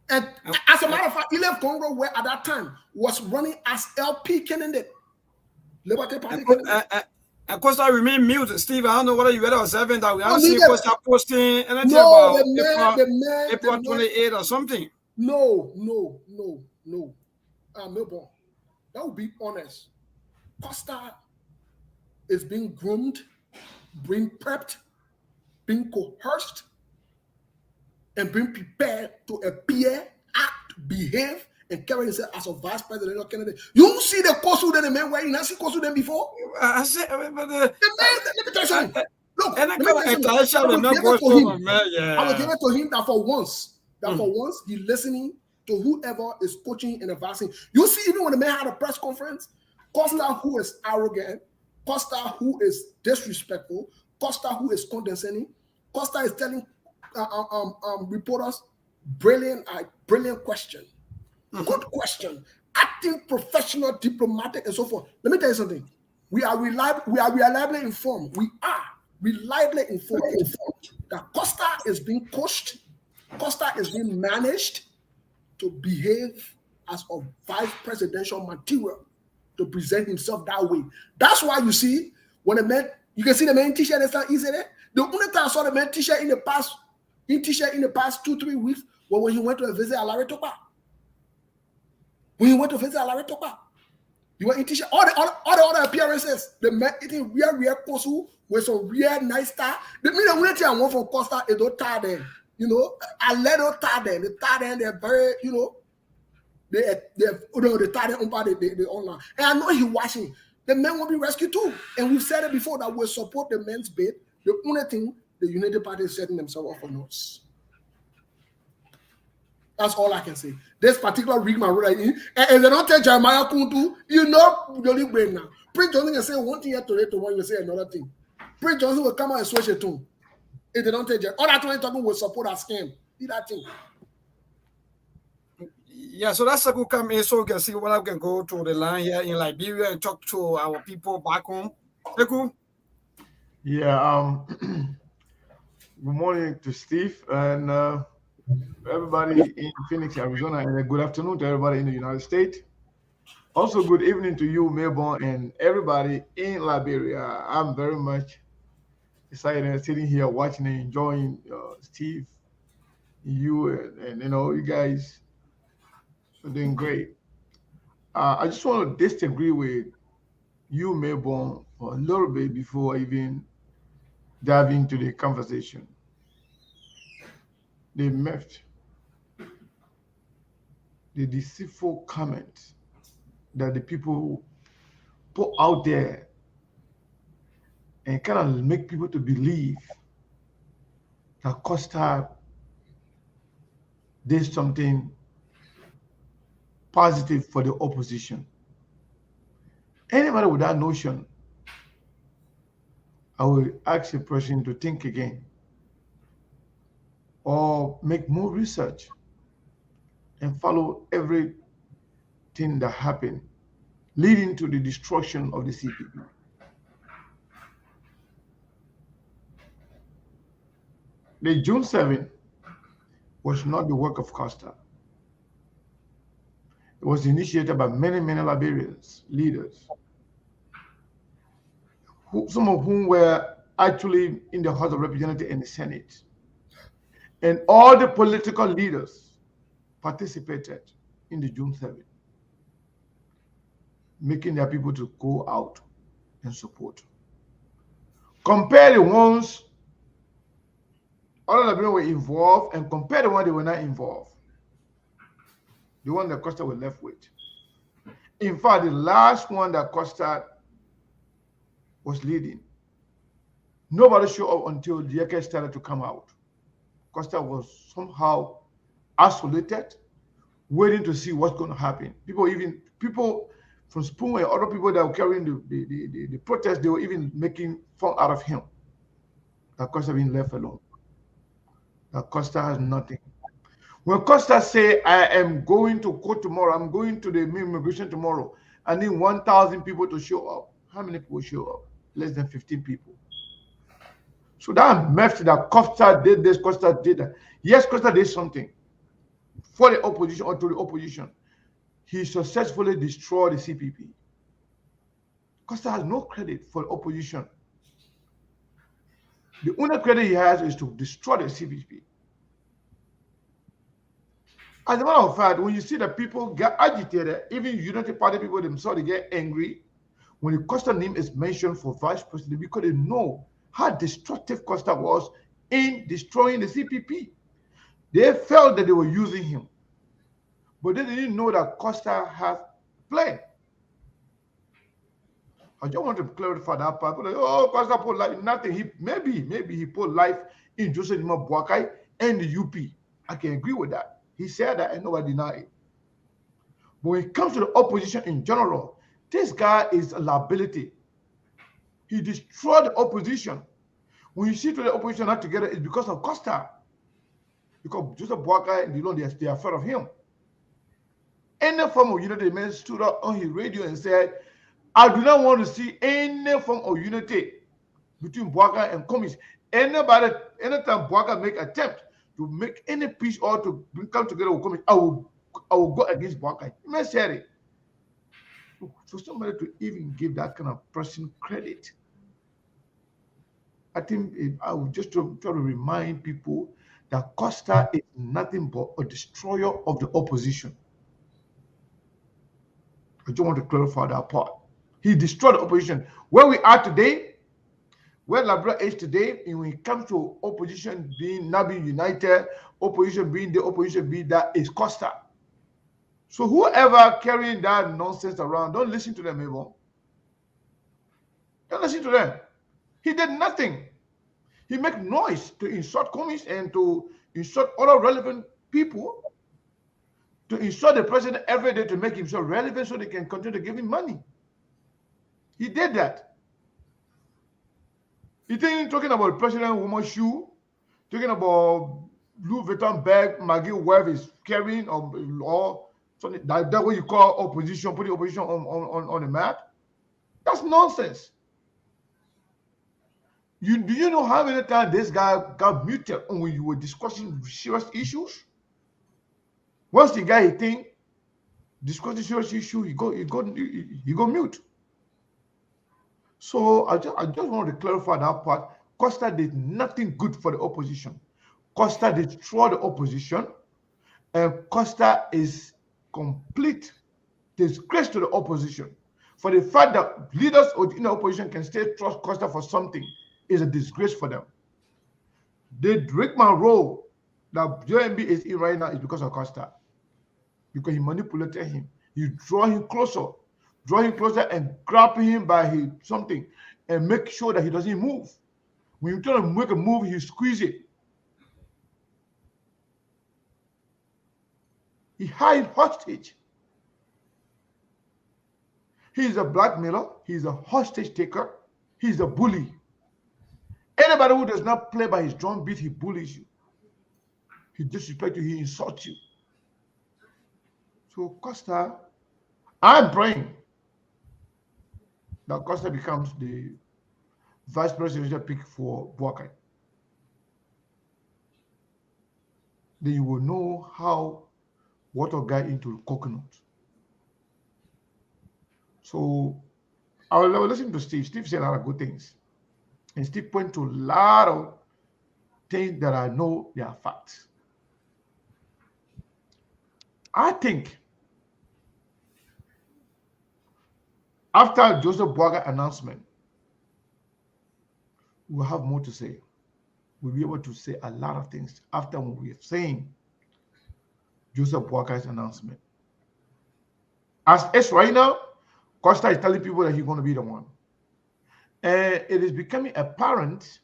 And as a matter of fact, Ilef Congo, where at that time was running as LP candidate, Liberty Party candidate. And Costa remain mute, Steve. I don't know whether you read or observing that we haven't seen neither. Costa posting anything No, about the April 28 or something. No. Melbourne, that would be honest. Costa is being groomed, being prepped, being coerced, and being prepared to appear, act, behave, and carry himself as a vice presidential candidate. You see the costume that the man wearing? You see costume them before? I said, but the man, let me tell you something. Look, I will give it to him that for once, he's listening to whoever is coaching and advising. You see, even when the man had a press conference, Costa, who is arrogant, Costa, who is disrespectful, Costa, who is condescending, Costa is telling reporters, brilliant question, good question, acting professional, diplomatic, and so forth. Let me tell you something. We are reliably informed. We are reliably informed that Costa is being coached, Costa is being managed to behave as a vice presidential material, to present himself that way. That's why you see when a man, you can see the man t-shirt is not easy there. The only time I saw the man t-shirt in the past 2-3 weeks was when he went to visit Alari Topa. When he went to visit Alari Topa, you were in t-shirt. All the other appearances, the man eating real kosu with some real nice tie. The only thing I want from Costa is those tie them. You know, I let them tie them. The tie them, they're very, you know, they tie them on the online. And I know he's watching. The men will be rescued too. And we've said it before that we'll support the men's bid. The only thing the United Party is setting themselves up for notes. That's all I can say. This particular rig man, and they don't tell Jeremiah Kuntu, you know, the only brain now. Prince Johnson can say one thing here today, tomorrow you say another thing. Prince Johnson will come out and switch it too. If they don't tell Jeremiah, all that one talking will support our scam. Do that thing. Yeah, so that's a good come in so we can see whether we can go to the line here in Liberia and talk to our people back home. Eku? Yeah, good morning to Steve and everybody in Phoenix, Arizona, and a good afternoon to everybody in the United States. Also, good evening to you, Melbourne, and everybody in Liberia. I'm very much excited and sitting here watching and enjoying Steve, you, and you know, you guys are doing great. I just want to disagree with you, Melbourne, for a little bit before I even dive into the conversation. The myth, the deceitful comments that the people put out there and kind of make people to believe that Costa did something positive for the opposition. Anybody with that notion, I will ask a person to think again or make more research and follow everything that happened leading to the destruction of the CPP. The June 7th was not the work of Costa. It was initiated by many Liberians, leaders, some of whom were actually in the House of Representatives and the Senate. And all the political leaders participated in the June 7th, making their people to go out and support. Compare the ones other Liberians were involved and compare the ones they were not involved. The one that Costa was left with. In fact, the last one that Costa was leading, nobody showed up until the Yeke started to come out. Costa was somehow isolated, waiting to see what's going to happen. People from Spoon and other people that were carrying the protest, they were even making fun out of him. That Costa being left alone. That Costa has nothing. When Costa say, I am going to court tomorrow, I'm going to the immigration tomorrow, I need 1,000 people to show up. How many people show up? Less than 15 people. So that message that Costa did this, Costa did that. Yes, Costa did something for the opposition or to the opposition, he successfully destroyed the CPP. Costa has no credit for the opposition. The only credit he has is to destroy the CPP. As a matter of fact, when you see that people get agitated, even United Party people themselves, they get angry when the Costa name is mentioned for vice president because they know how destructive Costa was in destroying the CPP. They felt that they were using him, but they didn't know that Costa has played. I just want to clarify that part. Like, oh, Costa put life, nothing. Maybe he put life in Joseph Nima Boakai and the UP. I can agree with that. He said that and nobody denied it. But when it comes to the opposition in general, this guy is a liability. He destroyed the opposition. When you see to the opposition not together, it's because of Costa. Because Joseph Boakai and they are afraid of him. Any form of unity, the man stood up on his radio and said, I do not want to see any form of unity between Boakai and communists. Anytime Boakai make attempt to make any peace or to come together with communists, I will go against Boakai. He may say it. So somebody to even give that kind of person credit, I think I would just try to remind people that Costa is nothing but a destroyer of the opposition. I just want to clarify that part. He destroyed the opposition. Where we are today, where Liberia is today, and when it comes to opposition not being united, opposition being that is Costa. So whoever carrying that nonsense around, don't listen to them, Evo. Don't listen to them. He did nothing. He make noise to insult communists and to insult other relevant people, to insult the president every day to make himself relevant so they can continue to give him money. He did that. He didn't talking about President woman's shoe, talking about Louis Vuitton bag Maggie Webb is carrying or something that what you call opposition, putting opposition on the map. That's nonsense. Do you know how many times this guy got muted when you were discussing serious issues? Once the guy think discussing serious issue, he go mute. So I just want to clarify that part. Costa did nothing good for the opposition. Costa destroyed the opposition, and Costa is complete disgrace to the opposition. For the fact that leaders in the opposition can still trust Costa for something is a disgrace for them. The Rickman role that JMB is in right now is because of Costa. Because he manipulated him. You draw him closer and grab him by his something and make sure that he doesn't move. When you try to make a move, you squeeze it. He hides hostage. He's a blackmailer. He's a hostage taker. He's a bully. Anybody who does not play by his drum beat, he bullies you. He disrespects you. He insults you. So Costa, I'm praying that Costa becomes the vice presidential pick for Boakai. Then you will know how water got into coconut. So I will listen to Steve. Steve said a lot of good things. And Steve pointed to a lot of things that I know they are facts. I think after Joseph Boakai announcement, we'll have more to say. We'll be able to say a lot of things after we have seen Joseph Boakai's announcement. As it's right now, Costa is telling people that he's going to be the one. And it is becoming apparent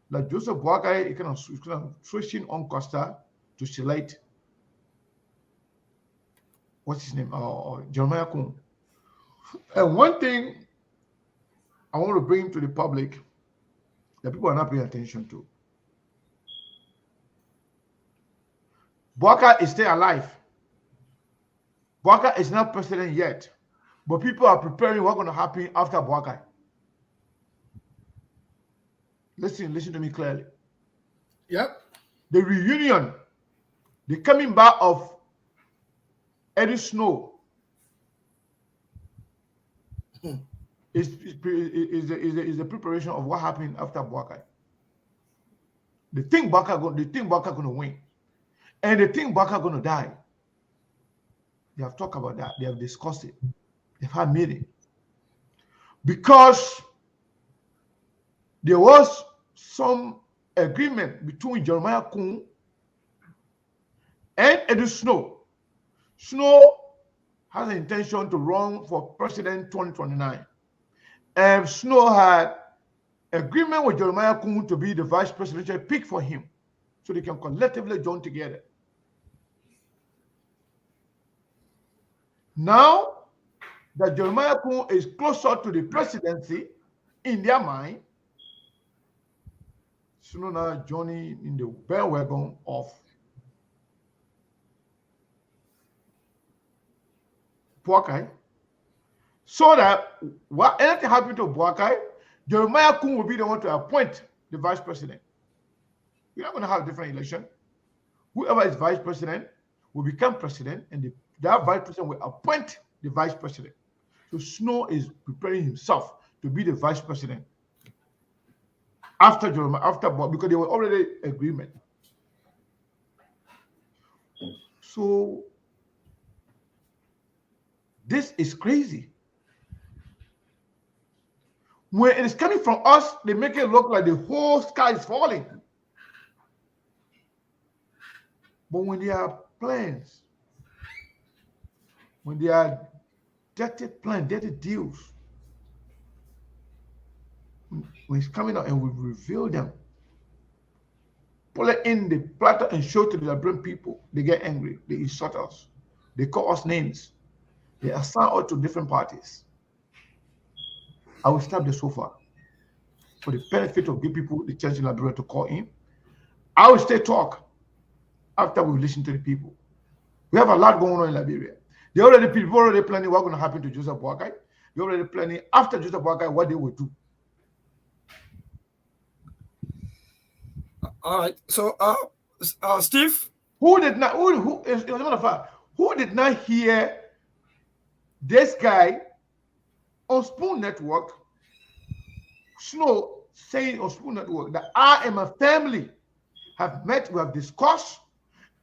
that Joseph Boakai is kind of switching on Costa to select, what's his name? Jeremiah Kuhn. And one thing I want to bring to the public that people are not paying attention to. Boakai is still alive. Boakai is not president yet. But people are preparing what's going to happen after Boakai. Listen to me clearly. Yep. The reunion, the coming back of Eddie Snow is the preparation of what happened after Boakai. They think Boakai going to win, and they think Boakai going to die. They have talked about that. They have discussed it. They've had meeting because there was some agreement between Jeremiah Kun and Eddie Snow. Snow has an intention to run for president 2029. And Snow had agreement with Jeremiah Kun to be the vice presidential pick for him so they can collectively join together. Now that Jeremiah Kun is closer to the presidency in their mind, Snow now joining in the bandwagon of Boakai, so that what anything happened to Boakai, Jeremiah Kun will be the one to appoint the vice president. We're not going to have a different election. Whoever is vice president will become president, and that vice president will appoint the vice president. So Snow is preparing himself to be the vice president after Boakai, because they were already agreement. So this is crazy. When it is coming from us, they make it look like the whole sky is falling. But when there are plans, when there are dirty plans, dirty deals, when it's coming out and we reveal them, pull it in the platter and show to the Liberian people, they get angry, they insult us, they call us names. They assign us to different parties. I will stop the sofa for the benefit of giving people the chance in Liberia to call in. I will stay talk after we listen to the people. We have a lot going on in Liberia. People already planning what's going to happen to Joseph Boakai. They're already planning after Joseph Boakai what they will do. All right. So, Steve, Who did not hear this guy on Spoon Network, Snow, saying on Spoon Network that I and my family have met, we have discussed,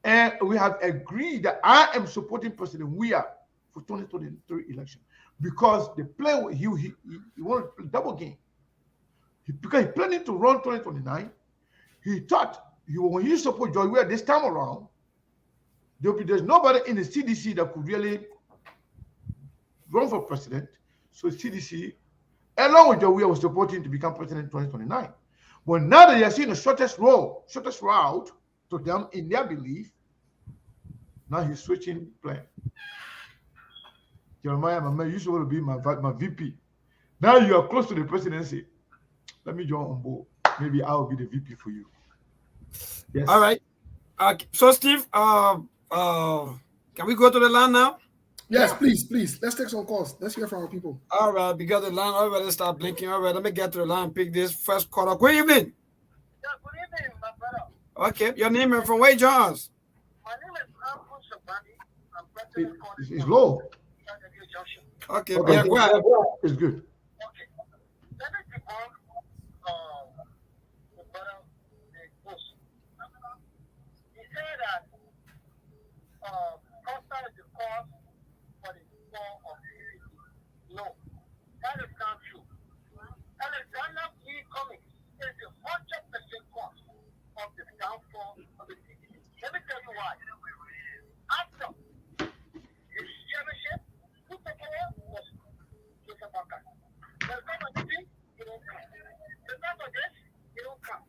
and we have agreed that I am supporting President Weah for 2023 election because the plan he wanted to play double game. Because he's planning to run 2029, he thought when you support Joy Weah this time around, there's nobody in the CDC that could really run for president. So CDC, along with Joy Weah, was supporting to become president in 2029. But now that they are seeing the shortest route to them in their belief, now he's switching plan. Jeremiah, my man, you used to be my VP. Now you are close to the presidency. Let me join on board. Maybe I'll be the VP for you. Yes. All right. So Steve, can we go to the line now? Yes, please. Let's take some calls. Let's hear from our people. All right, because the line already start blinking. All right, let me get to the line and pick this first caller. Good evening. Yeah, good evening, my brother. Okay, your name and from where you join us? My name is Uncle Shabani. I'm president of the It's low. Okay, Okay. yeah, go ahead. It's good. Okay. Let me debunk the brother Bush. He said that Costa is the cause for the fall of the city. No, that is not true. Alexander P. Cummings is the 100% cause of the downfall of the city. Let me tell you why. After his chairmanship, who took over was Joseph Boakai. The time of this, you don't come. The time of this, you don't come.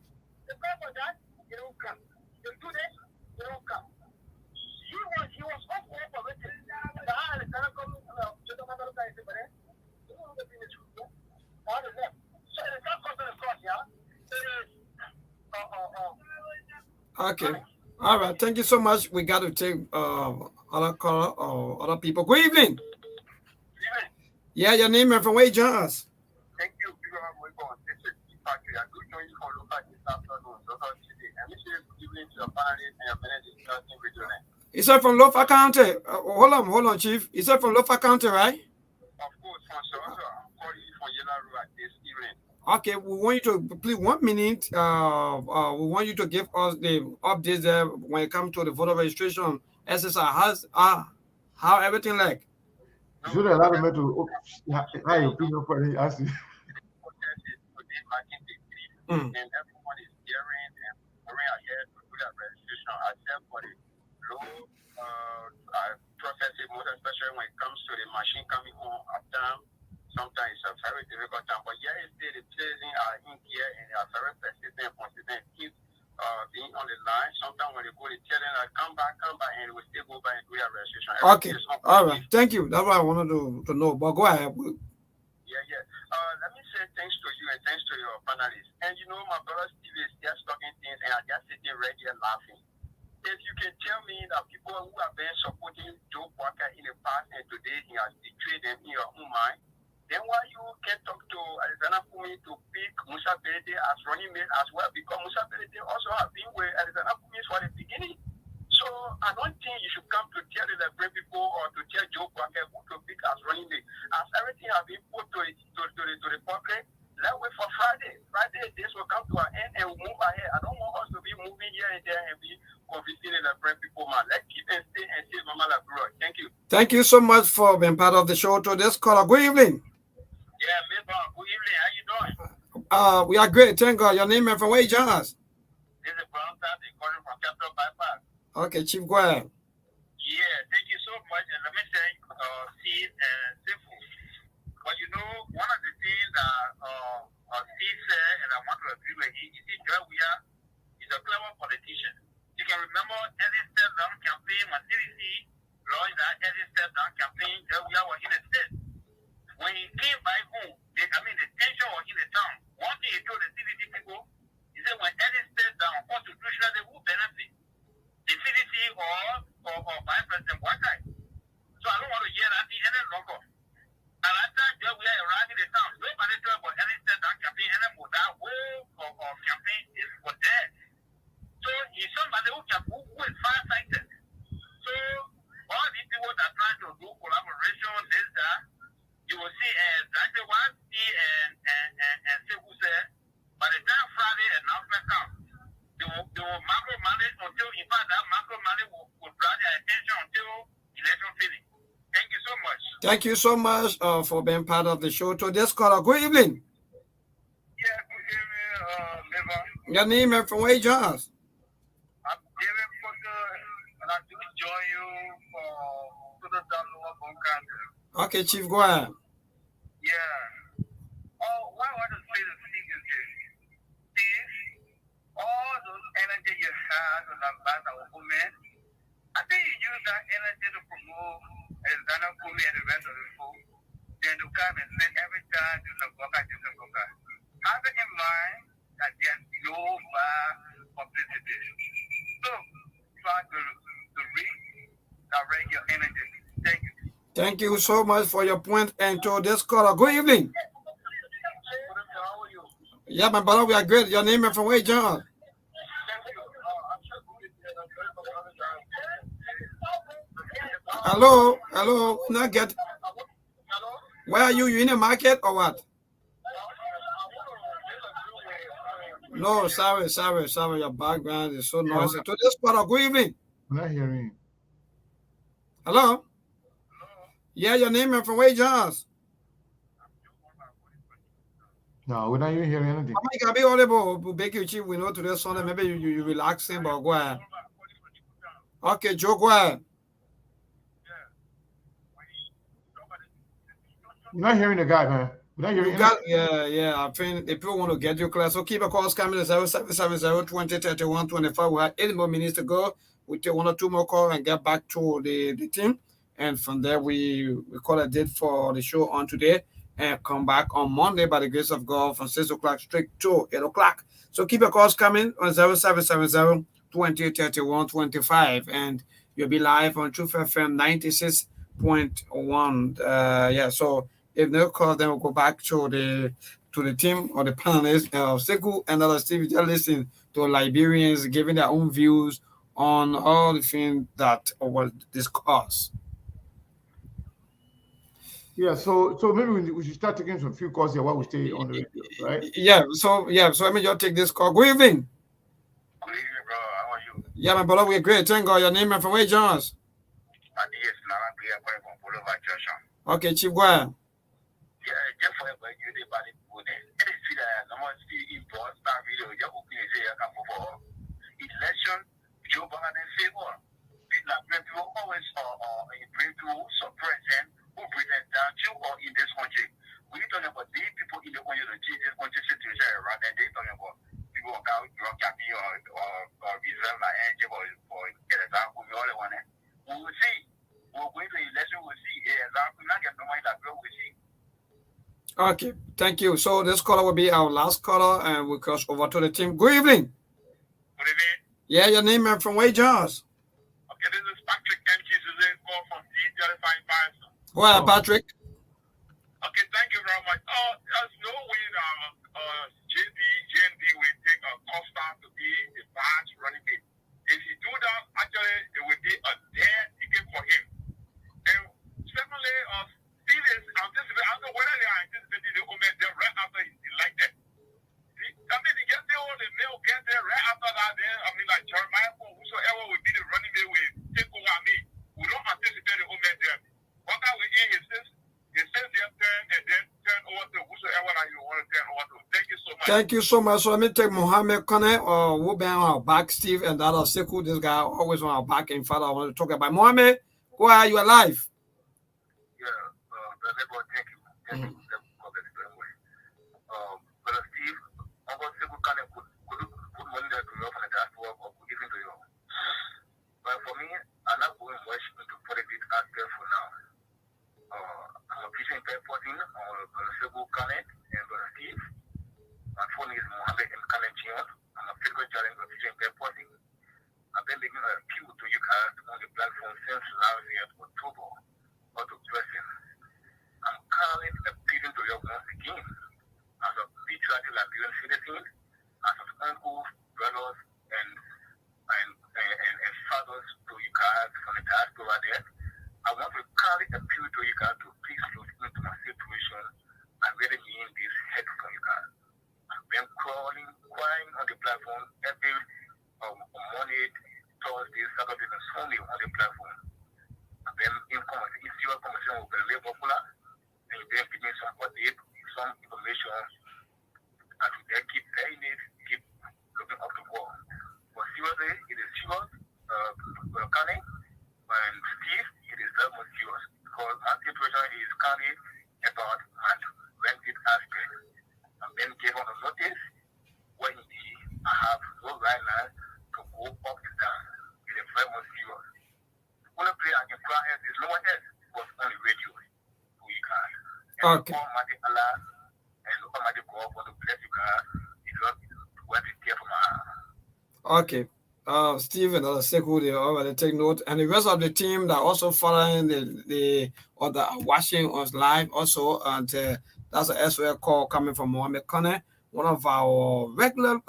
The time of that, you don't come. You do this, you don't come. He was so cooperative. The Alexander Cummings, Joseph Boakai is there. You know the thing is true. All the left. So it is not costing the cost, yeah? It is Okay. All right. Thank you so much. We got to take other caller or other people. Good evening. Yeah, your name and from where you join us? Thank you. This is Patrick. I do join you for local this afternoon. So today, I'm going to give you to your parents and your parents discussing with you. Is that from Lofa County? Hold on, Chief. Is that from Lofa County, right? Of course, from Soso, I'm calling you from Yellow Road this evening. Okay, we want you to please 1 minute. We want you to give us the updates there when it comes to the voter registration. SSR, how everything like? You should allow me to have your opinion for it. Ask you. And everyone is hearing and going ahead to do that registration, except for the low processing, most especially when it comes to the machine coming home at time. Sometimes it's a very difficult time, but yeah, it's still the chasing are in here and they are very persistent and consistent. Keep being on the line. Sometimes when they go, they tell them like, come back, and we still go back and do that registration. Okay, all right. Thank you. That's what I wanted to know. But go ahead. Yeah. Let me say thanks to you and thanks to your panelists. And you know, my brother Steve is just talking things and I'm just sitting right here laughing. If you can tell me that people who have been supporting Joe Parker in the past and today he has betrayed them in your own mind, then why you can talk to Alexander Kumi to pick Musa Belede as running mate as well? Because Musa Belede also has been with Alexander Kumi for the beginning. So I don't think you should come to tell the Liberian people or to tell Joe Parker who to pick as running mate. As everything has been put to the public, let's wait for Friday. Friday, this will come to an end and we'll move ahead. I don't want us to be moving here and there and be confusing the Liberian people, man. Let's keep and stay and save Mama Labrador. Thank you. Thank you so much for being part of the show to this caller. Good evening. Yeah, Milton, good evening. How you doing? We are great. Thank God. Your name and from where you join us? This is Brown Tati calling from Capital Bypass. Okay, Chief, go ahead. Yeah, thank you so much. And let me say, Steve and Sifu. But you know, one of the things that Steve said, and I want to agree with him, you see, Joe Weah is a clever politician. You can remember every step down campaign when CDC launched that every step down campaign, Joe Weah was in the state. When he came back home, the tension was in the town. One thing he told the CDC people, he said, when every step down constitutional, they will benefit. The CDC or Vice President Boakai. So I don't want to hear that any longer. And at that time, we are arriving in the town. Nobody talk about any step down campaign, any more that whole campaign is for dead. So he's somebody who is far-sighted. So all these people that are trying to do collaboration, this, that, you will see exactly what he and Sekou said. By the time Friday announcement comes, they will macro manage until, in fact, that macro manage will draw their attention until election finish. Thank you so much. Thank you so much for being part of the show to this caller. Good evening. Yeah, good evening, Liver. Your name and from where you join us? I'm David Potter, and I do join you for the Lower Bunker. Okay, Chief, go ahead. Yeah. What I want to say to Steve is this. Steve, all those energy you have on that bad woman, I think you use that energy to promote Alexander Kumi and the rest of the folk. Then to come and say every time this is a book. Have it in mind that there's no bad publicity. So try to redirect your energy. Thank you. Thank you so much for your point and to this caller. Good evening. How are you? Yeah, my brother, we are great. Your name and from where you join us? Hello. Not get. Where are you? You in the market or what? No, sorry. Your background is so noisy. To this caller, good evening. I'm not hearing. Hello. Yeah, your name and from where you join us? No, we're not even hearing anything. I can be audible. Beg you, Chief. We know today's Sunday. Maybe you relaxing, but go ahead. Okay, Joe, go ahead. We're not hearing the guy, man. We're not hearing Yeah. I think if people want to get you clear, so keep a calls coming to 0770-20-31-25. We have 8 more minutes to go. We take 1 or 2 more calls and get back to the team. And from there, we call a date for the show on today and come back on Monday by the grace of God from 6 o'clock straight to 8 o'clock. So keep your calls coming on 0770-20-31-25. And you'll be live on Truth FM 96.1. So if no call, then we'll go back to the team or the panelists, Sekou and other Steve, just listen to Liberians giving their own views on all the things that was discussed. Yeah, so maybe we should start taking some few calls here while we stay on the radio, right? So let me just take this call. Good evening. Good evening, bro. How are you? Yeah, my brother, we're great. Thank God. Your name and from where, Jones? My name is Nara Bia from Bolova Junction. Okay, Chief, go ahead. Yeah, just for you, the body good. It is that no one see in boss star video. You open it here, come for election. Joe Biden in favor. People always bring to some president who present down you or in this country. We talking about the people in the country to change this country situation around, and they talking about people out drug camping or reserve like energy for example, we all want it. We will see. We're going to election. We'll see. We're not getting no money that we'll see. Okay, thank you. So this caller will be our last caller, and we'll cross over to the team. Good evening. Good evening. Yeah, your name and from where, Jones? Okay, this is Patrick MG Suzanne call from D35 Bison. Go ahead, Patrick. Okay, thank you very much. There's no way JND will take a Costa to be the badge running mate. If he do that, actually, it will be a dead ticket for him. And secondly, Steve is anticipating, I don't know whether they are anticipating the woman there right after he's elected. I mean, they get there, the male get there right after that, then, I mean, like Jeremiah, whosoever will be the running mate will take over. I mean, we don't anticipate the woman there. What I will in his their turn and then turn over to whosoever that you want to turn over to. Thank you so much. Thank you so much. So let me take Mohammed Kone, we'll be on our back, Steve, and that other Sekou. This guy always on our back. In fact, I want to talk about Mohammed. Go ahead, you alive? Yeah, thank you. Thank you. Brother Steve, Uncle Sekou can put money there to you from the diaspora or put it into you. But for me, I'm not going much into politics aspect for now. I'm a preaching type 14 on Brother Sekou Kane and Brother Steve. My phone is Mohammed M. Kane Chion. I'm a physical challenge of preaching type 14. I've been making a appeal to you guys on the platform since last year, October, or to present. I'm currently appealing to you once again as a patriotic Liberian citizen, as of uncles, brothers, and fathers to you guys from the diaspora there. I want to currently appeal to you guys to please look into my situation. I really mean this help from you guys. I've been crying on the platform every Monday, Thursday, Saturday, and Sunday on the platform. I've been in serious conversation with the Labour Popular, and they've given me some update, some information, and they keep paying it, keep looking up the wall. But seriously, it is serious, Kanye and Steve, it is very much serious, because my situation is currently about my rented aspect. I've been given a notice when indeed I have no right now to go up and down. It is very much serious. The only place I can cry is no one else, but on the radio to you guys. And Okay. Almighty Allah and Almighty God want to bless you guys if you want to care for my heart. Okay. Steve and Sekou, they already take note, and the rest of the team that also following the or that are watching us live also, and that's an SOL call coming from Mohammed Kone, one of our regular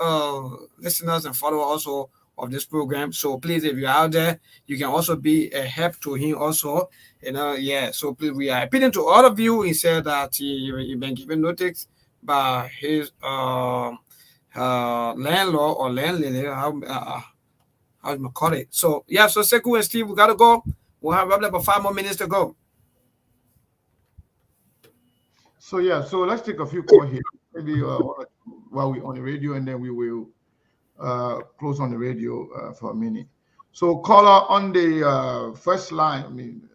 listeners and followers also of this program. So please, if you're out there, you can also be a help to him also. Yeah. So please, we are appealing to all of you. He said that he been given notice by his landlord or landlady. How do you call it? So yeah, so Sekou and Steve, we gotta go. We'll have roughly about 5 more minutes to go. So yeah, so let's take a few calls here, maybe while we're on the radio, and then we will close on the radio for a minute. So caller on the first line, I mean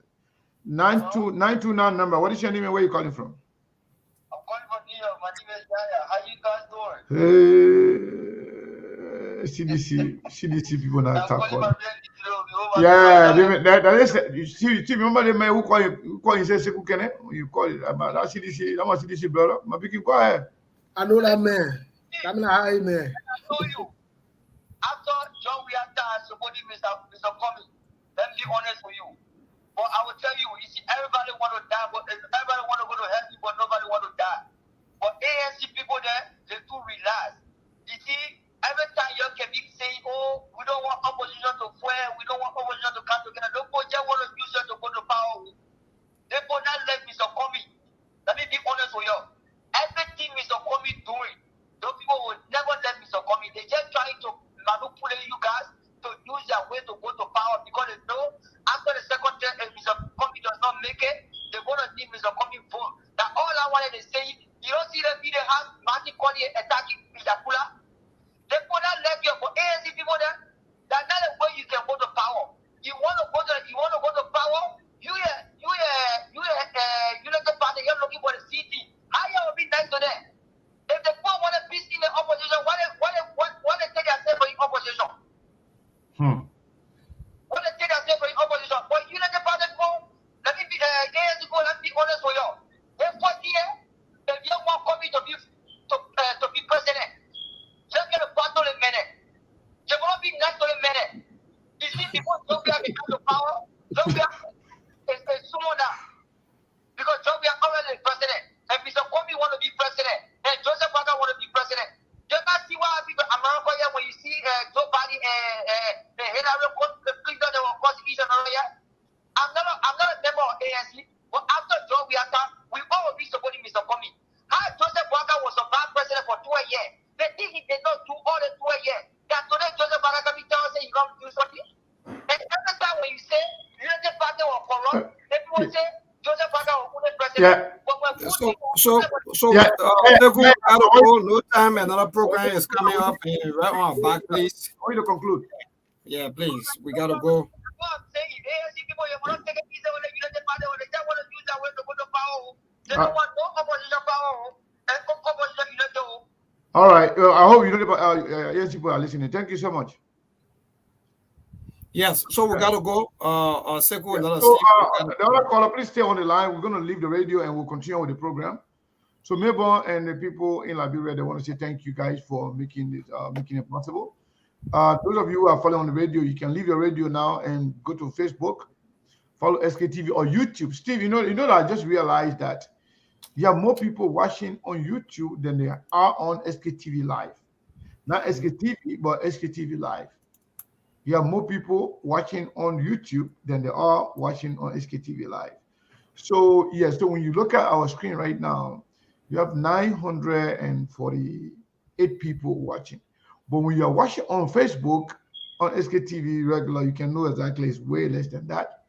929 number. What is your name and where are you calling from? I'm calling from New York. My name is Yaya. How you guys doing? CDC people now talk about. Yeah, that is. You see, remember the man who call you say Sekou Kene? You call it about that CDC. That was CDC brother. My big go ahead. I know that man. That man, high man. I know you. After John Reactor has supported Mr. Cummings, let me be honest with you. But I will tell you, see, everybody want to die, but everybody want to go to heaven, but nobody want to die. But ANC people there, they do relax. You see, every time you can be saying, oh, we don't want opposition to they're going to need Mr. Coming vote. That all I wanted to say, you don't see the video how Martin Collier attacking Pijapula? They put that leg here for ANC people there. That's not a way you can go to power. You want to go to power? United Party, you're looking for the city. How you will be nice to them? If the poor want a peace in the opposition, why they take their step for the opposition? What they take their step for the opposition? But United Party go, let me be ANC go, let's be honest for you. They 40 years, the young one coming to be president. Just get a battle in minute. You're going to be nice to a minute. You see, people Zambia become the power. Zambia is someone that. Because Zambia already is president. And Mr. Comey want to be president. And Joseph Biden want to be president. You not see what people in America here when you see Joe Biden and Hillary Clinton, they will cause each other here. I'm not a member of ANC, but after Joe we all will be supporting Mr. Comey. How Joseph Biden was a bad president for 2 years. The thing he did not do all the 2 years. That today Joseph Biden can be telling say you can't do something. And every time when you say United Party or corrupt, everyone say Joseph Biden will put the president. No time. Another program is coming up. And right on our back, please. I want you to conclude. Yeah, please. We gotta go. I'm saying if ANC people you want to take it easy when the United Party when they just want to use that way to go to power. They don't want no opposition power and opposition united. All right. I hope you know yes, people are listening. Thank you so much. Yes. So we gotta go. Sekou, another the other caller, please stay on the line. We're going to leave the radio and we'll continue with the program. So Melbourne and the people in Liberia, they want to say thank you guys for making it possible. Those of you who are following on the radio, you can leave your radio now and go to Facebook, follow SKTV or YouTube. Steve, you know that I just realized that you have more people watching on YouTube than there are on SKTV Live. Not SKTV, but SKTV Live. You have more people watching on YouTube than there are watching on SKTV Live. So, yes, so when you look at our screen right now, you have 948 people watching. But when you are watching on Facebook, on SKTV regular, you can know exactly it's way less than that.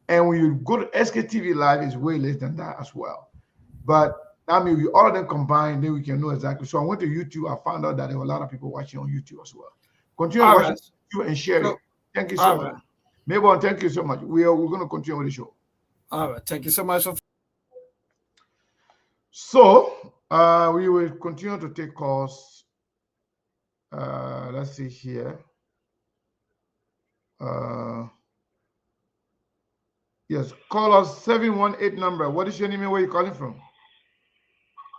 And when you go to SKTV Live, it's way less than that as well. But I mean, we all of them combined, then we can know exactly. So I went to YouTube, I found out that there were a lot of people watching on YouTube as well. Continue to watch YouTube and share it. Thank you so much. Melbourne, thank you so much. We're going to continue with the show. All right. Thank you so much. So we will continue to take calls. Let's see here. Yes, call us 718 number. What is your name and where are you calling from?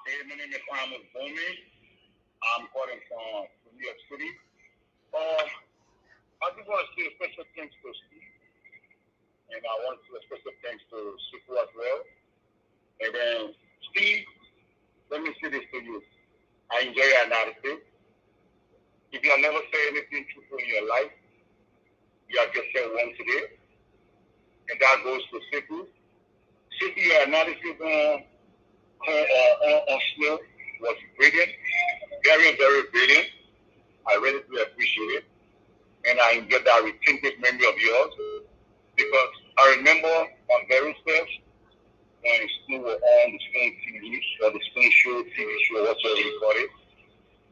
Hey, my name is Amos Bowman. I'm calling from New York City. I just want to say a special thanks to Steve. And I want to do a special thanks to Sifu as well. And then, Steve, let me say this to you. I enjoy your analysis. If you have never said anything truthful in your life, you have just said one today. And that goes to Sifu. Sifu, your analysis on snow was brilliant. Very, very brilliant. I really do appreciate it. And I enjoyed that retentive memory of yours. Because I remember on very first, when school were on the Spoon TV, or the Spoon Show, TV show, whatever you call it.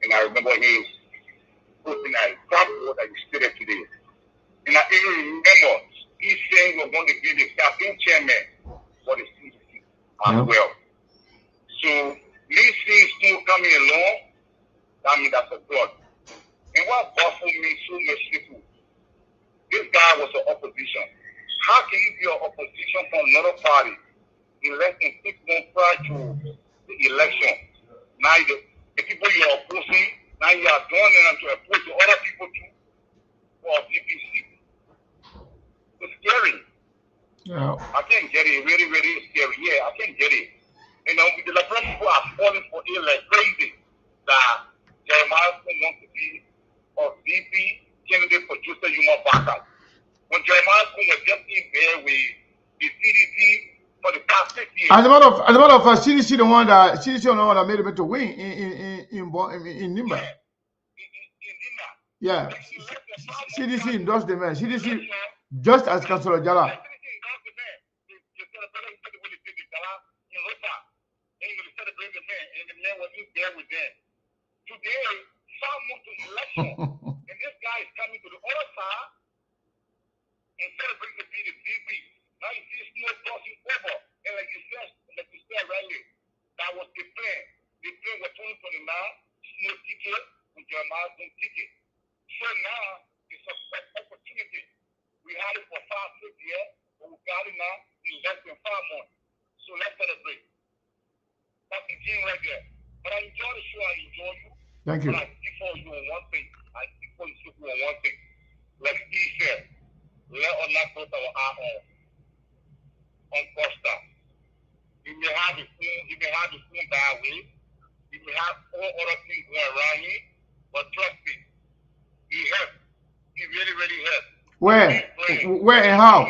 And I remember him putting a crap that you stated today. And I even remember he saying we're going to be the campaign chairman for the CDC as well. So, me seeing school coming along, that means that's a God. And what baffled me so much, people, this guy was an opposition. How can you be an opposition from another party in less than 6 months prior to the election? Now, the people you are opposing, now you are joining them to oppose the other people too for DPC. It's scary. Yeah. I can't get it. Really, really scary. Yeah, I can't get it. You know, the Liberian people are falling for it like crazy. That Jeremiah wants to be a VP candidate for Joseph Yuma Baka. When Jeremiah was just in there with the CDC for the past 6 years. As a matter of fact, CDC the one that made him to win in Nimba. In Nimba. Yeah. CDC endorsed the man. CDC just as Councilor Jala. Lala in Rosa. And he was celebrating the man, and the man was in there with them. Today, some moved to election, and this guy is coming to the other side and celebrating the BB. Now you see snow crossing over, and like you said rightly, that was the plan. The plan was 2029, snow ticket with Jeremiah ticket. So now it's a best opportunity. We had it for 5-6 years, but we got it now in less than 5 months. So let's celebrate. That's the game right there. But I enjoy the show. I enjoy you. Thank you. But I speak for you on one thing. Like he said, let us not put our eye on Costa. He may have his own bad way. He may have all other things going around him. But trust me, he helped. He really, really helped. Where and how?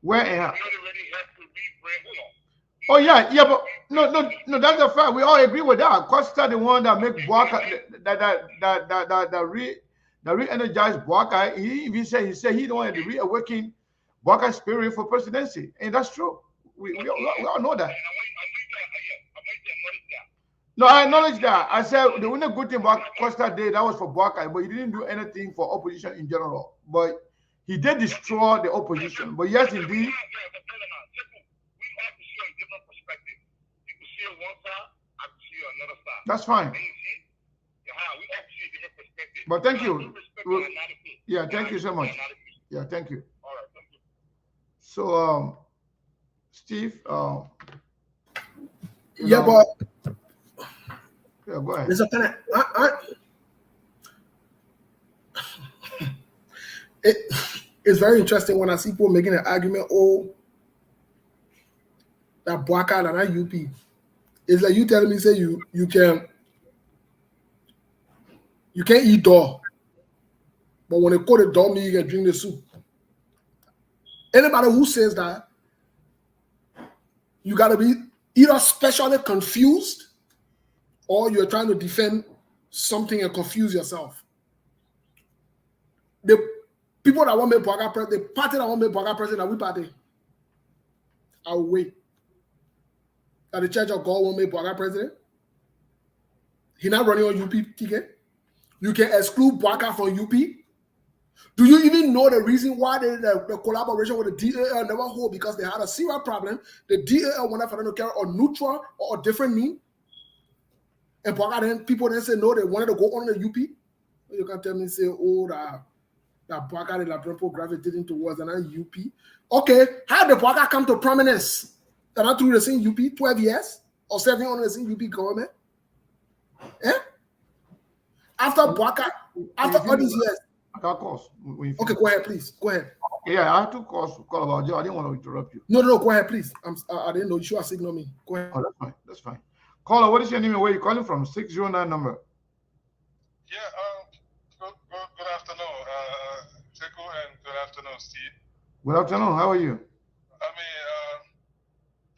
Where and how? He really helped to rebrand. Hold on. Oh yeah, but no, that's a fact. We all agree with that. Costa, the one that make Boaca, that re-energized Boaca. He said he don't want to reawaken Boaca spirit for presidency, and that's true. We all know that. No, I acknowledge that. I said the only good thing about Costa did that was for Boaca, but he didn't do anything for opposition in general. But he did destroy the opposition. But yes, indeed. That's fine. But thank you. Yeah, thank you so much. Yeah, thank you. So, Steve. Yeah, but yeah, go ahead. there's a kind of it's very interesting when I see people making an argument. Oh, that Boaca and that UP. It's like you telling me, say you can't eat dog, but when they call the dog meat, you can drink the soup. Anybody who says that, you gotta be either specially confused or you're trying to defend something and confuse yourself. The people that want me Boaca president, the party that want me Boaca president, we party. I will wait. That the Church of God won't make Boaca president. He not running on UP ticket. You can exclude Boaca from UP. Do you even know the reason why the collaboration with the DAL never hold? Because they had a serious problem. The DAL wanted for them to carry a neutral or a different mean. And Boaca then people then say no, they wanted to go on the UP. You can tell me, say, oh, that Boaca de la Brempo gravitating towards an UP. Okay, how did Boaca come to prominence? They're not through the same UP 12 years or serving on the same UP government. Eh? After Boaca, after all these years. Okay, go ahead, please. Go ahead. Yeah, I had 2 calls to call about you. I didn't want to interrupt you. No, go ahead, please. I didn't know you should have signaled me. Go ahead. Oh, that's fine. That's fine. Caller, what is your name and where you calling from? 609 number. Yeah, good afternoon, Chico, and good afternoon, Steve. Good afternoon. How are you? I mean,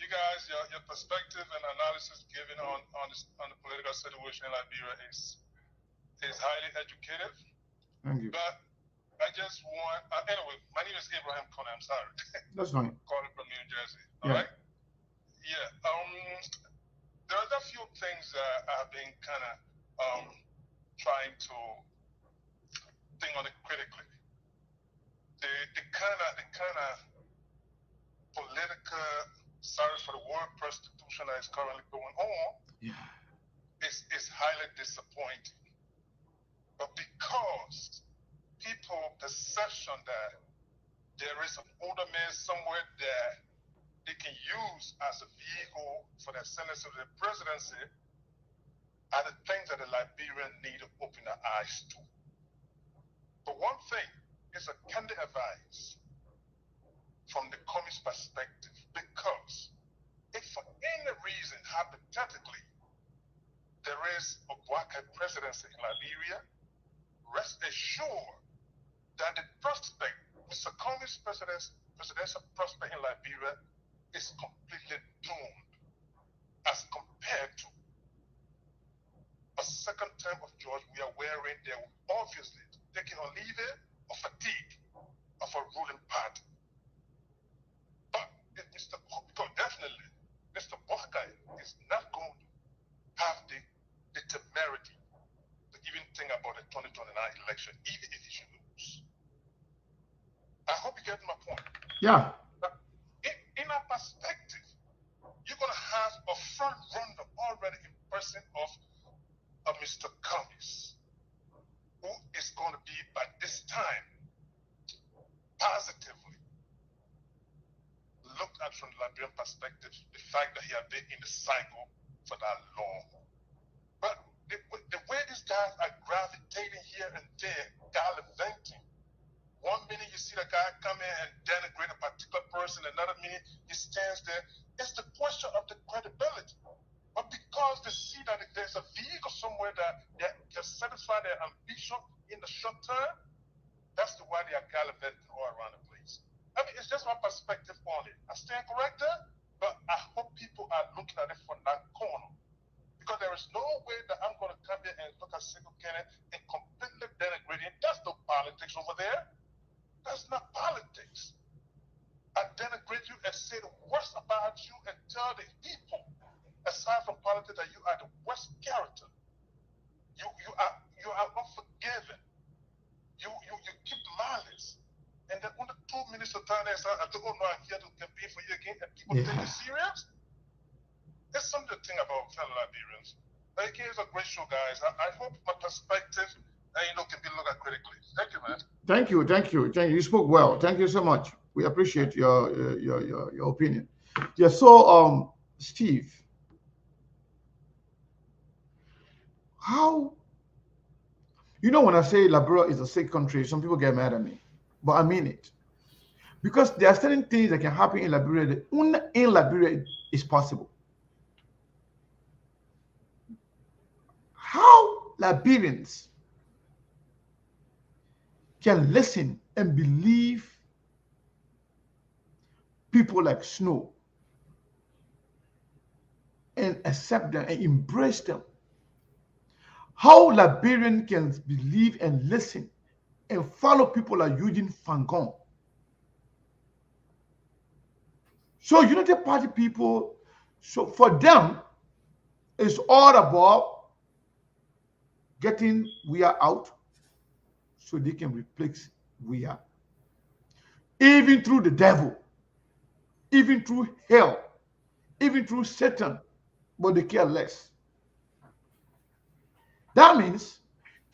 you guys, your perspective and analysis given on the political situation in Liberia is highly educative. Thank you. But I just want, anyway, my name is Abraham Conner. I'm sorry. That's fine. Calling from New Jersey. All right? Yeah. There's a few things that I've been kind of trying to think on it critically. The kind of political, sorry for the word, prostitution that is currently going on is highly disappointing. But because people's perception that there is an older man somewhere that they can use as a vehicle for the ascendancy of the presidency are the things that the Liberians need to open their eyes to. But one thing is a candid advice from the communist perspective, because if for any reason, hypothetically, there is a Boaca presidency in Liberia, rest assured that the prospect, Mr. Communist presidential prospect in Liberia is completely doomed as compared to a second term of George we are wearing there, obviously taking on leaving or fatigue of a ruling party. But if Mr. Because definitely election, even if he should lose. I hope you get my point. Yeah. In our perspective, you're going to have a front runner already in person of Mr. Cummings, who is going to be, by this time, positively looked at from the Liberian perspective, the fact that he had been in the cycle for that long. But the way these guys are gravitating here and there, gallivanting. One minute you see the guy come in and denigrate a particular person, another minute he stands there. It's the question of the credibility. But because they see that there's a vehicle somewhere that can satisfy their ambition in the short term, that's the why they are gallivanting all around the place. I mean, it's just my perspective on it. I stand corrected, but I hope people are looking at it from that corner. Because there is no way that I'm going to come here and look at single candidate and completely denigrate it. That's no politics over there. That's not politics. I denigrate you and say the worst about you and tell the people, aside from politics, that you are the worst character. You are unforgiving. You keep malice. And then under 2 minutes of time, I don't know, I'm here to campaign for you again, and people take it serious. There's something to think about, fellow Liberians. Again, it's a great show, guys. I hope my perspective, can be looked at critically. Thank you, man. Thank you. You spoke well. Thank you so much. We appreciate your opinion. Yeah. So, Steve, how? When I say Liberia is a sick country, some people get mad at me, but I mean it, because there are certain things that can happen in Liberia that only in Liberia is possible. How Liberians can listen and believe people like Snow and accept them and embrace them. How Liberian can believe and listen and follow people like Eugene Fangon. So Unity Party people, so for them, it's all about getting we are out so they can replace we are. Even through the devil, even through hell, even through Satan, but they care less. That means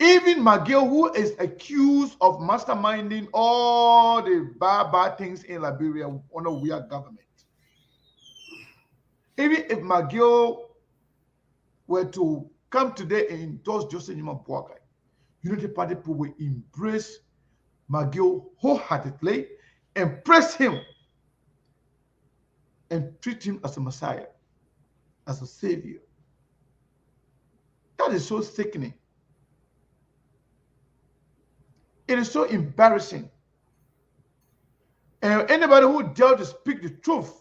even McGill, who is accused of masterminding all the bad things in Liberia under weird government, even if McGill were to come today and endorse Joseph Newman Boakai, Unity Party people will embrace McGill wholeheartedly and praise him and treat him as a Messiah, as a savior. That is so sickening. It is so embarrassing. And anybody who dares to speak the truth,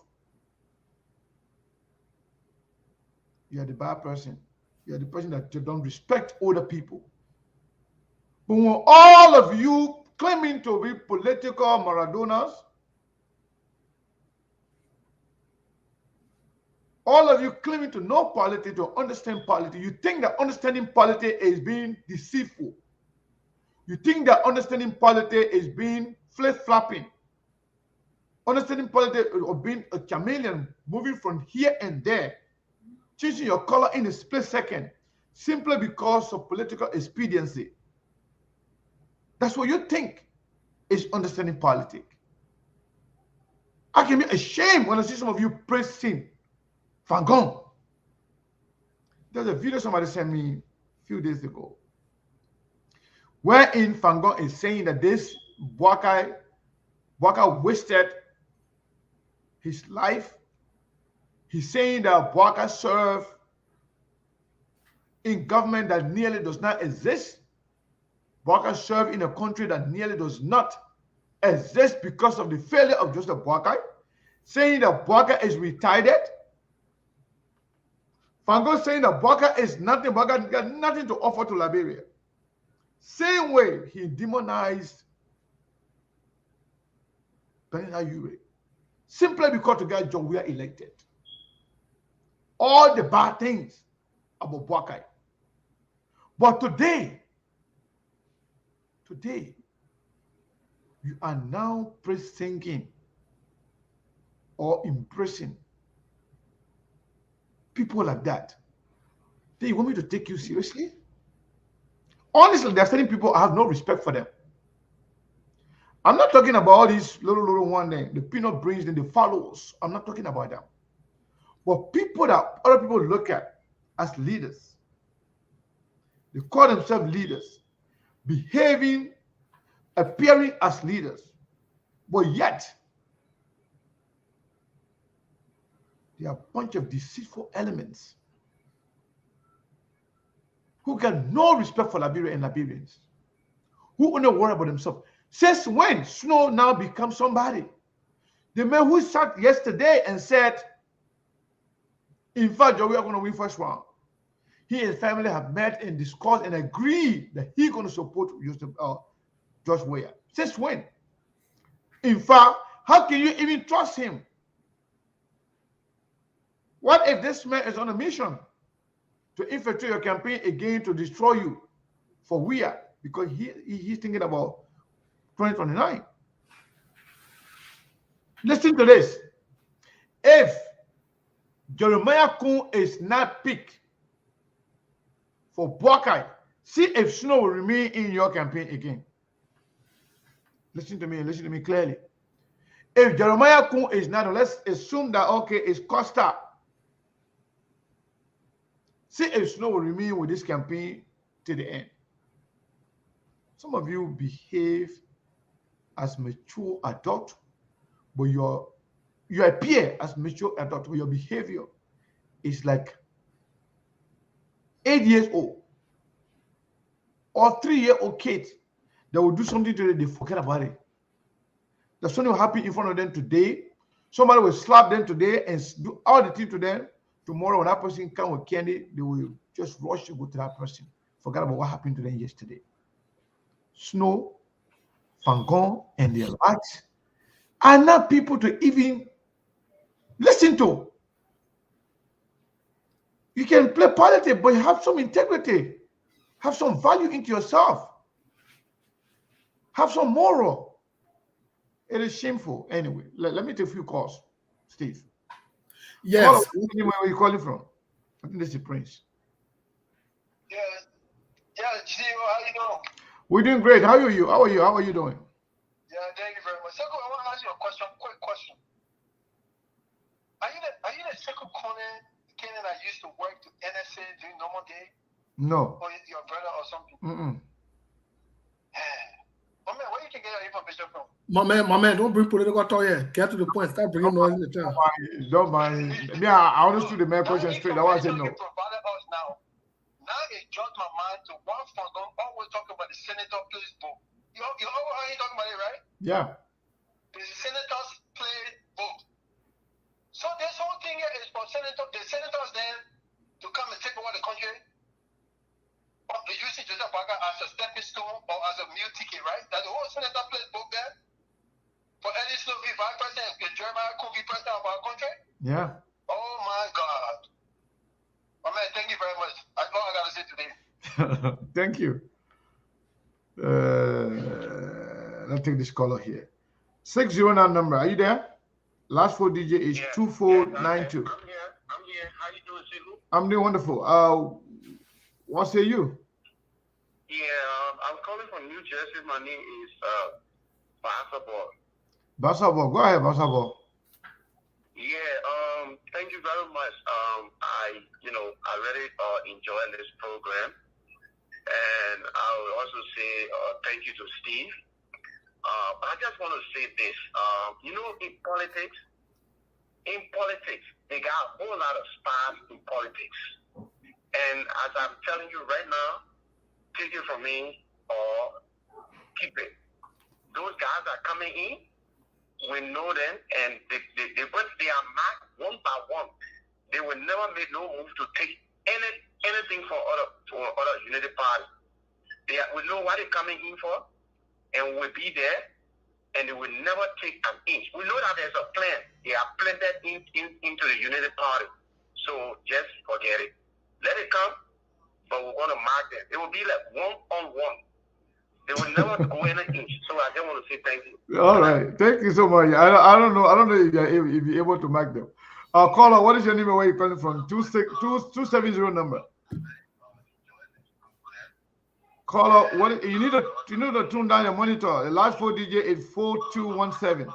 you are the bad person. You are the person that you don't respect other people. But when all of you claiming to be political Maradonas, all of you claiming to know politics, to understand politics, you think that understanding politics is being deceitful. You think that understanding politics is being flip-flopping. Understanding politics or being a chameleon, moving from here and there, changing your color in a split second, simply because of political expediency. That's what you think is understanding politics. I can be ashamed when I see some of you praising Fangon. There's a video somebody sent me a few days ago, wherein Fangon is saying that this Boakai wasted his life. He's saying that Boakai served in government that nearly does not exist. Boakai served in a country that nearly does not exist because of the failure of Joseph Boakai, saying that Boakai is retarded. Fangon saying that Boakai is nothing, Boakai got nothing to offer to Liberia. Same way he demonized Benina Ure, simply because the guy John we are elected. All the bad things about Boakai. But today, Today, you are now singing or embracing people like that. Then you want me to take you seriously? Honestly, there are certain people I have no respect for them. I'm not talking about all these little one, the peanut brains and the followers. I'm not talking about them. But people that other people look at as leaders, they call themselves leaders, behaving, appearing as leaders, but yet they are a bunch of deceitful elements who got no respect for Liberia and Liberians, who only worry about themselves. Since when Snow now becomes somebody? The man who sat yesterday and said, in fact, we are going to win first round. He and his family have met and discussed and agreed that he's going to support George Weah. Since when? In fact, how can you even trust him? What if this man is on a mission to infiltrate your campaign again to destroy you for Weah? Because he's thinking about 2029. Listen to this. If Jeremiah Kun is not picked for Buckeye, see if Snow will remain in your campaign again. Listen to me and listen to me clearly. If Jeremiah Kun is not, let's assume that, okay, it's Costa. See if Snow will remain with this campaign to the end. Some of you behave as mature adult, but you appear as mature adult, but your behavior is like 8 years old or 3-year-old kids that will do something to them, they forget about it. There's something will happen in front of them today. Somebody will slap them today and do all the things to them. Tomorrow, when that person comes with candy, they will just rush to go to that person. Forget about what happened to them yesterday. Snow, Fangon, and their likes are not people to even listen to. You can play politics, but have some integrity. Have some value into yourself. Have some moral. It is shameful. Anyway, let me take a few calls, Steve. Yes. Where are you calling from? I think this is Prince. Yeah, Gio, how you doing? We're doing great. How are you? How are you doing? Yeah, thank you very much. Second, I want to ask you a quick question. Are you the second Kenyan that used to work to NSA during normal day? No. Or your brother or something? My man, where you can get your information from? My man, don't bring political talk here. Get to the point. Start bringing noise in the town. Don't mind. Yeah, I understood the main question straight. I want to say no. You provided us now. Now it dropped my mind to one Fangon always talking about the senator plays book. You always talking about it, right? Yeah. The senators play book. So this whole thing here is for the senators then to come and take over the country. Or they use it Joseph Baga as a stepping stone or as a meal ticket, right? That the whole senator plays book there. For Eddie Snow be vice president, Jeremiah could be president of our country. Yeah. Oh my God. Oh man, thank you very much. That's all I gotta say today. Thank you. Let's take this caller here. 609 number. Are you there? Last 4 digit is 2492. I'm here. How you doing, Silu? I'm doing wonderful. What say you? Yeah, I'm calling from New Jersey. My name is Basketball. Basketball. Go ahead, Basketball. Yeah, thank you very much. I really enjoy this program. And I would also say thank you to Steve. But I just want to say this. In politics, they got a whole lot of spies in politics. And as I'm telling you right now, take it from me or keep it. Those guys are coming in. We know them, and they are marked one by one. They will never make no move to take anything for other unity party. We know what they're coming in for, and we'll be there, and they will never take an inch. We know that there's a plan. They are planted into the unity party. So just forget it. Let it come, but we're going to mark them. It will be like one-on-one. They will never go in an inch. So I just want to say thank you. All right. Thank you so much. I don't know. I don't know if you're able to mark them. Caller, what is your name and where you calling from? 270 number. Caller, what you need to tune down your monitor. The last 4 DJ is 4217.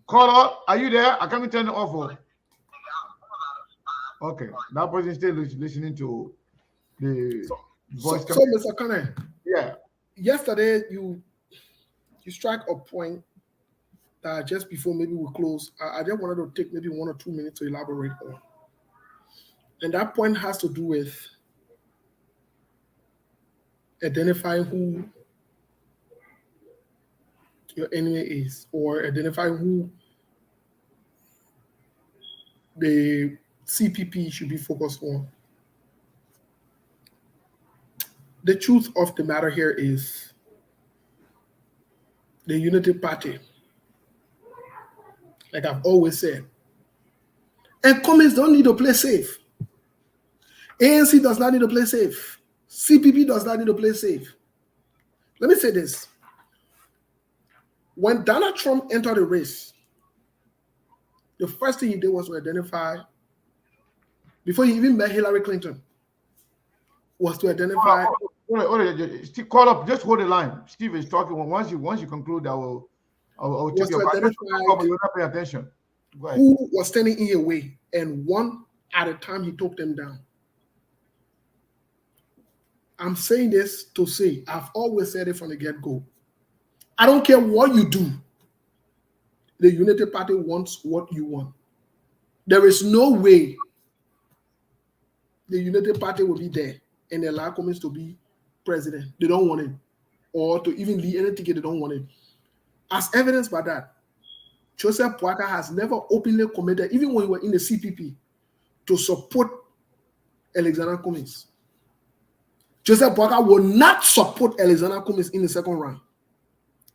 Caller, are you there? I can't turn it off. Okay. That person is still listening to the voice. So Mr. Connor. Yeah. Yesterday you strike a point that just before maybe we close, I just wanted to take maybe 1 or 2 minutes to elaborate on. And that point has to do with identifying who your enemy is, or identifying who the CPP should be focused on. The truth of the matter here is the Unity Party, like I've always said, and Cummins don't need to play safe. ANC does not need to play safe. CPP does not need to play safe. Let me say this. When Donald Trump entered the race, the first thing he did was to identify, before he even met Hillary Clinton, was to identify. Call up. Just hold the line. Steve is talking. Once you conclude, I will take your question. You're not paying attention. Who was standing in your way, and one at a time he took them down. I'm saying this to say, I've always said it from the get-go. I don't care what you do. The Unity Party wants what you want. There is no way the Unity Party will be there and allow Cummins to be president. They don't want him. Or to even lead any ticket, they don't want him. As evidenced by that, Joseph Boakai has never openly committed, even when he was in the CPP, to support Alexander Cummins. Joseph Boakai will not support Alexander Cummins in the second round.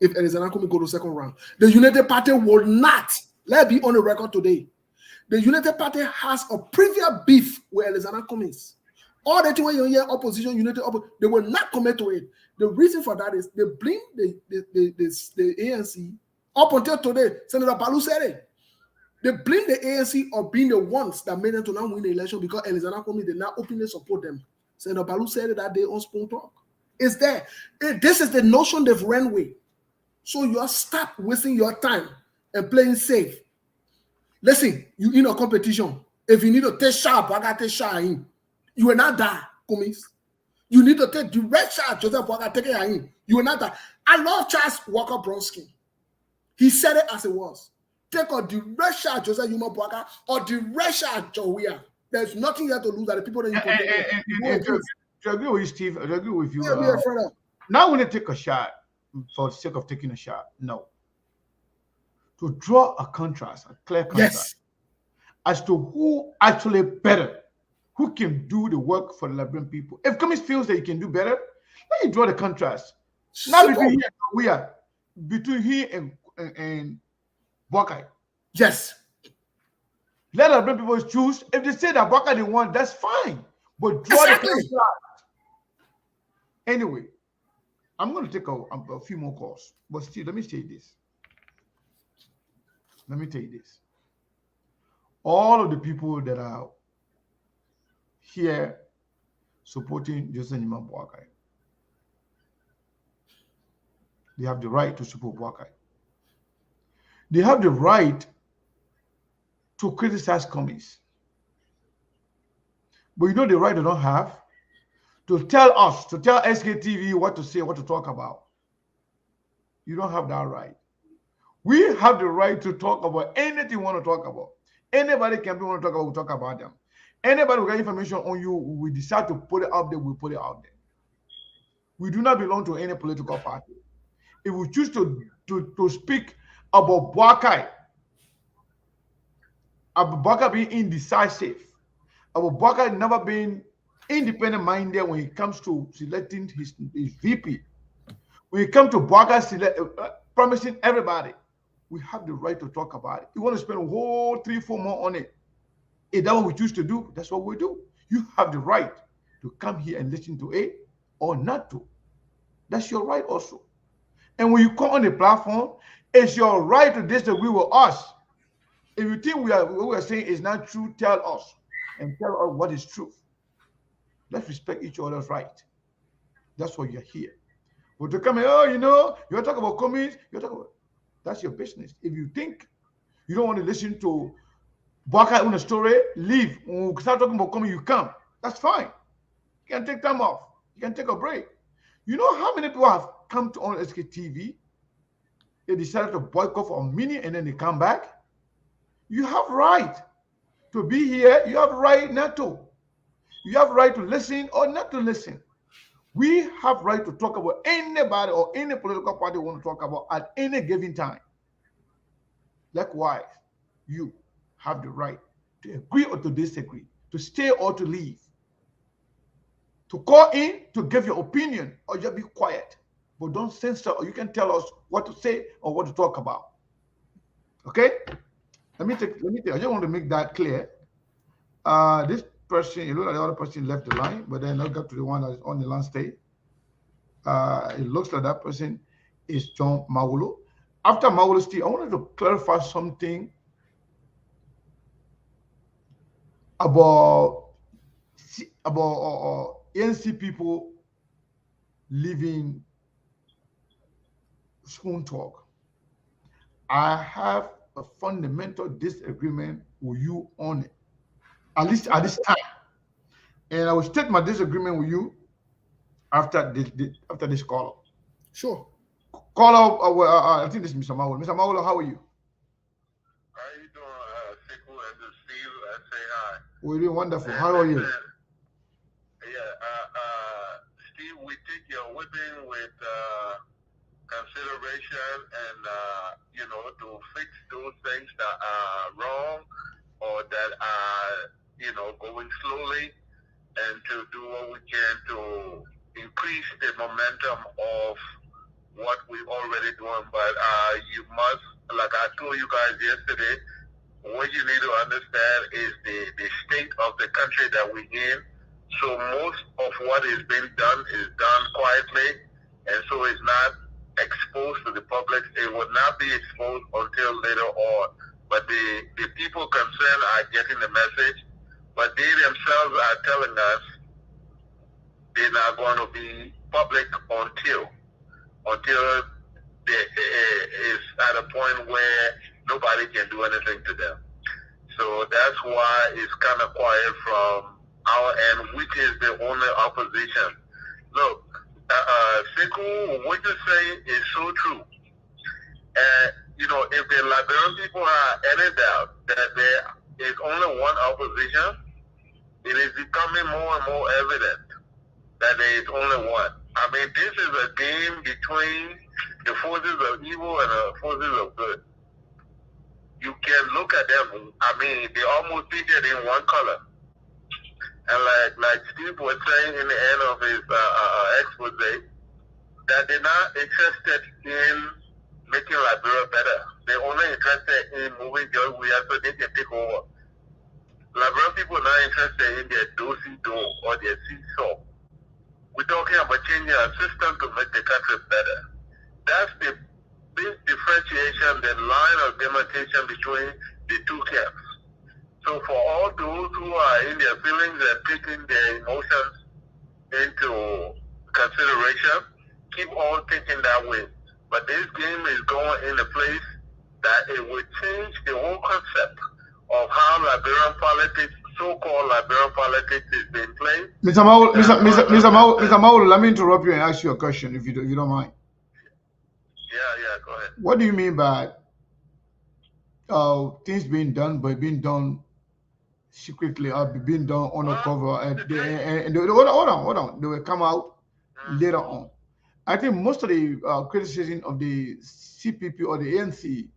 If Alexander Cummins go to the second round, the United Party will not. Let's be on the record today. The United Party has a previous beef with Alexander Cummins. All the time when you hear opposition, they will not commit to it. The reason for that is they blame the ANC. Up until today, Senator Balu said it. They blame the ANC of being the ones that made them to not win the election because Alexander Cummins did not openly support them. Senator Balu said it that day on Spoon Talk. It's there. This is the notion they've ran with. So you are stop wasting your time and playing safe. Listen, you in a competition. If you need to take sharp, I got to take sharp in. You will not die, Cummins. You need to take direct shot, Joseph Boakai, take it in. You will not die. I love Charles Walker Bronsky. He said it as it was. Take a direct shot, Joseph Yuma Boakai, or direct shot, Joe Weir. There's nothing here to lose at the people that you to agree with you, Steve, I agree with you. Yeah, now when they take a shot for the sake of taking a shot, no. To draw a contrast, a clear contrast, as to who actually better, who can do the work for the Liberian people. If Cummins feels that he can do better, let you draw the contrast. Not between he and Weir, between he and Boakai. Yes. Let the Liberian people choose. If they say that Boakai they want, that's fine. But draw the contrast. Anyway, I'm going to take a few more calls. But still, let me say this. Let me tell you this. All of the people that are here supporting Joseph Nima Boakai, they have the right to support Boakai. They have the right to criticize Cummins. But you know the right they don't have? To tell us, to tell SKTV what to say, what to talk about. You don't have that right. We have the right to talk about anything we want to talk about. Anybody can be want to talk about, we'll talk about them. Anybody who got information on you, we decide to put it out there, we'll put it out there. We do not belong to any political party. If we choose to speak about Boakai being indecisive, about Boakai never being independent minded when it comes to selecting his VP, when it comes to Boakai promising everybody, we have the right to talk about it. You want to spend a whole 3-4 months on it. If that's what we choose to do, that's what we do. You have the right to come here and listen to it or not to. That's your right also. And when you come on the platform, it's your right to disagree with us. If you think what we are saying is not true, tell us and tell us what is truth. Let's respect each other's right. That's why you're here. But to come in, oh, you're talking about comments, that's your business. If you think you don't want to listen to Baka on a story, leave. When we start talking about coming, you come. That's fine. You can take time off. You can take a break. You know how many people have come to on SKTV? They decided to boycott for a minute and then they come back. You have right to be here. You have right not to. You have right to listen or not to listen. We have right to talk about anybody or any political party we want to talk about at any given time. Likewise, you have the right to agree or to disagree, to stay or to leave, to call in, to give your opinion, or just be quiet. But don't censor, or you can tell us what to say or what to talk about. Okay? Let me take. I just want to make that clear. This person, you look like the other person left the line, but then I got to the one that is on the line stay. It looks like that person is John Mawulo. After Mawulo Steve, I wanted to clarify something about ANC people living spoon talk. I have a fundamental disagreement with you on it, at least at this time. And I will state my disagreement with you after this call. Sure. Call up, I think this is Mr. Mawulo. Mr. Mawulo, how are you? How you doing, Siku and Steve? I say hi. We're doing wonderful. How are you? Steve, we take your whipping with consideration and, to fix those things that are wrong or that are, going slowly, and to do what we can to increase the momentum of what we're already doing. But you must, like I told you guys yesterday, what you need to understand is the state of the country that we're in. So most of what is being done is done quietly, and so it's not exposed to the public. It will not be exposed until later on. But the people concerned are getting the message, but they themselves are telling us they're not going to be public until they is at a point where nobody can do anything to them. So that's why it's kind of quiet from our end, which is the only opposition. Look, Siku, what you say is so true. If the Liberian people are any doubt that there is only one opposition, it is becoming more and more evident that there is only one. I mean, this is a game between the forces of evil and the forces of good. You can look at them. I mean, they almost painted in one color. And like Steve was saying in the end of his expose, that they're not interested in making Liberia better. They're only interested in moving George Weah so they can take over. Liberian people are not interested in their do-si-do or their seesaw. We're talking about changing our system to make the country better. That's the big differentiation, the line of demarcation between the two camps. So for all those who are in their feelings and taking their emotions into consideration, keep on thinking that way. But this game is going in a place that it will change the whole concept of how Liberian politics, so-called Liberian politics, is being played. Mr. Mawulo, let me interrupt you and ask you a question, if you don't mind. Yeah, go ahead. What do you mean by things being done, but being done secretly, or being done undercover? And hold on. They will come out later on. I think most of the criticism of the CPP or the ANC,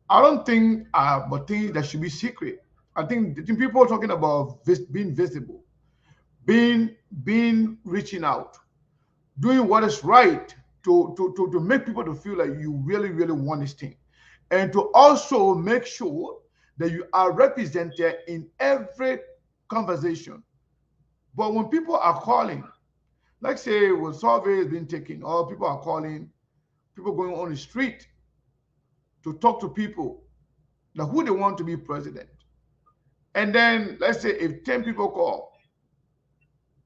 I don't think but things that should be secret. I think people are talking about being visible, being reaching out, doing what is right to make people to feel like you really, really want this thing, and to also make sure that you are represented in every conversation. But when people are calling Like say when survey is being taken, or people are calling, people going on the street to talk to people that who they want to be president. And then let's say if 10 people call,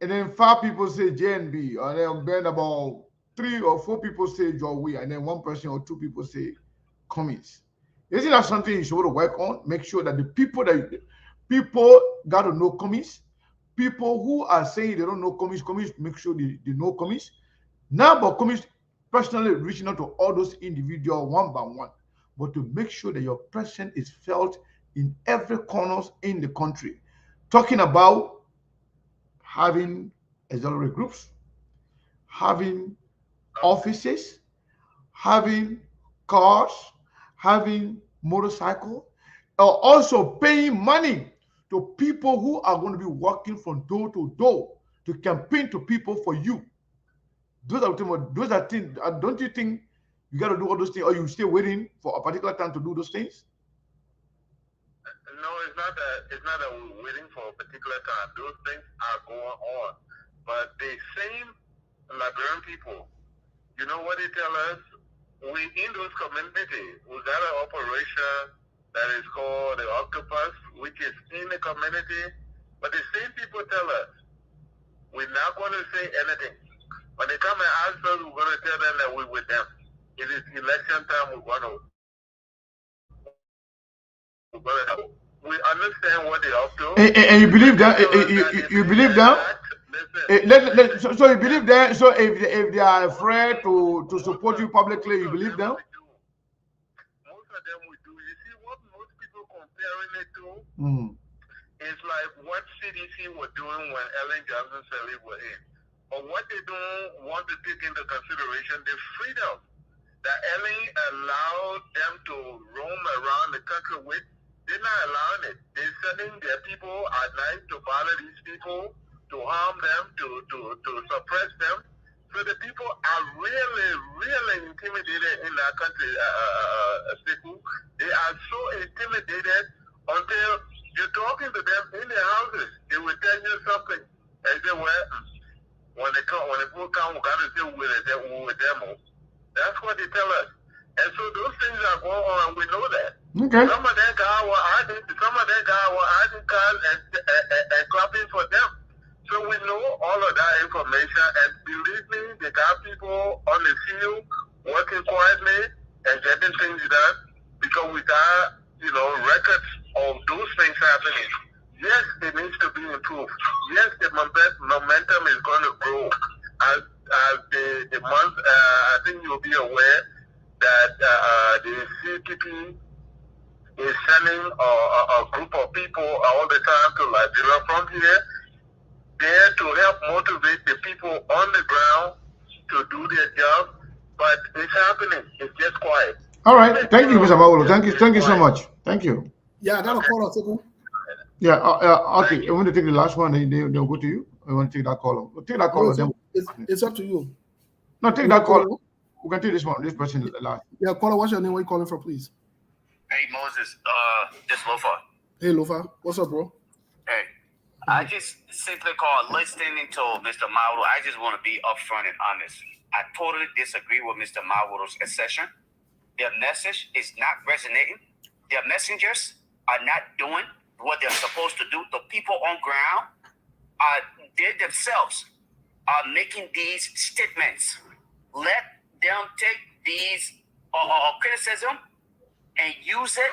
and then 5 people say JNB, and then about 3 or 4 people say Joey, and then 1 person or 2 people say Cummings. Isn't that something you should work on? Make sure that the people got to know Cummings. People who are saying they don't know Cummings, make sure they know Cummings. Now, but Cummings personally reaching out to all those individuals one by one, but to make sure that your presence is felt in every corners in the country. Talking about having auxiliary groups, having offices, having cars, having motorcycle, or also paying money to people who are going to be working from door to door to campaign to people for you. Those are things. Don't you think you got to do all those things, or you stay waiting for a particular time to do those things? No, it's not that we're waiting for a particular time. Those things are going on. But the same Liberian people, you know what they tell us? We in those communities, we got an operation that is called the Octopus, which is in the community. But the same people tell us, we're not going to say anything. When they come and ask us, we're going to tell them that we're with them. It is election time, we're going to we understand what they're up to. And you believe that? You believe that? So you believe that? So if they are afraid to support you publicly, you believe them? Most of them we do. You see what most people comparing it to? It's like what CDC were doing when Ellen Johnson Sirleaf were in. Or what they don't want to take into consideration, the freedom that Ellen allowed them to roam around the country with. They're not allowing it. They're sending their people at night to bother these people, to harm them, to suppress them. So the people are really, really intimidated in our country, They are so intimidated until you're talking to them in their houses. They will tell you something. And they well, when people come, we got to deal with them. That's what they tell us. And so those things are going on, we know that. Okay. Some of them got our ID cards and clapping for them. So we know all of that information, and believe me, they got people on the field working quietly and getting things done because we got, records of those things happening. Yes, it needs to be improved. Yes, the momentum is going to grow as the month. I think you'll be aware that the CPP is sending a group of people all the time to Liberia from here, there to help motivate the people on the ground to do their job. But it's happening. It's just quiet. All right. Thank you, Mr. Mawolo. Thank you so much. Thank you. Yeah, I got a call, Tiku. Yeah. Okay. I want to take the last one. They'll go to you. I want to take that call. Take that call. It's up to you. No, take that call. We can take this one. This person last. Yeah, caller. What's your name? Where you calling from, please? Hey Moses, this Lofa. Hey, Lofa. What's up, bro? Hey, I just simply called listening to Mr. Mawolo. I just want to be upfront and honest. I totally disagree with Mr. Mawolo's assertion. Their message is not resonating. Their messengers are not doing what they're supposed to do. The people on ground they themselves are making these statements. Let them take these criticism and use it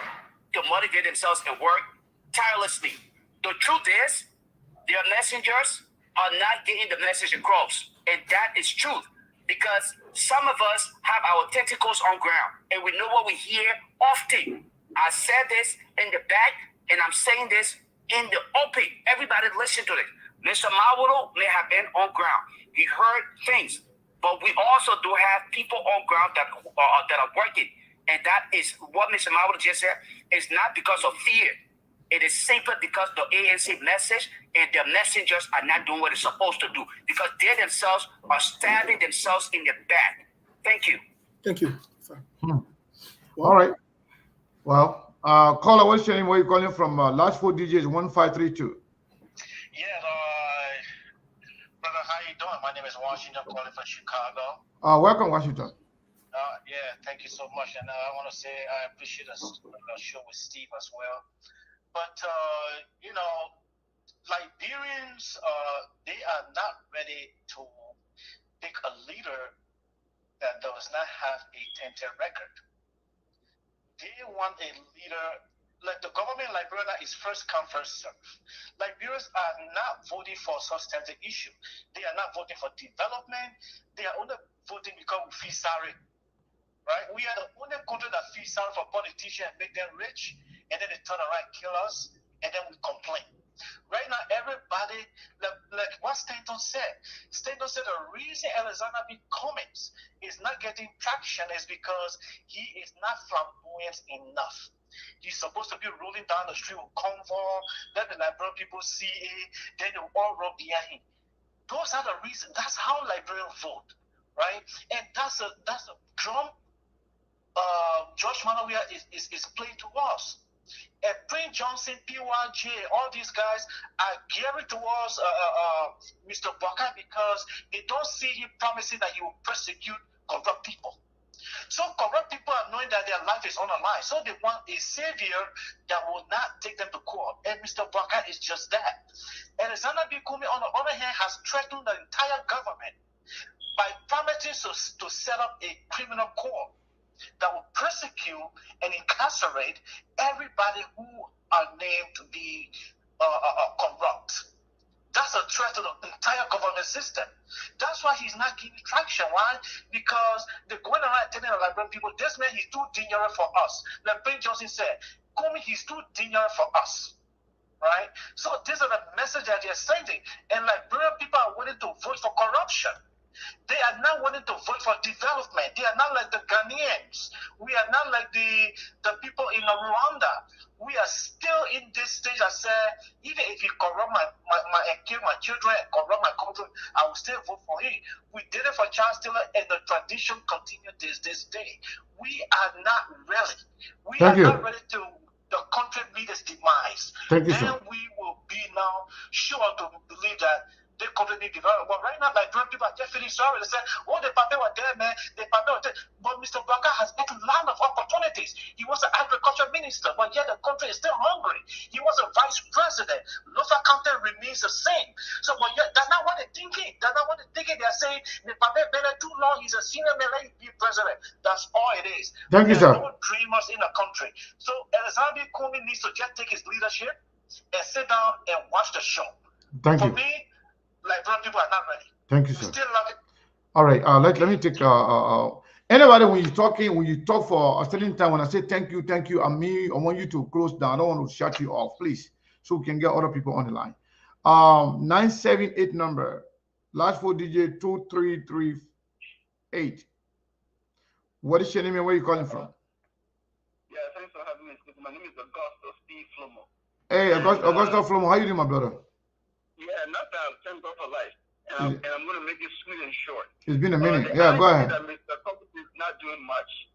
to motivate themselves and work tirelessly. The truth is, their messengers are not getting the message across. And that is truth. Because some of us have our tentacles on ground and we know what we hear often. I said this in the back and I'm saying this in the open. Everybody listen to this. Mr. Mawolo may have been on ground. He heard things. But we also do have people on ground that are working. And that is what Mr. Mawolo just said. It's not because of fear. It is simply because the ANC message and their messengers are not doing what they're supposed to do. Because they themselves are stabbing themselves in the back. Thank you. Thank you. Well, all right. Well, caller, what's your name? Where are you calling from? Last 4 digits, 1532. Yes, brother, how you doing? My name is Washington, calling from Chicago. Welcome, Washington. Yeah, thank you so much. And I want to say I appreciate the show with Steve as well. But, Liberians, they are not ready to pick a leader that does not have a tainted record. They want a leader, like the government in Liberia is first come, first serve. Liberians are not voting for substantive issue. They are not voting for development. They are only voting because we feel sorry. Right? We are the only country that feels sorry for politicians and make them rich, and then they turn around and kill us, and then we complain. Right now, everybody, like what Stanton said the reason Alexander B. Cummings is not getting traction is because he is not flamboyant enough. He's supposed to be rolling down the street with convoy, let the Liberian people see it, then they all run behind him. Those are the reasons. That's how Liberians vote, right? And that's a drum George Manawia is playing to us. And Prince Johnson, PYJ, all these guys are gearing towards Mr. Baka because they don't see him promising that he will persecute corrupt people. So corrupt people are knowing that their life is on the line. So they want a savior that will not take them to court. And Mr. Baka is just that. Alexander B. Cummings, on the other hand, has threatened the entire government by promising to set up a criminal court that will persecute and incarcerate everybody who are named to be corrupt. That's a threat to the entire government system. That's why he's not giving traction. Why? Because they're going around telling the Liberian people, this man, he's too dangerous for us. Like Ben Johnson said, Comey, he's too dangerous for us. Right? So these are the message that they're sending. And Liberian people are willing to vote for corruption. They are not willing to vote for development. They are not like the Ghanaians. We are not like the people in Rwanda. We are still in this stage. I said, even if he corrupt and kill my children and corrupt my country, I will still vote for him. We did it for Charles Taylor, and the tradition continues this day. We are not ready. We are not ready to the country lead its demise. Thank you, then sir. We will be now sure to believe that they completely developed. But right now, Liberian people are just feeling sorry. They say, oh, the Pape were there, man. The Pape were there. But Mr. Baka has gotten a lot of opportunities. He was an agriculture minister, but yet the country is still hungry. He was a vice president. Local content remains the same. So, but yet, that's not what they're thinking. That's not what they're thinking. They're saying, the Pape been there too long. He's a senior man. Let him be president. That's all it is. Thank you, sir. There are no dreamers in the country. So, Alexander Cummings needs to just take his leadership and sit down and watch the show. Thank you. For me, Liberian people are not ready. Thank you, We sir. still love it. All right. Let me take anybody when you talk for a certain time. When I say thank you, I want you to close down. I don't want to shut you off, please, so we can get other people on the line. 978 number, last 4 digit 2338. What is your name and where are you calling from? Yeah, thanks for having me. My name is Augusto Steve Flomo. Hey, Augusto Flomo, how you doing, my brother? Yeah, not bad. Thank God for life. And I'm going to make it sweet and short. It's been a minute. Yeah, go ahead. That Mr. Cummings is not doing much.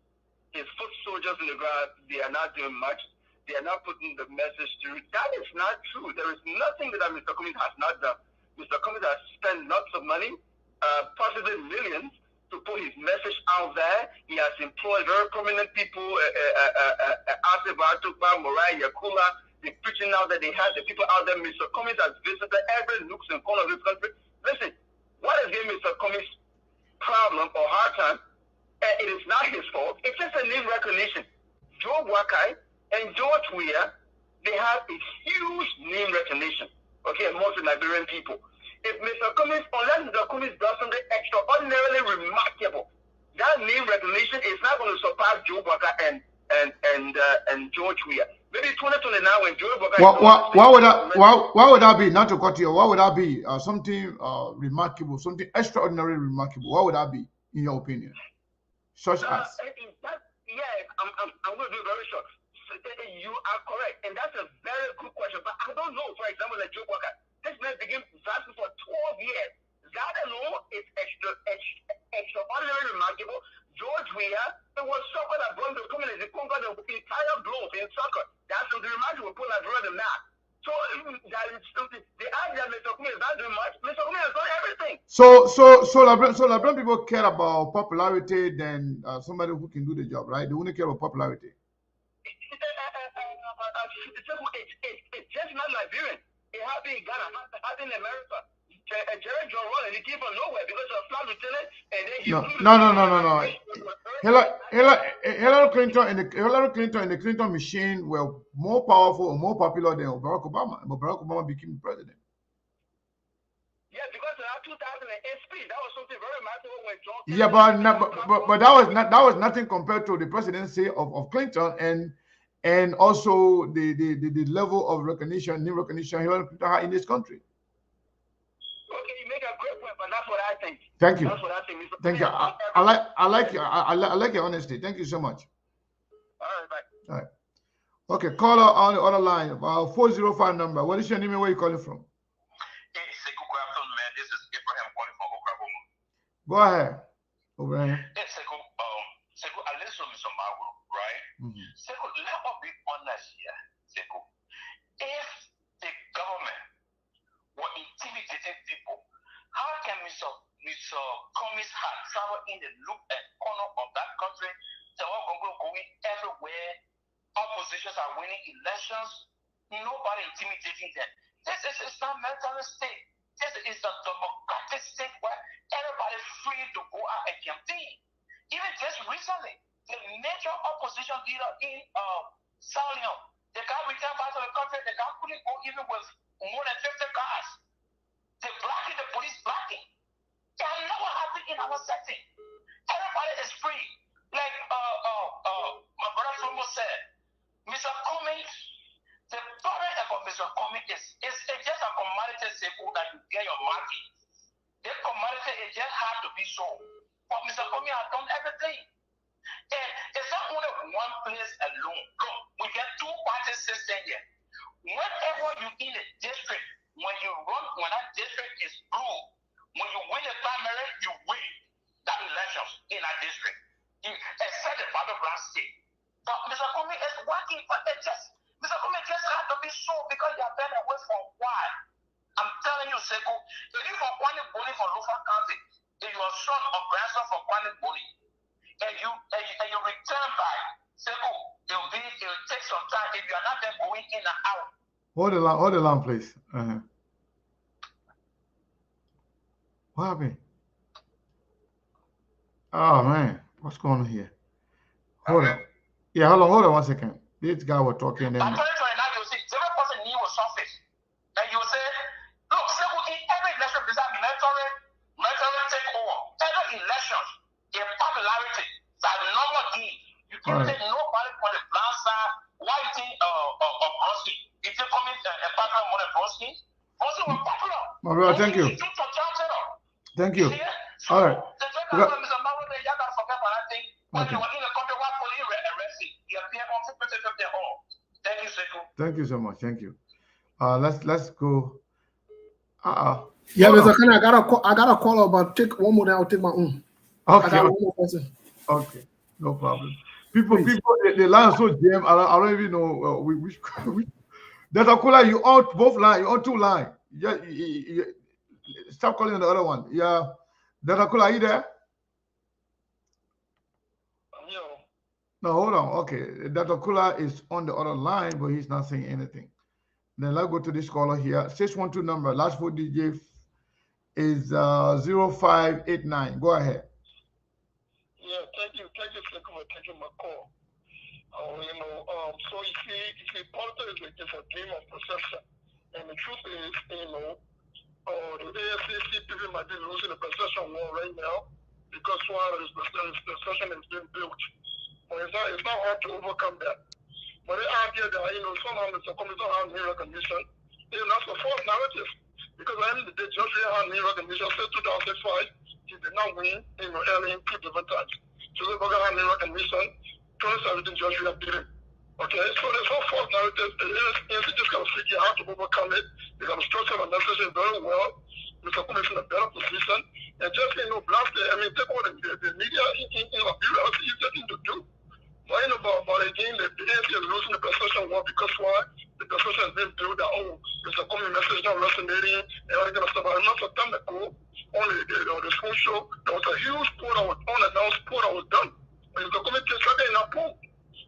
His foot soldiers in the ground, they are not doing much. They are not putting the message through. That is not true. There is nothing that Mr. Cummings has not done. Mr. Cummings has spent lots of money, possibly millions, to put his message out there. He has employed very prominent people, Asiba, Tukba, Morai, Yakula. They're preaching now that they have the people out there. Mr. Cummings has visited every nook and corner of this country. Listen, what is giving Mr. Cummings problem or hard time? It is not his fault. It's just a name recognition. Joe Wakai and George Weah, they have a huge name recognition, okay, amongst the Liberian people. If Mr. Cummings, unless Mr. Cummings does something extraordinarily remarkable, that name recognition is not going to surpass Joe Wakai and George Weah. Maybe 2029 when Joe Wakai. Why would that be? Not to cut you. Why would that be? Something remarkable, something extraordinarily remarkable. What would that be, in your opinion? Such as. I'm going to do it very short. So, you are correct, and that's a very good question. But I don't know. For example, like Joe Wakai, this man began fasting for 12 years. That alone is extraordinarily remarkable. George Weah, it was soccer that brought the community, conquered the entire globe in soccer. That's something remarkable. Put Nigeria on the map. So the idea Mr. Kumi is not doing much. Mr. Kumi has done everything. So Liberian people care about popularity than somebody who can do the job, right? They only care about popularity. It's just not Liberian. It happened in Ghana, it happened in America. Jerry John Rawlings, he came from nowhere because of flight lieutenant, and then Hillary Clinton and the Clinton machine were more powerful or more popular than Barack Obama, but Barack Obama became president. Yeah, because of that 2008 speech, that was something very remarkable when John. Yeah, but that was nothing compared to the presidency of Clinton and also the level of recognition, new recognition Hillary Clinton had in this country. Okay, you make a great point, but that's what I think. Thank you. That's what I think. Thank you. I like your honesty. Thank you so much. All right, bye. All right. Okay, caller on the other line. 405 number. What is your name and where are you calling from? Hey, Sekou, good afternoon, man. This is Abraham calling from Oklahoma. Go ahead. Abraham. Hey, Sekou, I listen to Mr. Mauro, right? Sekou, let us be honest here, Sekou. If the government were intimidating people, how can Mr. Cummings have traveled in the loop and corner of that country? They are going everywhere. Oppositions are winning elections. Nobody intimidating them. This is not mental state. This is a democratic state where everybody's free to go out and campaign. Even just recently, the major opposition leader in Sierra Leone, they can't return back to the country. They can't put it on even with more than 50 cars. They're blocking the police blocking. That never happened in our setting. Everybody is free. Like my brother Fumo said, Mr. Cummings, the problem about Mr. Cummings is just a commodity simple that you get your market. The commodity is just hard to be sold. But Mr. Cummings has done everything. And it's not only one place alone. Look, we get two-party system here. Whenever you in a district, when you run, when that district is blue, when you win the primary, you win that elections in that district. Except the battleground state. But Mr. Cummings is working for it. Mr. Cummings just had to be sold because you have been away for a while. I'm telling you, Sekou, if you from Kwani Boni from Lufa County, if you're son or grandson from Kwani Boni, and you return back, Sekou, it'll take some time if you are not there going in and out. Hold the line, please. What happened? Oh man, what's going on here? Hold on. Yeah, hold on 1 second. This guy was talking. By 2029, you'll see 0% need will surface. And you'll say, look, Sekou, in every election, there's a mentoring takeover. Every election, the popularity, that number game. You can't take nobody from the brown side, white or Broski. If you come in and partner more than Broski was popular. My brother, thank you. Thank you. All right. Okay. Thank you so much. Thank you. Let's go. Yeah, Mr. Kanye, I got a call about take one more. Then I'll take my own. Okay. I got one more person. Okay. No problem. People, the line is so jammed. I don't even know which. Dr. Kula, you on both lines. You on two lines. Yeah. Stop calling on the other one. Yeah. Dr. Kula, are you there? No, hold on. Okay. Dr. Kula is on the other line, but he's not saying anything. Then let's go to this caller here. 612 number. Last 4 digit is 0589. Go ahead. Yeah, thank you for taking my call. So you see, politics is a game of perception. And the truth is, the AFCC people might be losing the perception war right now because one is the perception is being built. But it's not hard to overcome that. But the idea that, somehow Mr. Cummings don't have new recognition, that's a false narrative. Because at the end of the day, George Weah had new recognition since 2005. He did not win, early in 2 different times. Joseph Boga had new recognition. 2017, George Weah beat him. Okay, so there's no false narrative. The ANC just got to figure out how to overcome it. They got to structure the messaging very well. Mr. Cummings in a better position. And just, blast it. Take over the media in Liberia. That's the easiest thing to do. But again, the ANC is losing the perception war because why? the perception has been built that, oh, Mr. Comey message not resonating and all that kind of stuff. But not some time ago, on the school show, there was a huge poll that was unannounced poll that was done. And Mr. Comey came second in that poll.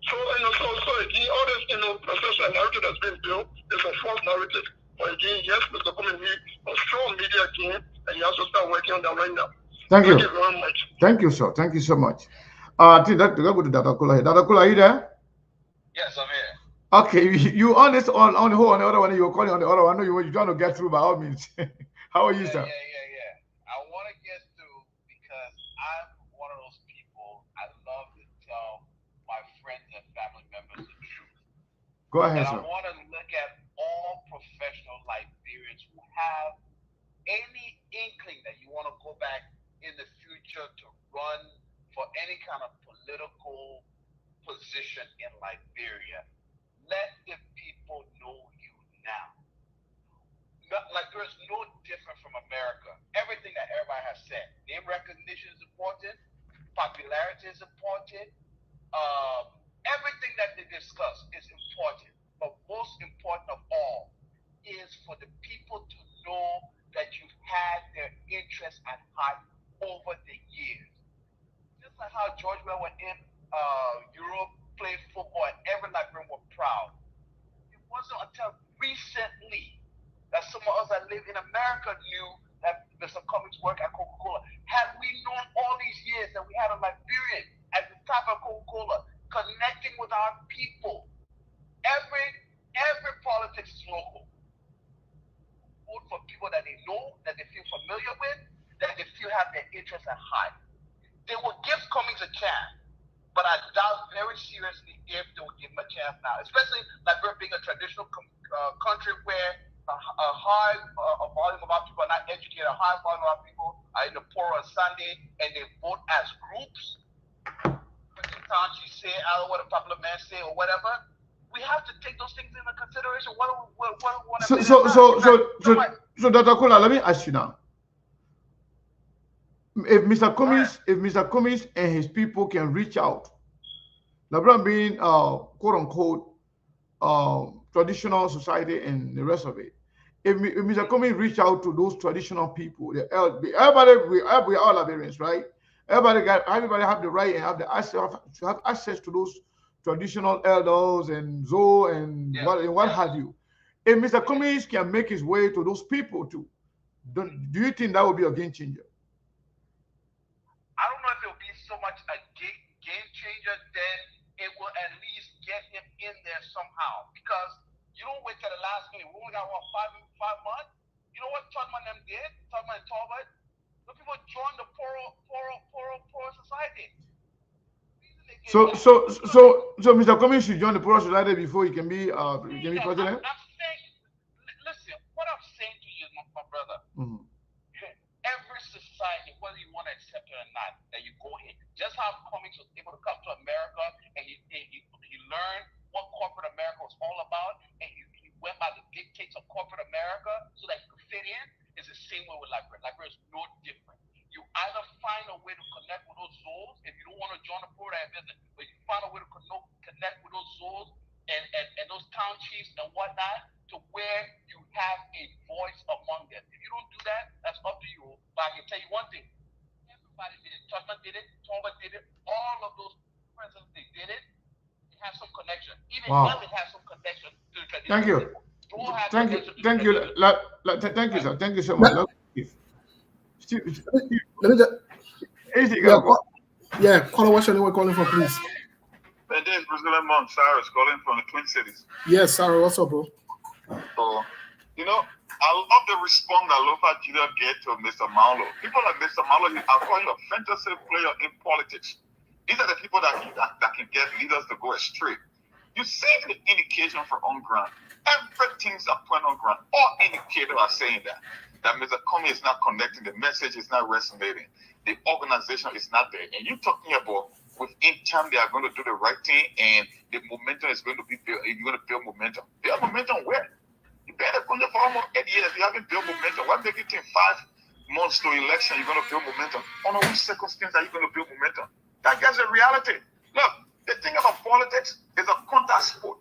So, so again, all this, perception and narrative that's been built is a false narrative. But again, yes, Mr. Comey needs a strong media team, and he has to start working on that right now. Thank you very much. Thank you, sir. Thank you so much. I think that go to Dr. Kula here. Dr. Kula, are you there? Yes, I'm here. Okay, you on this on the whole on the other one, you were calling on the other one. I know you're trying to get through by all means. How are you, sir? Yeah. I want to get through because I'm one of those people. I love to tell my friends and family members the truth. Go ahead, and sir. I want to look at all professional Liberians who have any inkling that you want to go back in the future to run for any kind of political position in Liberia. Let the people know you now. Liberia is no different from America. Everything that everybody has said. Name recognition is important. Popularity is important. Everything that they discuss is important. But most important of all is for the people to know that you've had their interests at heart over the years. Just like how George Weah went in Europe, played football, and every Liberian were proud. It wasn't until recently that some of us that live in America knew that Mr. Cummings worked at Coca-Cola. Had we known all these years that we had a Liberian at the top of Coca-Cola connecting with our people, every politics is local. Vote for people that they know, that they feel familiar with, that they feel have their interests at heart. They will give Cummings a chance. But I doubt very seriously if they will give him a chance now, especially Liberia being a traditional country where a high volume of our people are not educated, a high volume of our people are in the poor on Sunday, and they vote as groups. Sometimes you say, I don't know what a popular man say or whatever. We have to take those things into consideration. So Dr. Kula, let me ask you now. If Mr. Cummings and his people can reach out, Liberia being quote unquote traditional society and the rest of it, if Mr. Cummings reach out to those traditional people, everybody, we are all Liberians, right? Everybody have the right and have the access to have access to those traditional elders and Zoe and what have you. If Mr. Cummings can make his way to those people too, do you think that would be a game changer? I don't know if it will be so much a game changer, then it will at least get him in there somehow. Because you don't wait till the last minute. We only got 5 months. You know what Tubman and them did? Tubman and Talbot? The people joined the poor society. So Mr. Cummings should join the poor society before he can be president? I'm saying, listen, what I'm saying to you, my brother. Every society, whether you want to accept it or not, that you go in. Just how Cummings was able to come to America and he learned what corporate America was all about, and he went by the dictates of corporate America so that he could fit in, is the same way with Liberia. Liberia is no different. You either find a way to connect with those souls, if you don't want to join the poor business, but you find a way to connect with those souls and those town chiefs and whatnot, to where you have a voice among them. If you don't do that, that's up to you. But I can tell you one thing. Everybody did it. Tubman did it. Talbot did it. All of those presidents, they did it. They have some connection. Even Emmett has some connection to the traditional Thank you. Thank you, sir. Thank you so much. Let me just, caller, what's your name? We're calling for, please. And then Brazilian Mom, Sarah is calling from the Twin Cities. Yes, Sarah, what's up, bro? So, I love the response that Lofa Judah get to Mr. Marlowe. People like Mr. Marlowe are calling a fantasy player in politics. These are the people that can get leaders to go astray. You see the indication for on ground. Everything's a point on ground. All indicators are saying that Mr. Cummings is not connecting, the message is not resonating, the organization is not there. And you're talking about within time they are going to do the right thing and the momentum is going to be built. You're going to build momentum. Build momentum where? You better come there for almost 8 years. You haven't built momentum. What make you think 5 months to election you're going to build momentum? Under which circumstance are you going to build momentum? That gets a reality. Look, the thing about politics is a contact sport.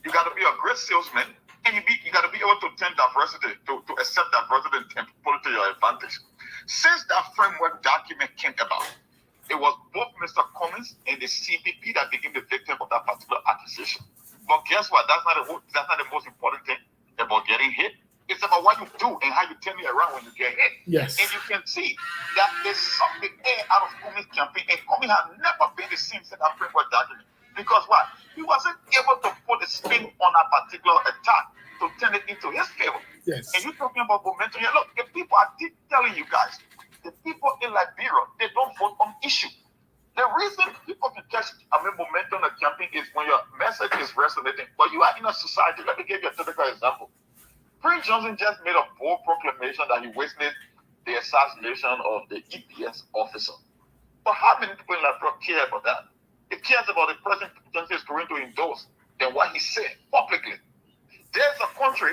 You got to be a great salesman, and you got to be able to turn diversity, to accept diversity and put it to your advantage. Since that framework document came about, it was both Mr. Cummings and the CPP that became the victim of that particular accusation. But guess what? That's not the most important thing about getting hit. It's about what you do and how you turn it around when you get hit. Yes. And you can see that there's something out of Cummings' campaign, and Cummings had never been the same since that framework document. Because what? He wasn't able to put a spin on a particular attack to turn it into his favor. Yes. And you're talking about momentum here. Look, the people, I keep telling you guys, the people in Liberia, they don't vote on issue. The reason people can catch momentum in a campaign is when your message is resonating. But you are in a society. Let me give you a typical example. Prince Johnson just made a bold proclamation that he witnessed the assassination of the EPS officer. But how many people in Liberia care about that? It cares about the president is going to endorse than what he said publicly. There's a country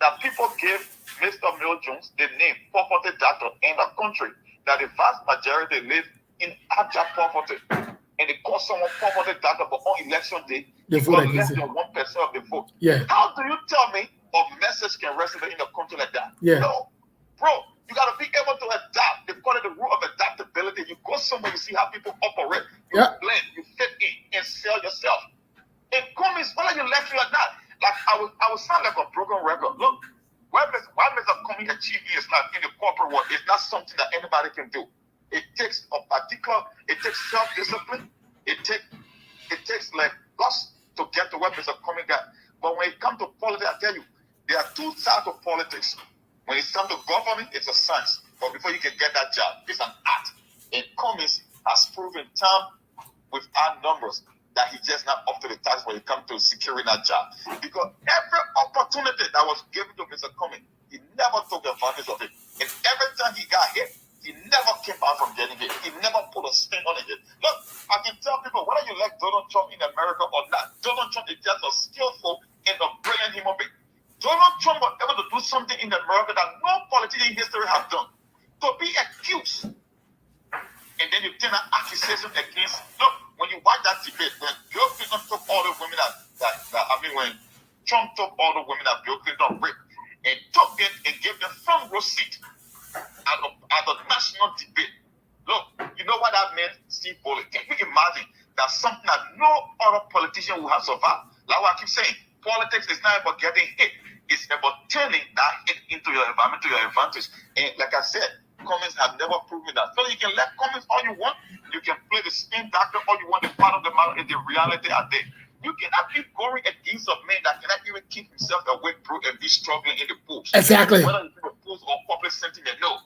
that people give Mr. Mill Jones the name poverty doctor, in a country that the vast majority live in abject poverty. And they call someone poverty doctor, but on election day, they vote less than 1% of the vote. Yeah. How do you tell me a message can resonate in a country like that? Yeah. No. Bro, you got to be able to adapt. They call it the rule of adaptability. You go somewhere, you see how people operate. You blend, you fit in, and sell yourself. And Cummings, why are you left like that? Like I would sound like a broken record. Look, why Mr. Cummings achieve his life in the corporate world is not something that anybody can do. It takes self-discipline. It takes like guts to get to where Mr. Cummings got. But when it comes to politics, I tell you, there are two sides of politics. When it comes to government, it's a science. But before you can get that job, it's an art. And Cummings has proven time with our numbers that he's just not up to the task when it comes to securing that job. Because every opportunity that was given to Mr. Cummings, he never took advantage of it. And every time he got hit, he never came out from getting hit. He never put a spin on it. Look, I can tell people, whether you like Donald Trump in America or not, Donald Trump is just a skillful and a brilliant human being. Donald Trump was able to do something in America that no politician in history have done. To be accused, and then you turn an accusation against. Look, when you watch that debate, when Bill Clinton took all the women when Trump took all the women that Bill Clinton raped and took them and gave them front row seat at the national debate. Look, you know what that meant, Steve Bolin? Can you imagine that something that no other politician will have survived? Like what I keep saying, politics is not about getting hit. It's about turning that hit into your environment, to your advantage. And like I said, Cummings have never proven that. So you can let Cummings all you want. You can play the spin doctor all you want. The part of the matter is the reality are there. You cannot be going against a man that cannot even keep himself awake through and be struggling in the polls. Exactly. Whether it's in the polls or public sentiment, no.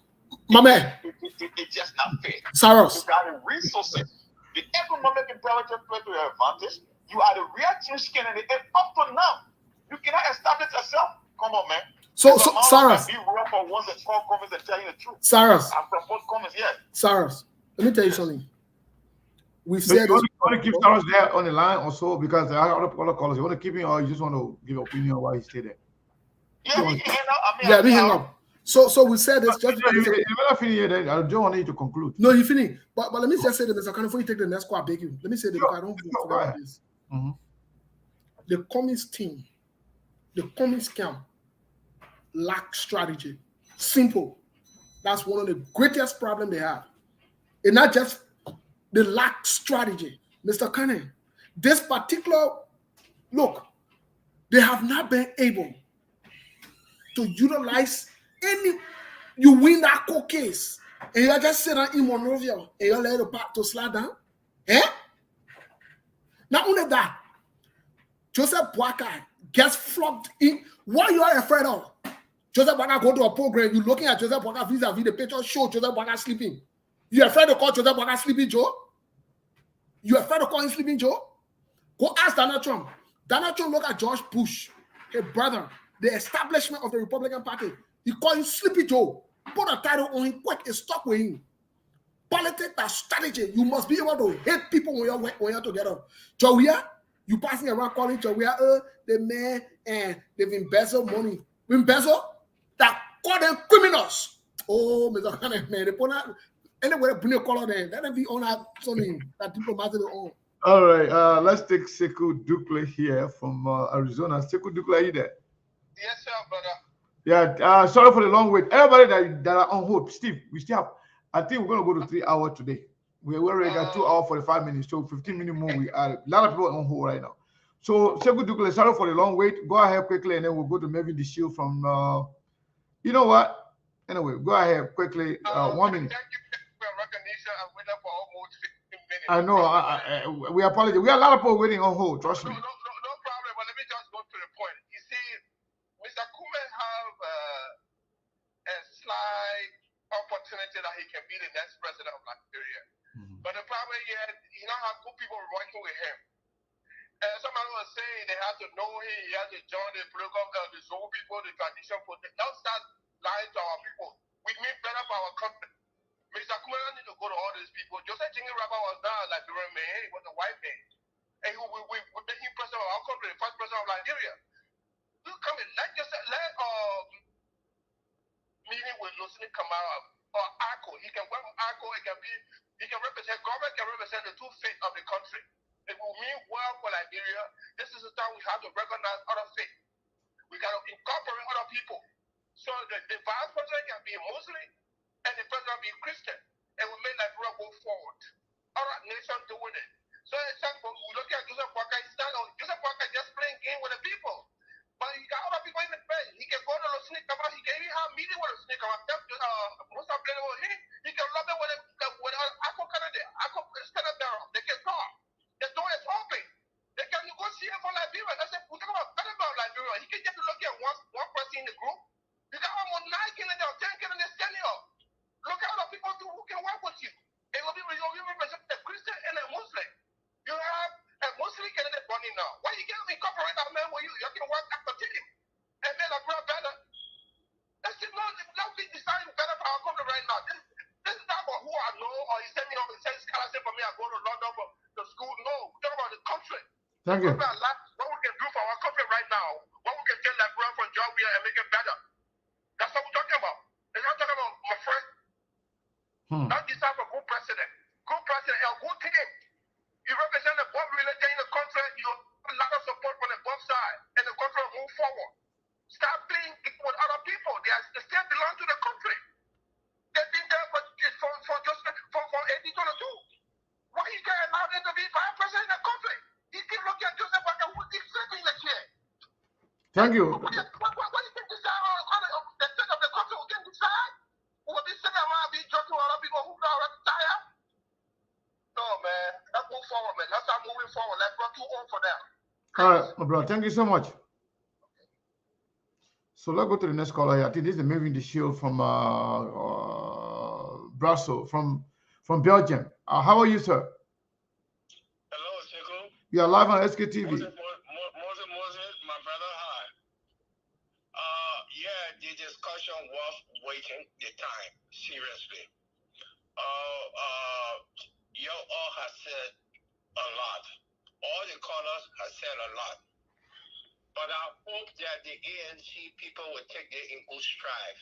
My man. It's just not fair. Saros. You got the resources. The economic imperative play to your advantage. You are the real change candidate. And up to now, you cannot establish yourself. Come on, man. So Saros. Be real for once and call Cummings and tell you the truth. Saros. I support Cummings, yes. Saros. Let me tell you something. We've said you want to keep Saros there on the line also because there are other callers. You want to keep him or you just want to give an opinion on why he stayed there? Yeah, we can hang up. Yeah, we hang up. So we said this just because you better finish here. I don't want you to conclude. No, you finish. But let me just say this, Mr. Khan, before you take the next call, I beg you. Let me say this because I don't forget this. Mm-hmm. The Cummings team, the Cummings camp lack strategy. Simple. That's one of the greatest problems they have. And not just they lack strategy. Mr. Cannon, this particular look, they have not been able to utilize any. You win that court case, and you just sit down in Monrovia and you let the part to slide down. Eh? Not only that, Joseph Boakai gets flogged in. What you are afraid of? Joseph Boakai go to a program, you're looking at Joseph Boakai vis-a-vis the picture show Joseph Boakai sleeping. You're afraid to call Joseph Boakai Sleeping Joe? You're afraid to call him Sleeping Joe? Go ask Donald Trump. Donald Trump look at George Bush, his brother, the establishment of the Republican Party. He called him Sleepy Joe. Put a title on him quick and stuck with him. Politics are strategy. You must be able to hate people when you're together. Jawia, you passing around calling Jawia, the man, and they've embezzled money. Embezzle? That call them criminals. Oh, Mr. Khan, man, they put out anywhere bring a color there. Let them be on that something that diplomatically on. All right, let's take Sekou Dukle here from Arizona. Sekou Dukle, are you there? Yes, sir, brother. Yeah, sorry for the long wait. Everybody that are on hold, Steve, we still have, I think we're going to go to 3 hours today. We already got 2 hours, 45 minutes, so 15 minutes more. We are a lot of people on hold right now. So, Sekou Dukle, sorry for the long wait. Go ahead quickly, and then we'll go to Melvin the Shield from, you know what? Anyway, go ahead quickly. 1 minute. Thank you for your recognition. I'm waiting for almost 15 minutes. I know. We apologize. We have a lot of people waiting on hold. Trust me. No problem. But let me just go to the point. You see, Mr. Kuman have a slight opportunity that he can be the next president of Liberia. But the problem here, he don't have good people working with him. And somebody was saying they have to know him, he has to join the political, the Zoe people, the tradition for them. Don't start lying to our people. We mean better for our country. Mr. Kuman need to go to all these people. Joseph Jingy Rabba was not a Liberian man, he was a white man. And we made him president of our country, the first president of Nigeria. You come in, let meeting with Lucini Kamara or ACO. He can work with ACO, he can represent, government can represent the two faiths of the country. It will mean well for Liberia. This is the time we have to recognize other faiths. We got to incorporate other people. So the vice president can be a Muslim and the president be a Christian. And we make Liberia go forward. Other nations doing it. So example, we look at Joseph Walker, Joseph Walker just playing game with the people. But he got other people in the bed. He can go to the snake about, he can even have a meeting with the snake about. Most of them with him, he can love it with Aqua Canada, Aqua Standard Barrel. They can talk. The door is open. They can negotiate for Liberia. That's it. We're talking about better about Liberia. He can just look at one person in the group. You got almost 9 candidates, 10 candidates standing up. Look at other people who can work with you. It will be represent a Christian and a Muslim. You have a Muslim candidate running now. Why you can't incorporate that man with you? You can work after team and make Liberia better. That's it. Now we deciding better for our country right now. This is not about who I know or he sent me up and said scholarship for me. I go to London for the school. No, we're talking about the country. Thank you. What we can do for our country right now. What we can take Liberia from Georgia and make it better. That's what we're talking about. It's not talking about my friend. Not decide for good president. Good president and a good team. You represent the both religion in the country. You have a lot of support from the both sides, and the country will move forward. Stop playing with other people. They still belong to the country. They've been there for 1822. Why you can't allow them to be vice president in the country? You keep looking at Joseph Walker, who keeps sitting in the chair. Thank you. What do you think decide on the state of the country? Who can decide? Who will be sitting around being judged to other people who are retired? No, man. Let's move forward, man. Let's start moving forward. Let's run too old for them. All right, my brother. Thank you so much. So let's go to the next caller here. I think this is Melvin the Shield from Brussels, from Belgium. How are you, sir? Hello, Sekou. You are live on SKTV. Moses, my brother, hi. Yeah, the discussion was waiting the time, seriously. You all have said a lot. All the callers have said a lot. But I hope that the ANC people will take it in good stride.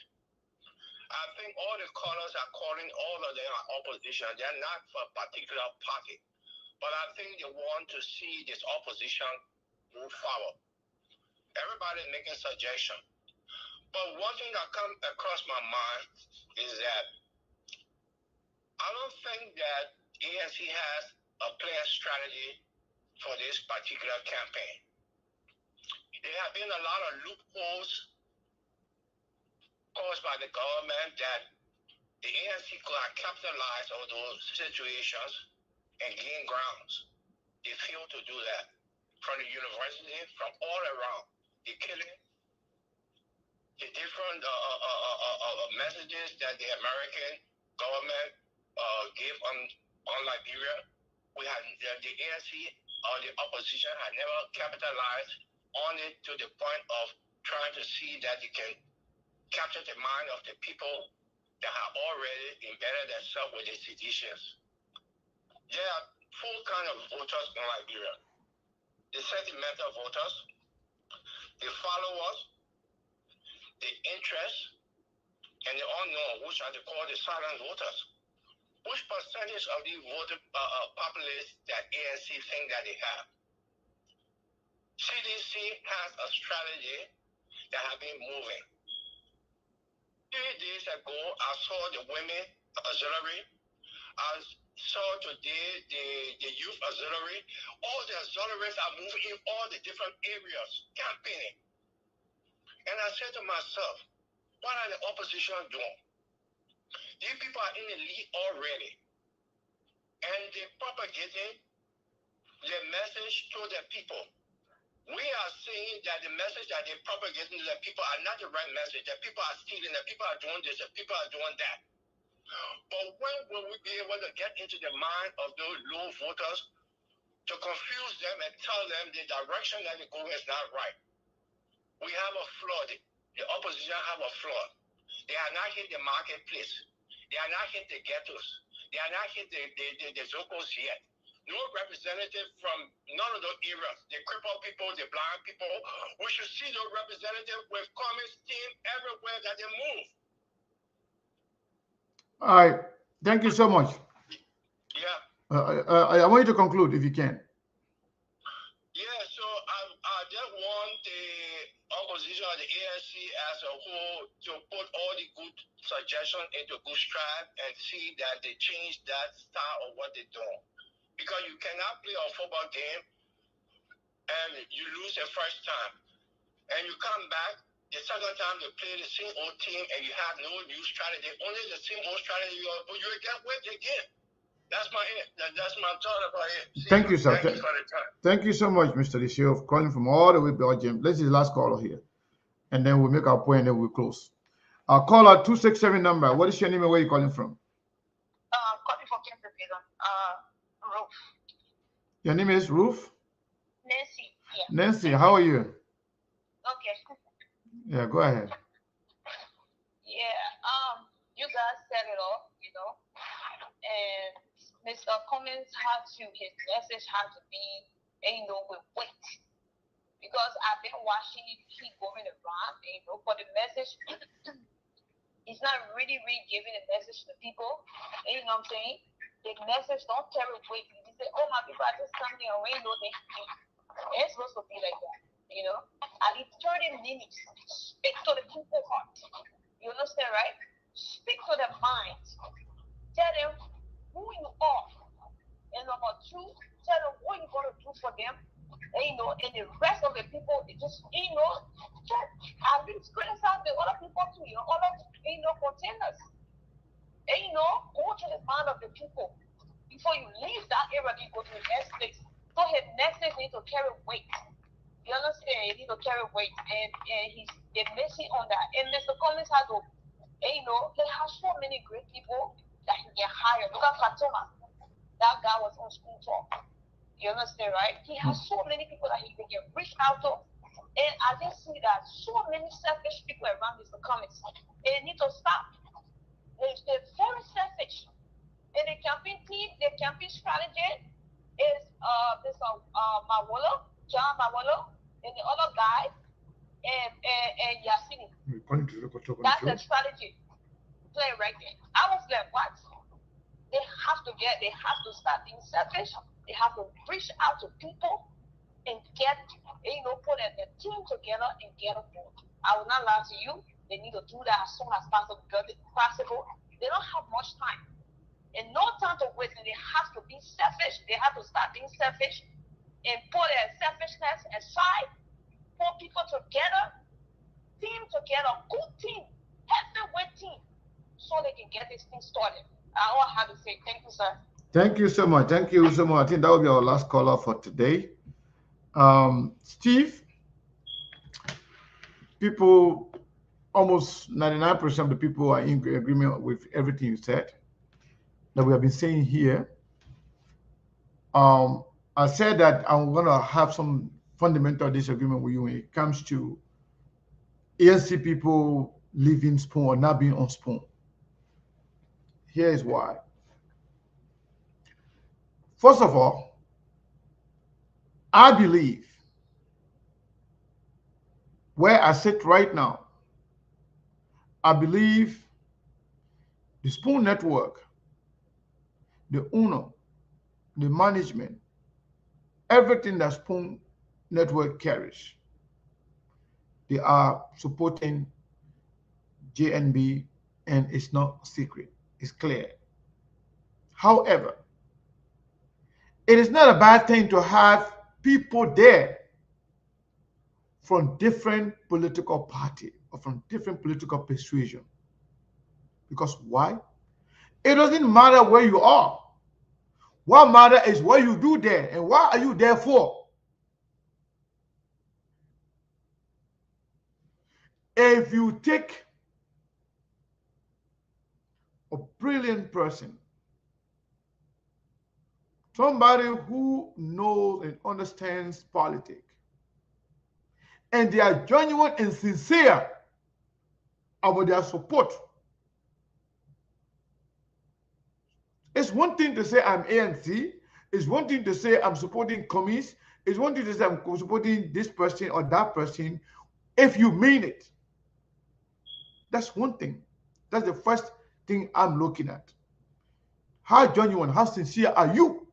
I think all the callers are calling, all of them are opposition. They're not for a particular party. But I think they want to see this opposition move forward. Everybody's making suggestions. But one thing that comes across my mind is that I don't think that ANC has a clear strategy for this particular campaign. There have been a lot of loopholes caused by the government that the ANC could have capitalized on those situations and gain grounds. They fail to do that. From the university, from all around, the killing, the different messages that the American government gave on Liberia, we had the ANC or the opposition had never capitalized on it to the point of trying to see that you can capture the mind of the people that have already embedded themselves with the seditious. There are 4 kinds of voters in Liberia. The sentimental voters, the followers, the interest, and the unknown, which are called the silent voters. which percentage of the voting populace that ANC think that they have. CDC has a strategy that have been moving. 3 days ago, I saw the women auxiliary. I saw today the youth auxiliary. All the auxiliaries are moving in all the different areas, campaigning. And I said to myself, what are the opposition doing? These people are in the lead already. And they're propagating the message to the people. We are saying that the message that they're propagating to the people are not the right message. That people are stealing, that people are doing this, that people are doing that. But when will we be able to get into the mind of those low voters to confuse them and tell them the direction that they're going is not right? We have a flaw. The opposition have a flaw. They are not hit the marketplace. They are not hit the ghettos. They are not hit the Zocos yet. No representative from none of those areas. The crippled people, the blind people. We should see those representatives with Cummings team everywhere that they move. All right. Thank you so much. Yeah. I want you to conclude if you can. Yeah, so I just want the opposition of the ANC as a whole to put all the good suggestions into good stride and see that they change that style of what they're doing. Because you cannot play a football game and you lose the first time. And you come back, the second time they play the same old team and you have no new strategy, only the same old strategy, but you get whipped again. That's my thought about it. Thank you, sir. Thank you for the time. Thank you so much, Mr. Lishio, calling from all the way Belgium. This is the last caller here. And then we'll make our point and then we'll close. Our caller 267 number. What is your name and where are you calling from? Calling from Kansas, Ruth. Your name is Ruth? Nancy. Yeah. Nancy, how are you? Okay. Yeah, go ahead. Yeah. You guys said it all, and Mr. Cummings his message had to be, with weight. Because I've been watching it keep going around, for the message, he's not really giving a message to people. You know what I'm saying? The message don't carry weight. You say, oh, my people are just coming away, it's supposed to be like that, At least 30 minutes, speak to the people's heart. You understand, right? Speak to their minds. Tell them who you are. And number 2, tell them what you're going to do for them. And the rest of the people, just, I've been criticizing the other people too, other, contenders. And, go to the mind of the people. Before you leave that area, you go to the next place. So his message needs to carry weight. You understand? It needs to carry weight. And they're missing on that. And Mr. Cummings has to, he has so many great people that he can hire. Look at Fatoma. That guy was on school talk. You understand, right? He has so many people that he can reach out to. And I just see that so many selfish people around Mr. Cummings. They need to stop. They're very selfish. And the campaign team, the campaign strategy is Mr. Mawolo, John Mawolo, and the other guy, and Yasini. That's the strategy. Play right there. I was like, what? They have to start being selfish. They have to reach out to people and get, put a team together and get a vote. I will not lie to you. They need to do that as soon as possible. They don't have much time. And no time to waste. And they have to be selfish. They have to start being selfish and put their selfishness aside. Put people together, team together, good team, heavyweight team, so they can get this thing started. I all have to say thank you, sir. Thank you so much. Thank you so much. I think that will be our last caller for today. Steve, people, almost 99% of the people are in agreement with everything you said that we have been saying here. I said that I'm going to have some fundamental disagreement with you when it comes to ANC people leaving Spoon or not being on Spoon. Here is why. First of all, I believe where I sit right now, I believe the Spoon Network the owner, the management, everything that Spoon Network carries. They are supporting JNB, and it's not secret. It's clear. However, it is not a bad thing to have people there from different political party or from different political persuasion. Because why? It doesn't matter where you are. What matters is what you do there and what are you there for. If you take a brilliant person, somebody who knows and understands politics, and they are genuine and sincere about their support. It's one thing to say I'm ANC. It's one thing to say I'm supporting commies. It's one thing to say I'm supporting this person or that person. If you mean it, that's one thing. That's the first thing I'm looking at. How genuine, how sincere are you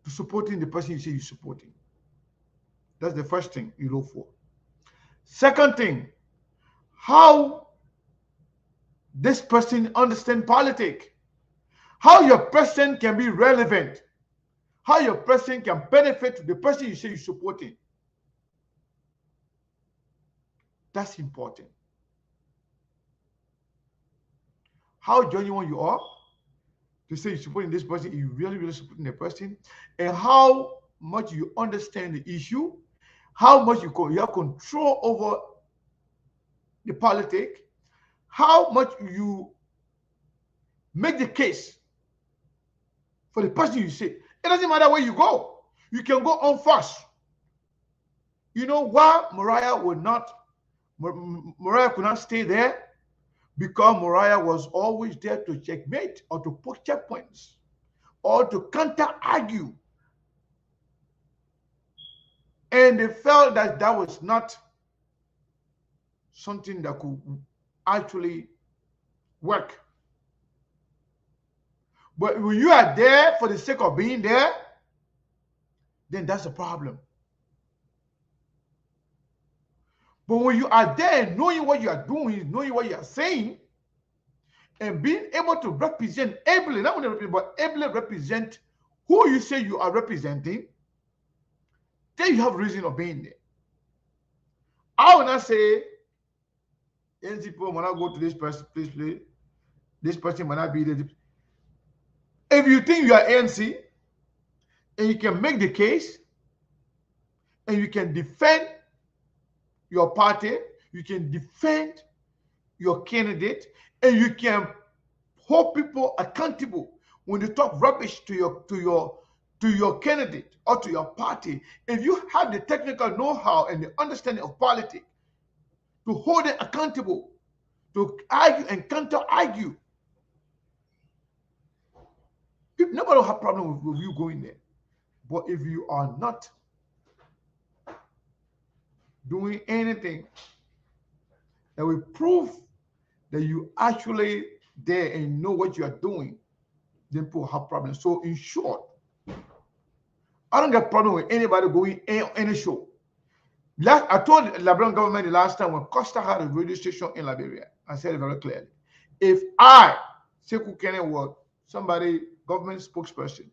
to supporting the person you say you're supporting? That's the first thing you look for. Second thing, how this person understands politics. How your person can be relevant. How your person can benefit to the person you say you're supporting. That's important. How genuine you are to say you're supporting this person, you really supporting the person, and how much you understand the issue, how much you have control over the politics, how much you make the case for the person you say. It doesn't matter where you go. You can go on first. You know why Mariah could not stay there? Because Mariah was always there to checkmate or to put checkpoints or to counter-argue. And they felt that that was not something that could actually work. But when you are there for the sake of being there, then that's a problem. But when you are there, knowing what you are doing, knowing what you are saying, and being able to represent ably, not only represent, but ably represent who you say you are representing, then you have reason of being there. I will not say, NC people when I go to this person, please play. This person might not be there. If you think you are ANC and you can make the case and you can defend your party, you can defend your candidate, and you can hold people accountable when they talk rubbish to your candidate or to your party. If you have the technical know-how and the understanding of politics to hold it accountable, to argue and counter-argue, nobody will have a problem with you going there. But if you are not doing anything that will prove that you actually there and know what you are doing, then people have problems. So in short, I don't get problem with anybody going any show. I told the Liberian government the last time when Costa had a radio station in Liberia, I said it very clearly. If I, Sekou Kene, was somebody, government spokesperson,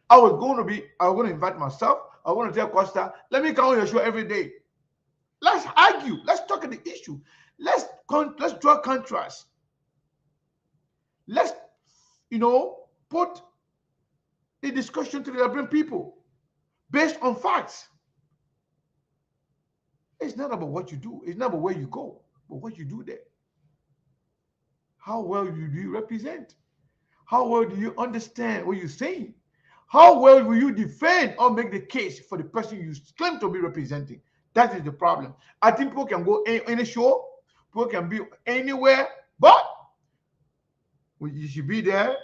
I was going to invite myself. I want to tell Costa, let me come on your show every day. Let's argue. Let's talk at the issue. Let's draw contrast. Let's, put the discussion to the Liberian people based on facts. It's not about what you do. It's not about where you go, but what you do there. How well do you represent? How well do you understand what you're saying? How well will you defend or make the case for the person you claim to be representing? That is the problem. I think people can go any show, people can be anywhere, but you should be there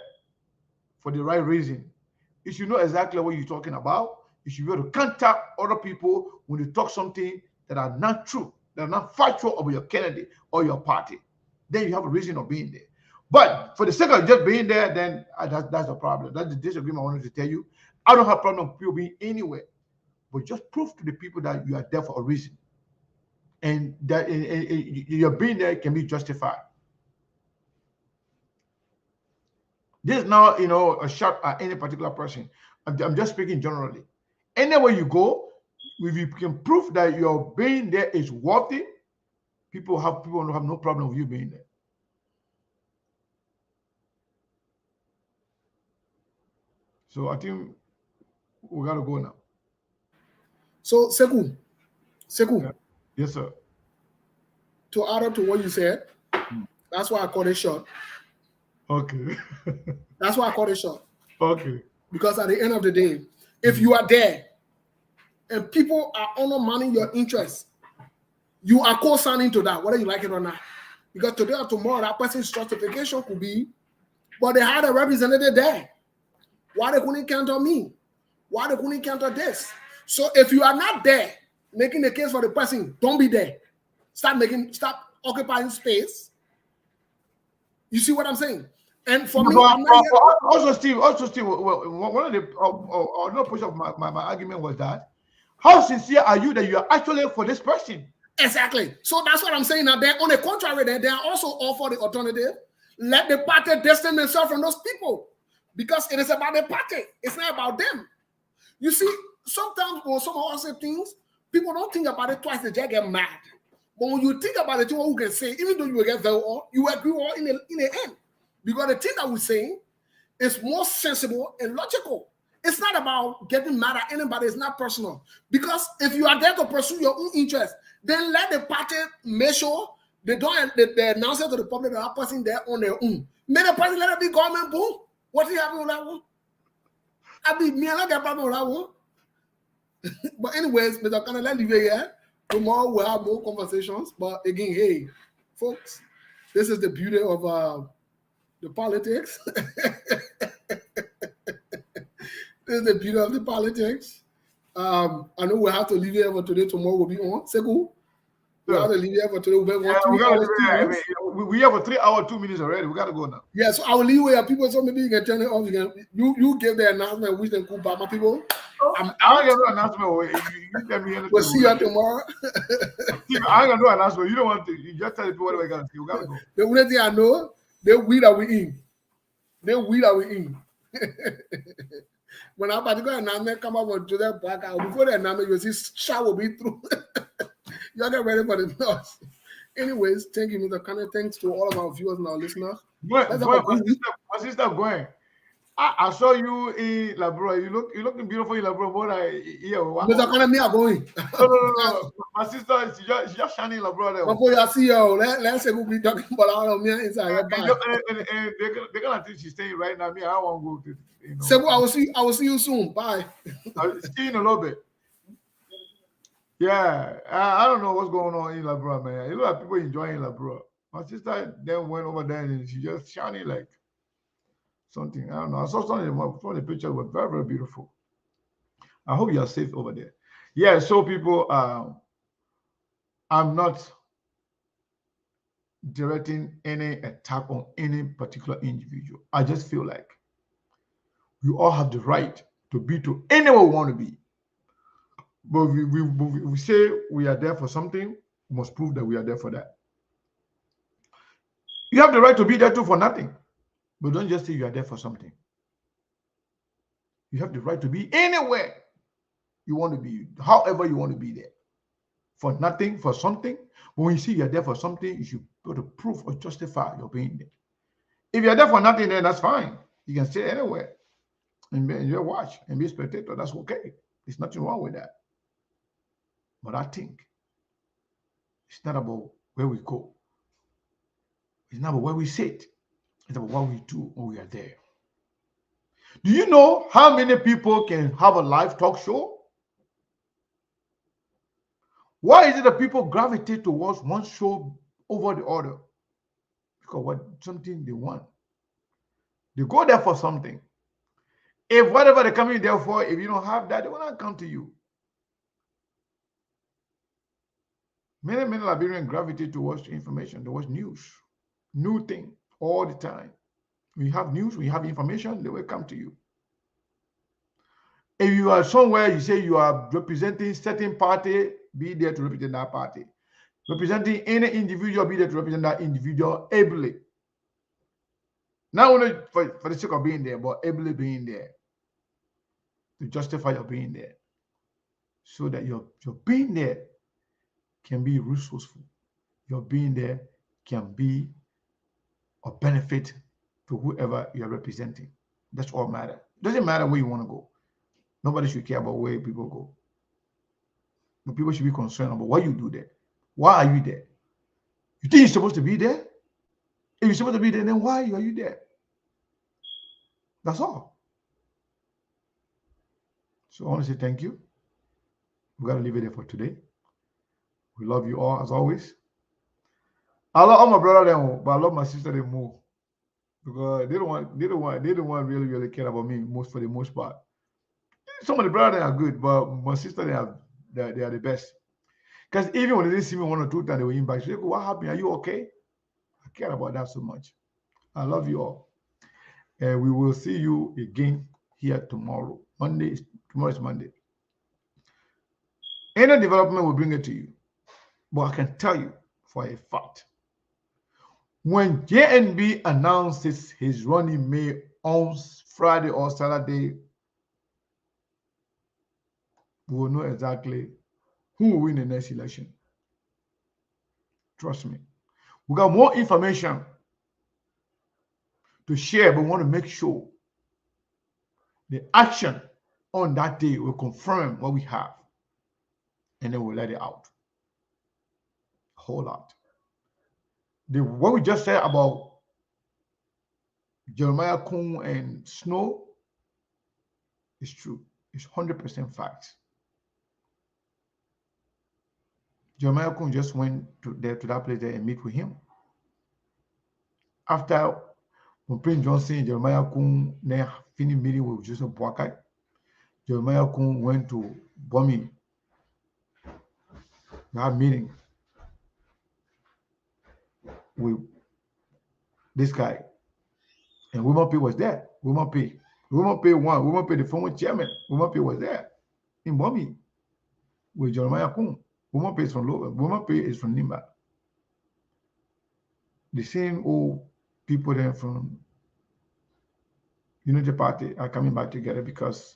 for the right reason. You should know exactly what you're talking about. You should be able to contact other people when they talk something that are not true, that are not factual about your candidate or your party. Then you have a reason of being there. But for the sake of just being there, then that's the problem. That's the disagreement I wanted to tell you. I don't have problem with people being anywhere, but just prove to the people that you are there for a reason, and that your being there can be justified. This is not, a shot at any particular person. I'm just speaking generally. Anywhere you go, if you can prove that your being there is worthy, people have no problem with you being there. So I think we gotta go now. So Sekou, Yeah. Yes, sir. to add up to what you said, that's why I call it short. Okay. That's why I call it short. Okay. Because at the end of the day, if you are there and people are undermining your interests, you are co-signing to that, whether you like it or not. Because today or tomorrow, that person's justification could be, but they had a representative there. Why they couldn't counter me? Why they couldn't counter this? So if you are not there making the case for the person, don't be there. Stop occupying space. You see what I'm saying? And for me, I'm not here. Also, Steve, one of the another push of my argument was that how sincere are you that you are actually for this person? Exactly. So that's what I'm saying. Now, on the contrary, they are also all for the alternative. Let the party distance themselves from those people, because it is about the party. It's not about them. You see, sometimes when someone say things, people don't think about it twice. They just get mad. But when you think about it, who can say, even though you will get very all, you agree all in the end. Because the thing that we're saying is more sensible and logical. It's not about getting mad at anybody. It's not personal. Because if you are there to pursue your own interest, then let the party make sure they announce it to the public that are person there on their own. May the person let it be government boom. What is happening with that one? I mean, me and I get problem with that one. But anyways, Mr. Kane, let's leave it here. Tomorrow we'll have more conversations. But again, hey, folks, this is the beauty of the politics. This is the beauty of the politics. I know we'll have to leave here for today. Tomorrow we'll be on. Sekou, we'll have to leave here for today. We have a 3 hour 2 minutes already. We gotta go now. Yeah, so I will leave here. People, so maybe you can turn it off again. You give the announcement, wish them cool, but my people. I ain't gonna do an announcement. You tell me anything. We'll see you tomorrow. I ain't gonna do an announcement. You don't want to. You just tell the people what we gotta see. We gotta go. The only thing I know, they weed that we in. They weed that we in. When our particular announcement come up to that back out, before the announcement, you see shot will be through. Y'all get ready for the noise. Anyways, thank you, Mr. Kane. Thanks to all of our viewers and our listeners. My sister going. I saw you in Labrador. You looking beautiful in Labrador. Mr. Kane, me are going. No. My sister, she just shining in Labrador. Before you see you, let's say we'll be talking about all of me inside your bag. And they're gonna think she's staying right now. Me, I won't go to. So I will see you soon. Bye. I'll see you in a little bit. Yeah, I don't know what's going on in Labrador, man. You look like people enjoying Labrador. My sister then went over there and she just shining like something. I don't know. I saw some of the pictures were very, very beautiful. I hope you are safe over there. Yeah, so people, I'm not directing any attack on any particular individual. I just feel like we all have the right to be to anywhere we want to be. But we say we are there for something, we must prove that we are there for that. You have the right to be there too for nothing. But don't just say you are there for something. You have the right to be anywhere you want to be, however you want to be there. For nothing, for something. But when you see you're there for something, you should be able to prove or justify your being there. If you're there for nothing, then that's fine. You can stay anywhere and just watch and be a spectator. That's okay. There's nothing wrong with that. But I think it's not about where we go. It's not about where we sit. It's about what we do when we are there. Do you know how many people can have a live talk show? Why is it that people gravitate towards one show over the other? Because what something they want. They go there for something. If whatever they're coming there for, if you don't have that, they will not come to you. Many Liberians gravitate towards information, towards news, new thing, all the time. When you have news, when you have information, they will come to you. If you are somewhere, you say you are representing certain party, be there to represent that party. Representing any individual, be there to represent that individual ably. Not only for the sake of being there, but ably being there to justify your being there, so that your being there can be resourceful. Your being there can be a benefit to whoever you are representing. That's all matter. It doesn't matter where you want to go. Nobody should care about where people go. But people should be concerned about what you do there. Why are you there? You think you're supposed to be there? If you're supposed to be there, then why are you there? That's all. So I want to say thank you. We got to leave it there for today. We love you all as always. I love all my brother them, but I love my sister them more because they don't want really care about me for the most part. Some of the brothers are good, but my sister they are the best. Because even when they didn't see me 1 or 2 times, they were in back. They go, "What happened? Are you okay?" I care about that so much. I love you all. And we will see you again here tomorrow. Tomorrow is Monday. Any development will bring it to you. But I can tell you for a fact, when JNB announces his running mate on Friday or Saturday, we will know exactly who will win the next election. Trust me. We got more information to share, but we want to make sure the action on that day will confirm what we have, and then we'll let it out. A whole lot. What we just said about Jeremiah Kuhn and Snow is true. It's 100% facts. Jeremiah Kuhn just went to that place there and meet with him. After when Prince Johnson and Jeremiah Kuhn then finished meeting with Joseph Boakai, Jeremiah Kuhn went to Bomi. That meeting with this guy. And Woman P was there. Woman P won. Woman P, the former chairman. Woman P was there in Bomi with Jeremiah Kuhn. Woman P is from Lower. Woman P is from Nimba. The same old people there from Unity Party are coming back together because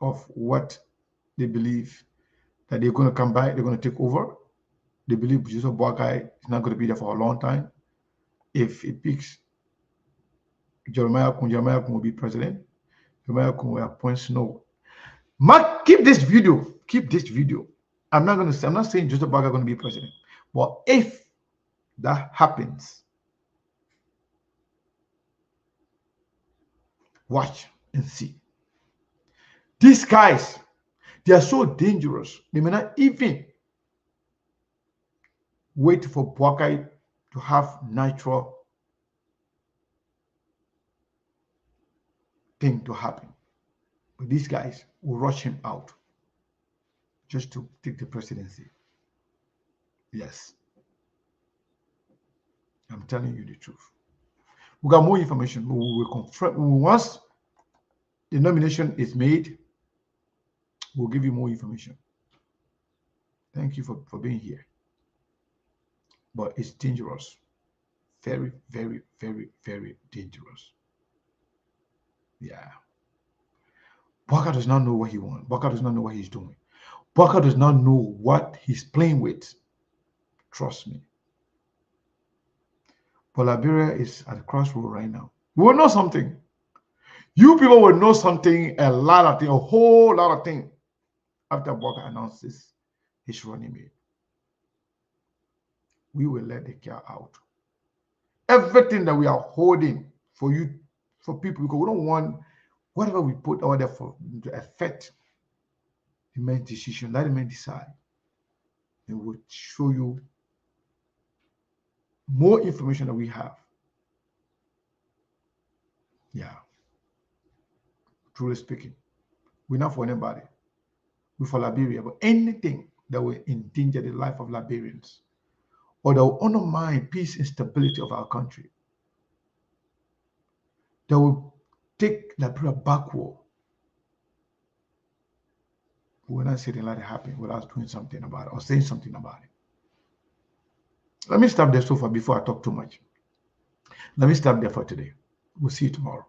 of what they believe that they're going to come back, they're going to take over. They believe Joseph Boakai is not going to be there for a long time. If it picks Jeremiah Kuhn will be president. Jeremiah Kuhn will appoint Snow. Mark, keep this video. Keep this video. I'm not saying Joseph Boakai is going to be president. But if that happens, watch and see. These guys, they are so dangerous. They may not even wait for Boakai to have natural thing to happen. But these guys will rush him out just to take the presidency. Yes. I'm telling you the truth. We got more information. We will confirm. Once the nomination is made, we'll give you more information. Thank you for being here. But it's dangerous. Very, very, very, very dangerous. Yeah. Boakai does not know what he wants. Boakai does not know what he's doing. Boakai does not know what he's playing with. Trust me. But Liberia is at the crossroad right now. We will know something. You people will know something, a lot of things, a whole lot of things after Boakai announces his running mate. We will let the cat out. Everything that we are holding for you, for people, because we don't want whatever we put out there to affect the man's decision. Let the man decide. And we'll show you more information that we have. Yeah. Truly speaking, we're not for anybody. We're for Liberia. But anything that will endanger the life of Liberians or that will undermine peace and stability of our country, that will take Liberia backward, we will not sitting let it happen without doing something about it or saying something about it. Let me stop there so far before I talk too much. Let me stop there for today. We'll see you tomorrow.